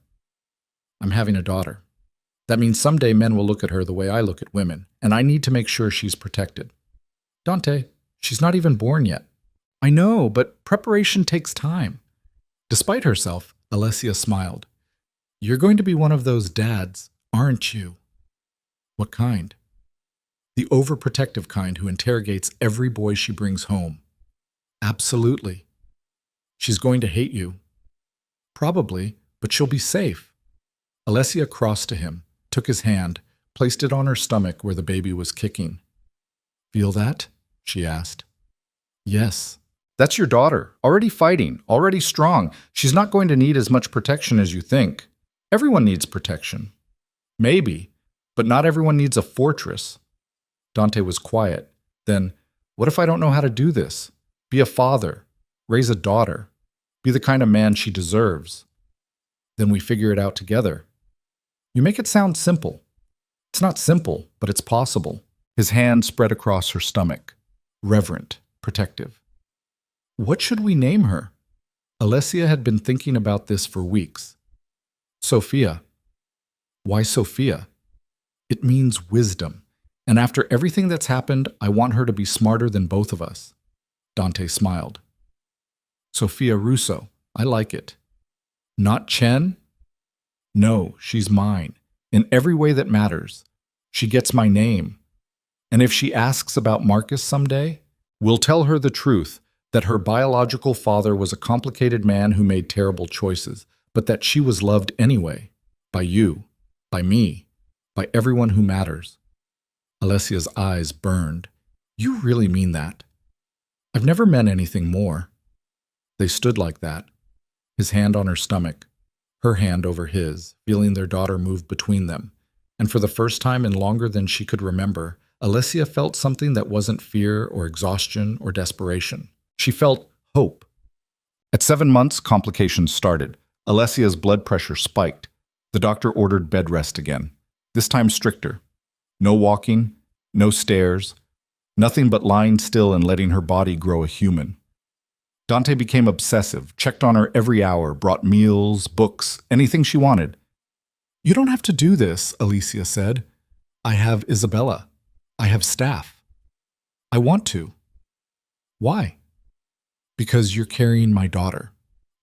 I'm having a daughter. That means someday men will look at her the way I look at women, and I need to make sure she's protected. Dante, she's not even born yet. I know, but preparation takes time. Despite herself, Alessia smiled. You're going to be one of those dads, aren't you? What kind? The overprotective kind who interrogates every boy she brings home. Absolutely. She's going to hate you. Probably, but she'll be safe. Alessia crossed to him, took his hand, placed it on her stomach where the baby was kicking. Feel that? She asked. Yes. That's your daughter, already fighting, already strong. She's not going to need as much protection as you think. Everyone needs protection. Maybe, but not everyone needs a fortress. Dante was quiet. Then, what if I don't know how to do this? Be a father, raise a daughter, be the kind of man she deserves. Then we figure it out together. You make it sound simple. It's not simple, but it's possible. His hand spread across her stomach, reverent, protective. What should we name her? Alessia had been thinking about this for weeks. Sophia. Why Sophia? It means wisdom. And after everything that's happened, I want her to be smarter than both of us. Dante smiled. Sophia Russo. I like it. Not Chen? No, she's mine. In every way that matters. She gets my name. And if she asks about Marcus someday, we'll tell her the truth, that her biological father was a complicated man who made terrible choices, but that she was loved anyway. By you. By me. By everyone who matters. Alessia's eyes burned. You really mean that? I've never meant anything more. They stood like that, his hand on her stomach, her hand over his, feeling their daughter move between them. And for the first time in longer than she could remember, Alessia felt something that wasn't fear or exhaustion or desperation. She felt hope. At 7 months, complications started. Alessia's blood pressure spiked. The doctor ordered bed rest again, this time stricter. No walking, no stairs, nothing but lying still and letting her body grow a human. Dante became obsessive, checked on her every hour, brought meals, books, anything she wanted. You don't have to do this, Alicia said. I have Isabella. I have staff. I want to. Why? Because you're carrying my daughter.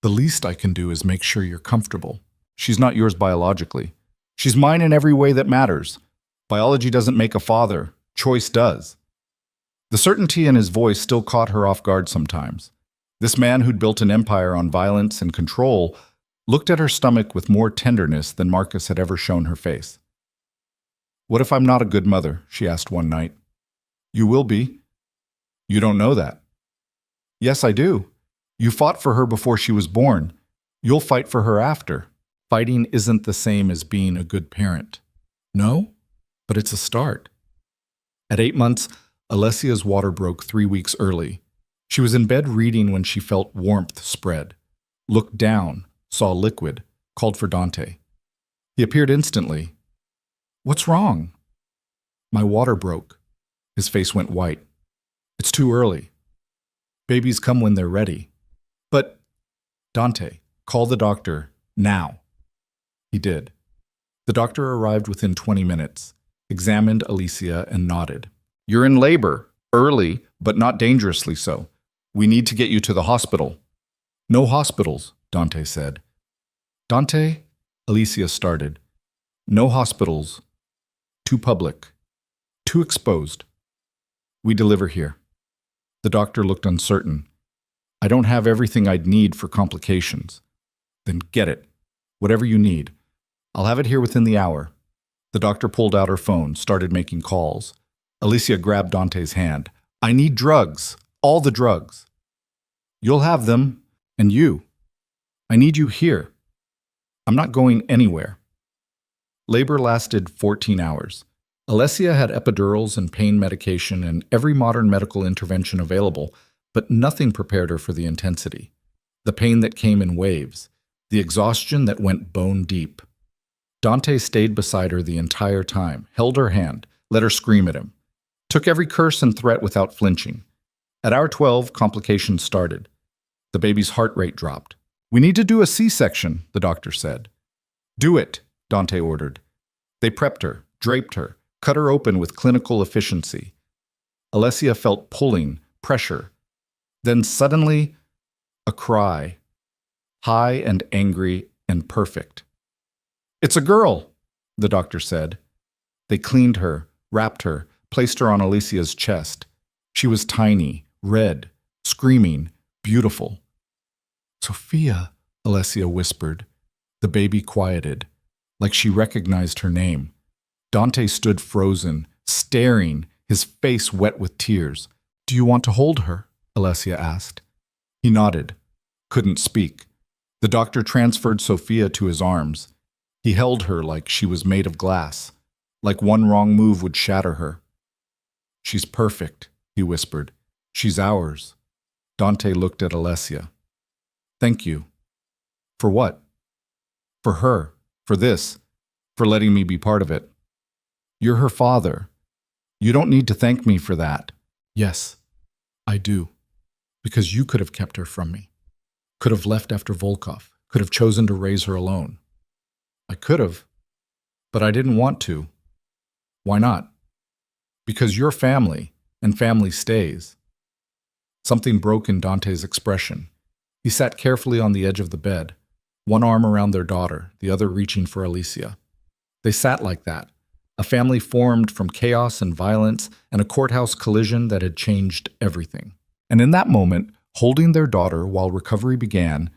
The least I can do is make sure you're comfortable. She's not yours biologically. She's mine in every way that matters. Biology doesn't make a father. Choice does. The certainty in his voice still caught her off guard sometimes. This man who'd built an empire on violence and control looked at her stomach with more tenderness than Marcus had ever shown her face. What if I'm not a good mother? She asked one night. You will be. You don't know that. Yes, I do. You fought for her before she was born. You'll fight for her after. Fighting isn't the same as being a good parent. No, but it's a start. At 8 months, Alessia's water broke 3 weeks early. She was in bed reading when she felt warmth spread. Looked down, saw liquid, called for Dante. He appeared instantly. What's wrong? My water broke. His face went white. It's too early. Babies come when they're ready. But, Dante, call the doctor now. He did. The doctor arrived within 20 minutes, examined Alicia and nodded. You're in labor, early, but not dangerously so. We need to get you to the hospital. No hospitals, Dante said. Dante, Alicia started. No hospitals. Too public. Too exposed. We deliver here. The doctor looked uncertain. I don't have everything I'd need for complications. Then get it. Whatever you need. I'll have it here within the hour. The doctor pulled out her phone, started making calls. Alicia grabbed Dante's hand. I need drugs. All the drugs. You'll have them. And you. I need you here. I'm not going anywhere. Labor lasted 14 hours. Alessia had epidurals and pain medication and every modern medical intervention available, but nothing prepared her for the intensity. The pain that came in waves. The exhaustion that went bone deep. Dante stayed beside her the entire time, held her hand, let her scream at him. Took every curse and threat without flinching. At hour 12, complications started. The baby's heart rate dropped. We need to do a C-section, the doctor said. Do it, Dante ordered. They prepped her, draped her, cut her open with clinical efficiency. Alessia felt pulling, pressure. Then suddenly, a cry. High and angry and perfect. It's a girl, the doctor said. They cleaned her, wrapped her, placed her on Alicia's chest. She was tiny, red, screaming, beautiful. Sophia, Alessia whispered. The baby quieted, like she recognized her name. Dante stood frozen, staring, his face wet with tears. Do you want to hold her? Alessia asked. He nodded, couldn't speak. The doctor transferred Sophia to his arms. He held her like she was made of glass, like one wrong move would shatter her. She's perfect, he whispered. She's ours. Dante looked at Alessia. Thank you. For what? For her, for this, for letting me be part of it. You're her father. You don't need to thank me for that. Yes, I do. Because you could have kept her from me. Could have left after Volkov. Could have chosen to raise her alone. I could have, but I didn't want to. Why not? Because you're family, and family stays. Something broke in Dante's expression. He sat carefully on the edge of the bed, one arm around their daughter, the other reaching for Alicia. They sat like that, a family formed from chaos and violence and a courthouse collision that had changed everything. And in that moment, holding their daughter while recovery began,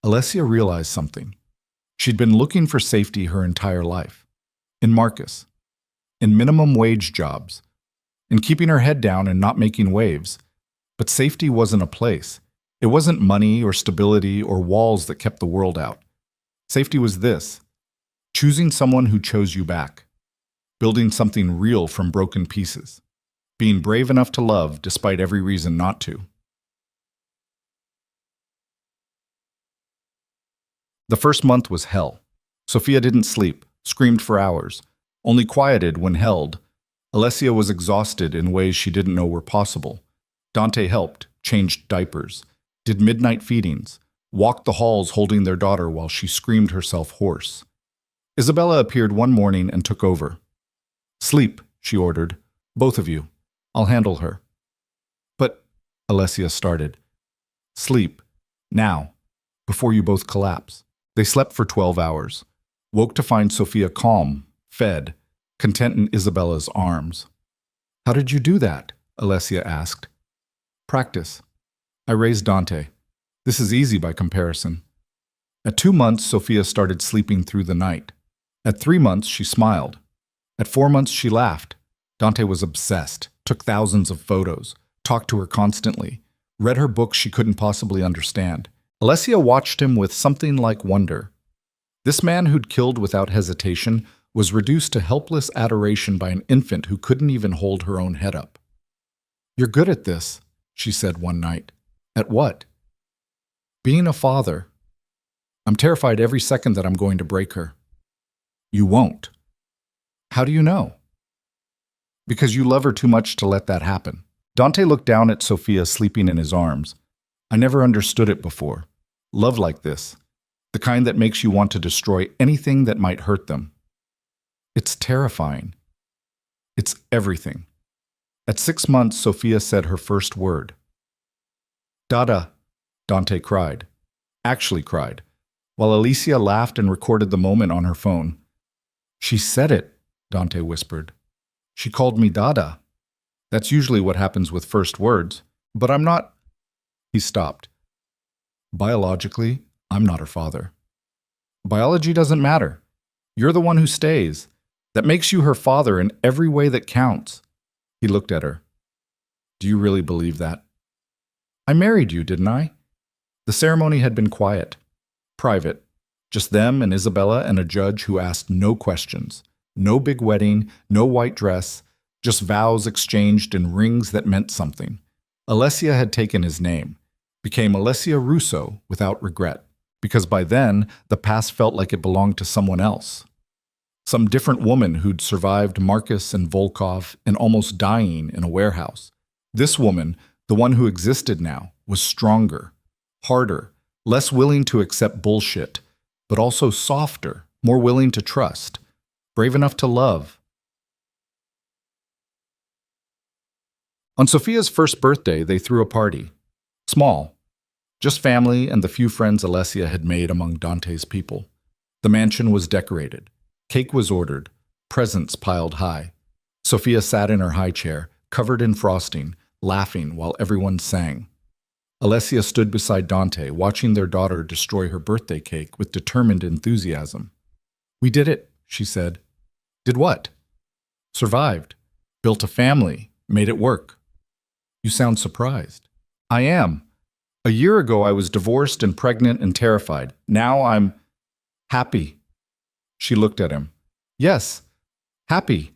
Alessia realized something. She'd been looking for safety her entire life. In Marcus. In minimum wage jobs. In keeping her head down and not making waves. But safety wasn't a place. It wasn't money or stability or walls that kept the world out. Safety was this. Choosing someone who chose you back. Building something real from broken pieces. Being brave enough to love despite every reason not to. The first month was hell. Sophia didn't sleep, screamed for hours, only quieted when held. Alessia was exhausted in ways she didn't know were possible. Dante helped, changed diapers, did midnight feedings, walked the halls holding their daughter while she screamed herself hoarse. Isabella appeared one morning and took over. Sleep, she ordered. Both of you. I'll handle her. But, Alessia started. Sleep. Now. Before you both collapse. They slept for 12 hours. Woke to find Sophia calm, fed, content in Isabella's arms. How did you do that? Alessia asked. Practice. I raised Dante. This is easy by comparison. At 2 months, Sophia started sleeping through the night. At 3 months, she smiled. At 4 months, she laughed. Dante was obsessed, took thousands of photos, talked to her constantly, read her books she couldn't possibly understand. Alessia watched him with something like wonder. This man who'd killed without hesitation was reduced to helpless adoration by an infant who couldn't even hold her own head up. You're good at this, she said one night. At what? Being a father. I'm terrified every second that I'm going to break her. You won't. How do you know? Because you love her too much to let that happen. Dante looked down at Sophia sleeping in his arms. I never understood it before. Love like this. The kind that makes you want to destroy anything that might hurt them. It's terrifying. It's everything. At 6 months, Sophia said her first word. Dada, Dante cried. Actually cried, while Alicia laughed and recorded the moment on her phone. She said it, Dante whispered. She called me Dada. That's usually what happens with first words, but I'm not... He stopped. Biologically, I'm not her father. Biology doesn't matter. You're the one who stays. That makes you her father in every way that counts. He looked at her. Do you really believe that? I married you, didn't I? The ceremony had been quiet, private. Just them and Isabella and a judge who asked no questions. No big wedding, no white dress, just vows exchanged and rings that meant something. Alessia had taken his name, became Alessia Russo without regret, because by then the past felt like it belonged to someone else. Some different woman who'd survived Marcus and Volkov and almost dying in a warehouse. This woman, the one who existed now, was stronger, harder, less willing to accept bullshit, but also softer, more willing to trust, brave enough to love. On Sophia's first birthday, they threw a party. Small. Just family and the few friends Alessia had made among Dante's people. The mansion was decorated. Cake was ordered. Presents piled high. Sophia sat in her high chair, covered in frosting, laughing while everyone sang. Alessia stood beside Dante, watching their daughter destroy her birthday cake with determined enthusiasm. We did it, she said. Did what? Survived. Built a family. Made it work. You sound surprised. I am. A year ago I was divorced and pregnant and terrified. Now I'm happy. She looked at him. Yes, happy.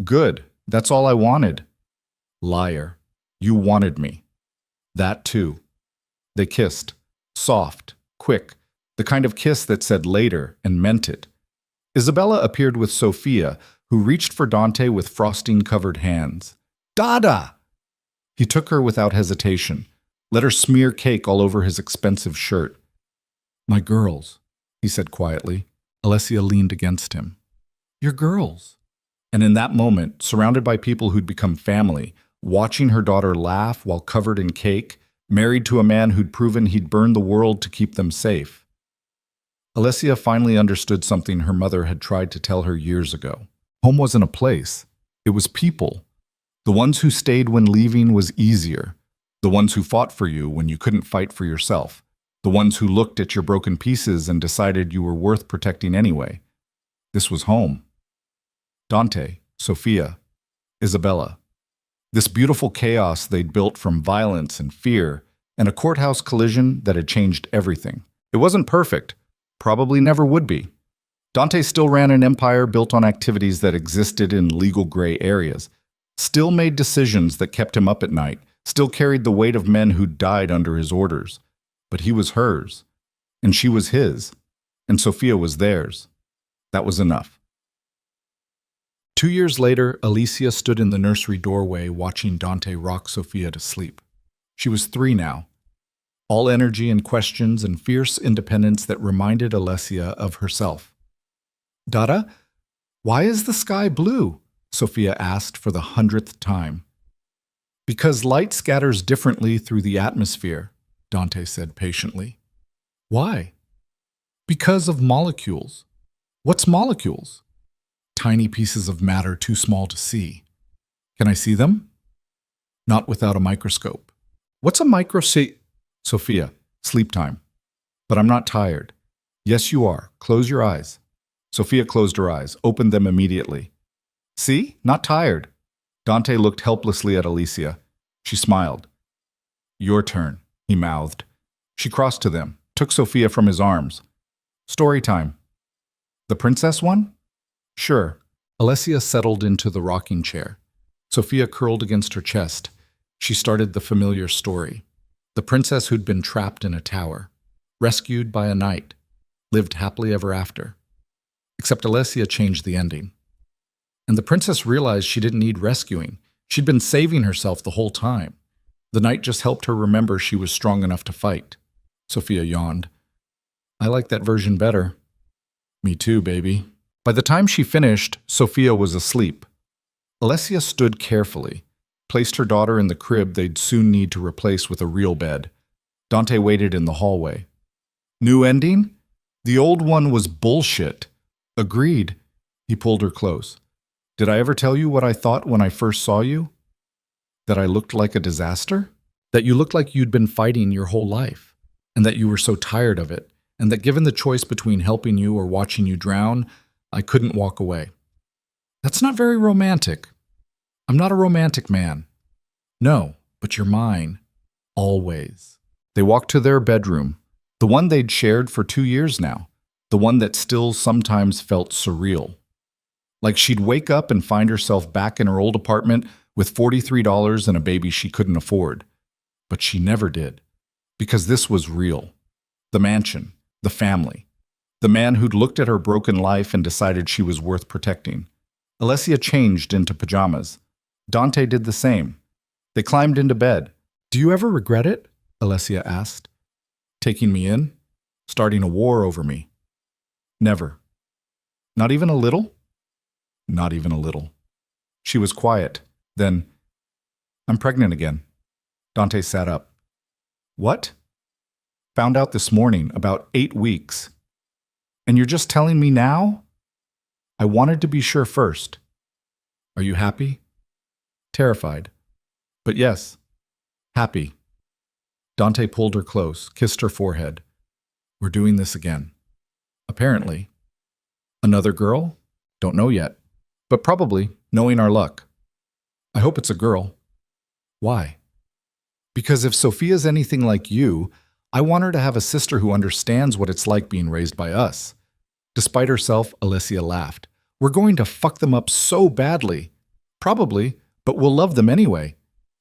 Good. That's all I wanted. Liar. You wanted me. That too. They kissed. Soft, quick, the kind of kiss that said later and meant it. Isabella appeared with Sophia, who reached for Dante with frosting-covered hands. Dada! He took her without hesitation, let her smear cake all over his expensive shirt. My girls, he said quietly. Alessia leaned against him. Your girls. And in that moment, surrounded by people who'd become family, watching her daughter laugh while covered in cake, married to a man who'd proven he'd burn the world to keep them safe. Alessia finally understood something her mother had tried to tell her years ago. Home wasn't a place. It was people. The ones who stayed when leaving was easier. The ones who fought for you when you couldn't fight for yourself. The ones who looked at your broken pieces and decided you were worth protecting anyway. This was home. Dante, Sophia, Isabella. This beautiful chaos they'd built from violence and fear and a courthouse collision that had changed everything. It wasn't perfect. Probably never would be. Dante still ran an empire built on activities that existed in legal gray areas. Still made decisions that kept him up at night. Still carried the weight of men who died under his orders. But he was hers. And she was his. And Sophia was theirs. That was enough. 2 years later, Alicia stood in the nursery doorway watching Dante rock Sophia to sleep. She was 3 now. All energy and questions and fierce independence that reminded Alessia of herself. Dada, why is the sky blue? Sophia asked for the 100th time. Because light scatters differently through the atmosphere, Dante said patiently. Why? Because of molecules. What's molecules? Tiny pieces of matter too small to see. Can I see them? Not without a microscope. What's a microscope? Sophia, sleep time. But I'm not tired. Yes, you are. Close your eyes. Sophia closed her eyes, opened them immediately. See? Not tired. Dante looked helplessly at Alicia. She smiled. Your turn, he mouthed. She crossed to them, took Sophia from his arms. Story time. The princess one? Sure. Alessia settled into the rocking chair. Sophia curled against her chest. She started the familiar story. The princess who'd been trapped in a tower, rescued by a knight, lived happily ever after. Except Alessia changed the ending. And the princess realized she didn't need rescuing. She'd been saving herself the whole time. The knight just helped her remember she was strong enough to fight. Sophia yawned. I like that version better. Me too, baby. By the time she finished, Sophia was asleep. Alessia stood carefully, placed her daughter in the crib they'd soon need to replace with a real bed. Dante waited in the hallway. New ending? The old one was bullshit. Agreed. He pulled her close. Did I ever tell you what I thought when I first saw you? That I looked like a disaster? That you looked like you'd been fighting your whole life, and that you were so tired of it, and that given the choice between helping you or watching you drown, I couldn't walk away. That's not very romantic. I'm not a romantic man. No, but you're mine. Always. They walked to their bedroom, the one they'd shared for 2 years now, the one that still sometimes felt surreal. Like she'd wake up and find herself back in her old apartment with $43 and a baby she couldn't afford. But she never did, because this was real. The mansion, the family, the man who'd looked at her broken life and decided she was worth protecting. Alessia changed into pajamas. Dante did the same. They climbed into bed. "Do you ever regret it?" Alessia asked. "Taking me in? Starting a war over me?" "Never." "Not even a little?" "Not even a little." She was quiet. Then, "I'm pregnant again." Dante sat up. "What?" "Found out this morning, about 8 weeks." "And you're just telling me now?" "I wanted to be sure first." "Are you happy?" "Terrified. But yes, happy." Dante pulled her close, kissed her forehead. "We're doing this again." "Apparently." "Another girl?" "Don't know yet. But probably, knowing our luck." "I hope it's a girl." "Why?" "Because if Sophia's anything like you, I want her to have a sister who understands what it's like being raised by us." Despite herself, Alessia laughed. "We're going to fuck them up so badly." "Probably, but we'll love them anyway.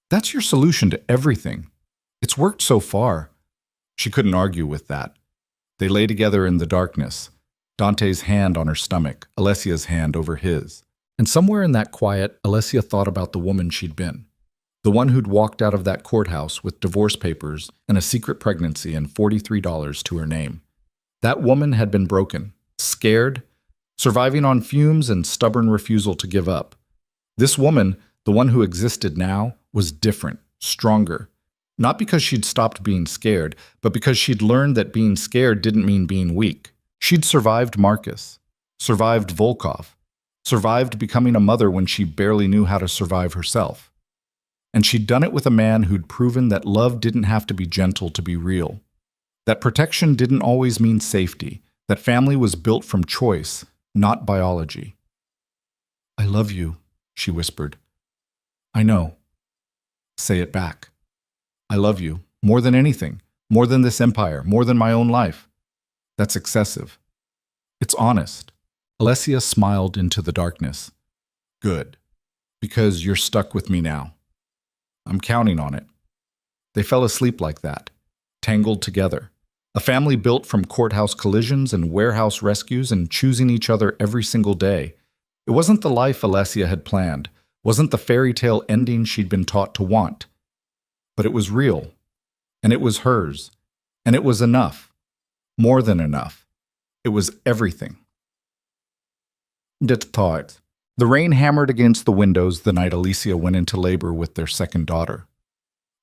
That's your solution to everything. It's worked so far." She couldn't argue with that. They lay together in the darkness, Dante's hand on her stomach, Alessia's hand over his. And somewhere in that quiet, Alessia thought about the woman she'd been. The one who'd walked out of that courthouse with divorce papers and a secret pregnancy and $43 to her name. That woman had been broken, scared, surviving on fumes and stubborn refusal to give up. This woman, the one who existed now, was different, stronger. Not because she'd stopped being scared, but because she'd learned that being scared didn't mean being weak. She'd survived Marcus, survived Volkov, survived becoming a mother when she barely knew how to survive herself. And she'd done it with a man who'd proven that love didn't have to be gentle to be real, that protection didn't always mean safety, that family was built from choice, not biology. "I love you," she whispered. "I know." "Say it back." "I love you, more than anything, more than this empire, more than my own life." "That's excessive." "It's honest." Alessia smiled into the darkness. "Good. Because you're stuck with me now. I'm counting on it." They fell asleep like that, tangled together. A family built from courthouse collisions and warehouse rescues and choosing each other every single day. It wasn't the life Alessia had planned, wasn't the fairy tale ending she'd been taught to want. But it was real, and it was hers, and it was enough. More than enough. It was everything. The rain hammered against the windows the night Alicia went into labor with their second daughter.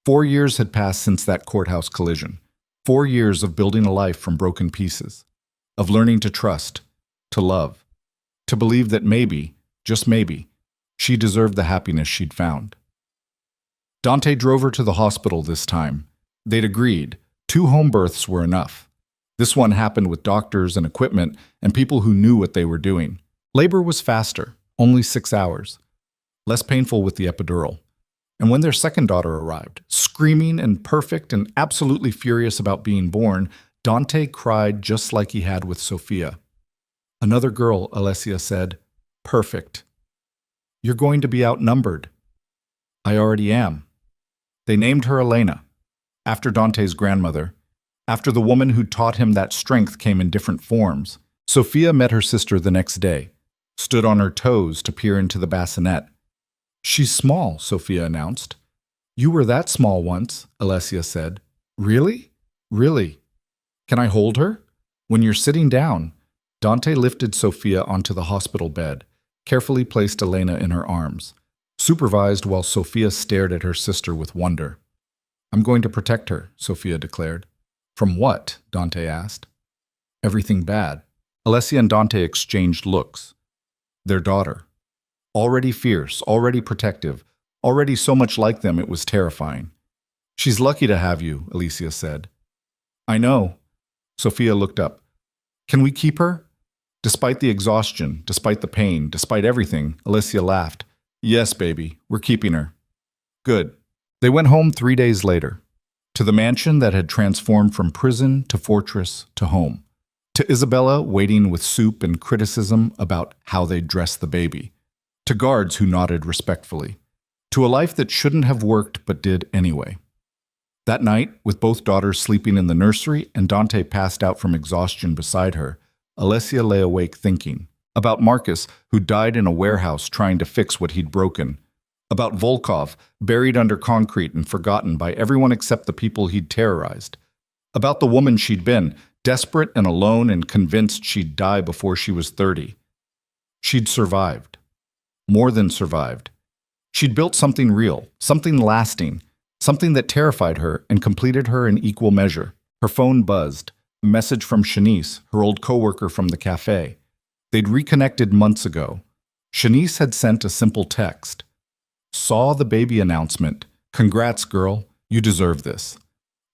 4 years had passed since that courthouse collision. 4 years of building a life from broken pieces, of learning to trust, to love, to believe that maybe, just maybe, she deserved the happiness she'd found. Dante drove her to the hospital this time. They'd agreed. 2 home births were enough. This one happened with doctors and equipment and people who knew what they were doing. Labor was faster, only 6 hours. Less painful with the epidural. And when their second daughter arrived, screaming and perfect and absolutely furious about being born, Dante cried just like he had with Sophia. "Another girl," Alessia said. "Perfect." "You're going to be outnumbered." "I already am." They named her Elena, after Dante's grandmother, after the woman who taught him that strength came in different forms. Sophia met her sister the next day, stood on her toes to peer into the bassinet. "She's small," Sophia announced. "You were that small once," Alessia said. "Really?" "Really." "Can I hold her?" "When you're sitting down." Dante lifted Sophia onto the hospital bed, carefully placed Elena in her arms, supervised while Sophia stared at her sister with wonder. "I'm going to protect her," Sophia declared. "From what?" Dante asked. "Everything bad." Alessia and Dante exchanged looks. Their daughter. Already fierce, already protective, already so much like them it was terrifying. "She's lucky to have you," Alicia said. "I know." Sophia looked up. Can we keep her? Despite the exhaustion, despite the pain, despite everything, Alicia laughed. Yes, baby, we're keeping her. Good. They went home 3 days later, to the mansion that had transformed from prison to fortress to home, to Isabella waiting with soup and criticism about how they'd dress the baby, to guards who nodded respectfully, to a life that shouldn't have worked but did anyway. That night, with both daughters sleeping in the nursery and Dante passed out from exhaustion beside her, Alessia lay awake thinking about Marcus, who died in a warehouse trying to fix what he'd broken, about Volkov, buried under concrete and forgotten by everyone except the people he'd terrorized, about the woman she'd been, desperate and alone and convinced she'd die before she was 30. She'd survived. More than survived. She'd built something real, something lasting, something that terrified her and completed her in equal measure. Her phone buzzed. A message from Shanice, her old coworker from the cafe. They'd reconnected months ago. Shanice had sent a simple text. Saw the baby announcement. Congrats, girl. You deserve this.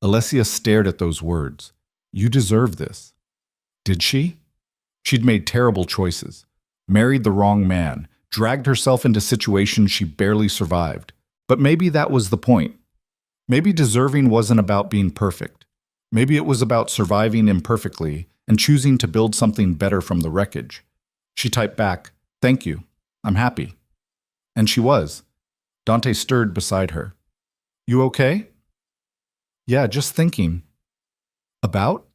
Alessia stared at those words. You deserve this. Did she? She'd made terrible choices. Married the wrong man. Dragged herself into situations she barely survived. But maybe that was the point. Maybe deserving wasn't about being perfect. Maybe it was about surviving imperfectly and choosing to build something better from the wreckage. She typed back, "Thank you. I'm happy." And she was. Dante stirred beside her. You okay? Yeah, just thinking. About?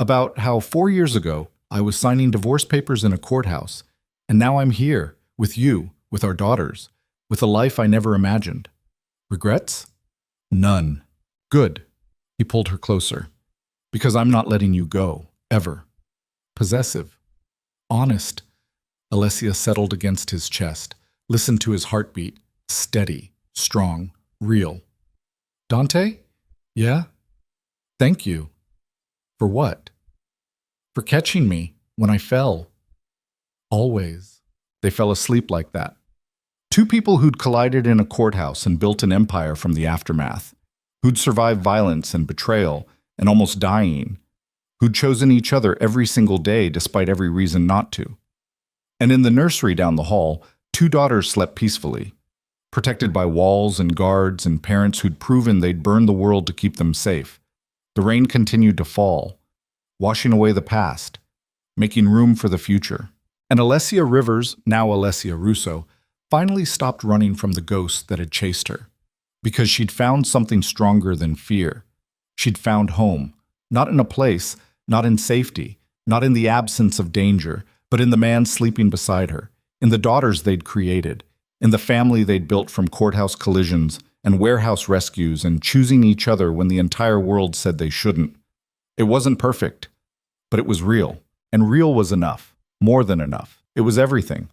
About how 4 years ago I was signing divorce papers in a courthouse, and now I'm here, with you, with our daughters, with a life I never imagined. Regrets? None. Good. He pulled her closer. Because I'm not letting you go, ever. Possessive. Honest. Alessia settled against his chest, listened to his heartbeat, steady, strong, real. Dante? Yeah? Thank you. For what? For catching me when I fell. Always. They fell asleep like that. Two people who'd collided in a courthouse and built an empire from the aftermath, who'd survived violence and betrayal and almost dying, who'd chosen each other every single day despite every reason not to. And in the nursery down the hall, two daughters slept peacefully, protected by walls and guards and parents who'd proven they'd burn the world to keep them safe. The rain continued to fall, washing away the past, making room for the future. And Alessia Rivers, now Alessia Russo, finally stopped running from the ghosts that had chased her, because she'd found something stronger than fear. She'd found home, not in a place, not in safety, not in the absence of danger, but in the man sleeping beside her, in the daughters they'd created, in the family they'd built from courthouse collisions and warehouse rescues and choosing each other when the entire world said they shouldn't. It wasn't perfect, but it was real, and real was enough, more than enough. It was everything.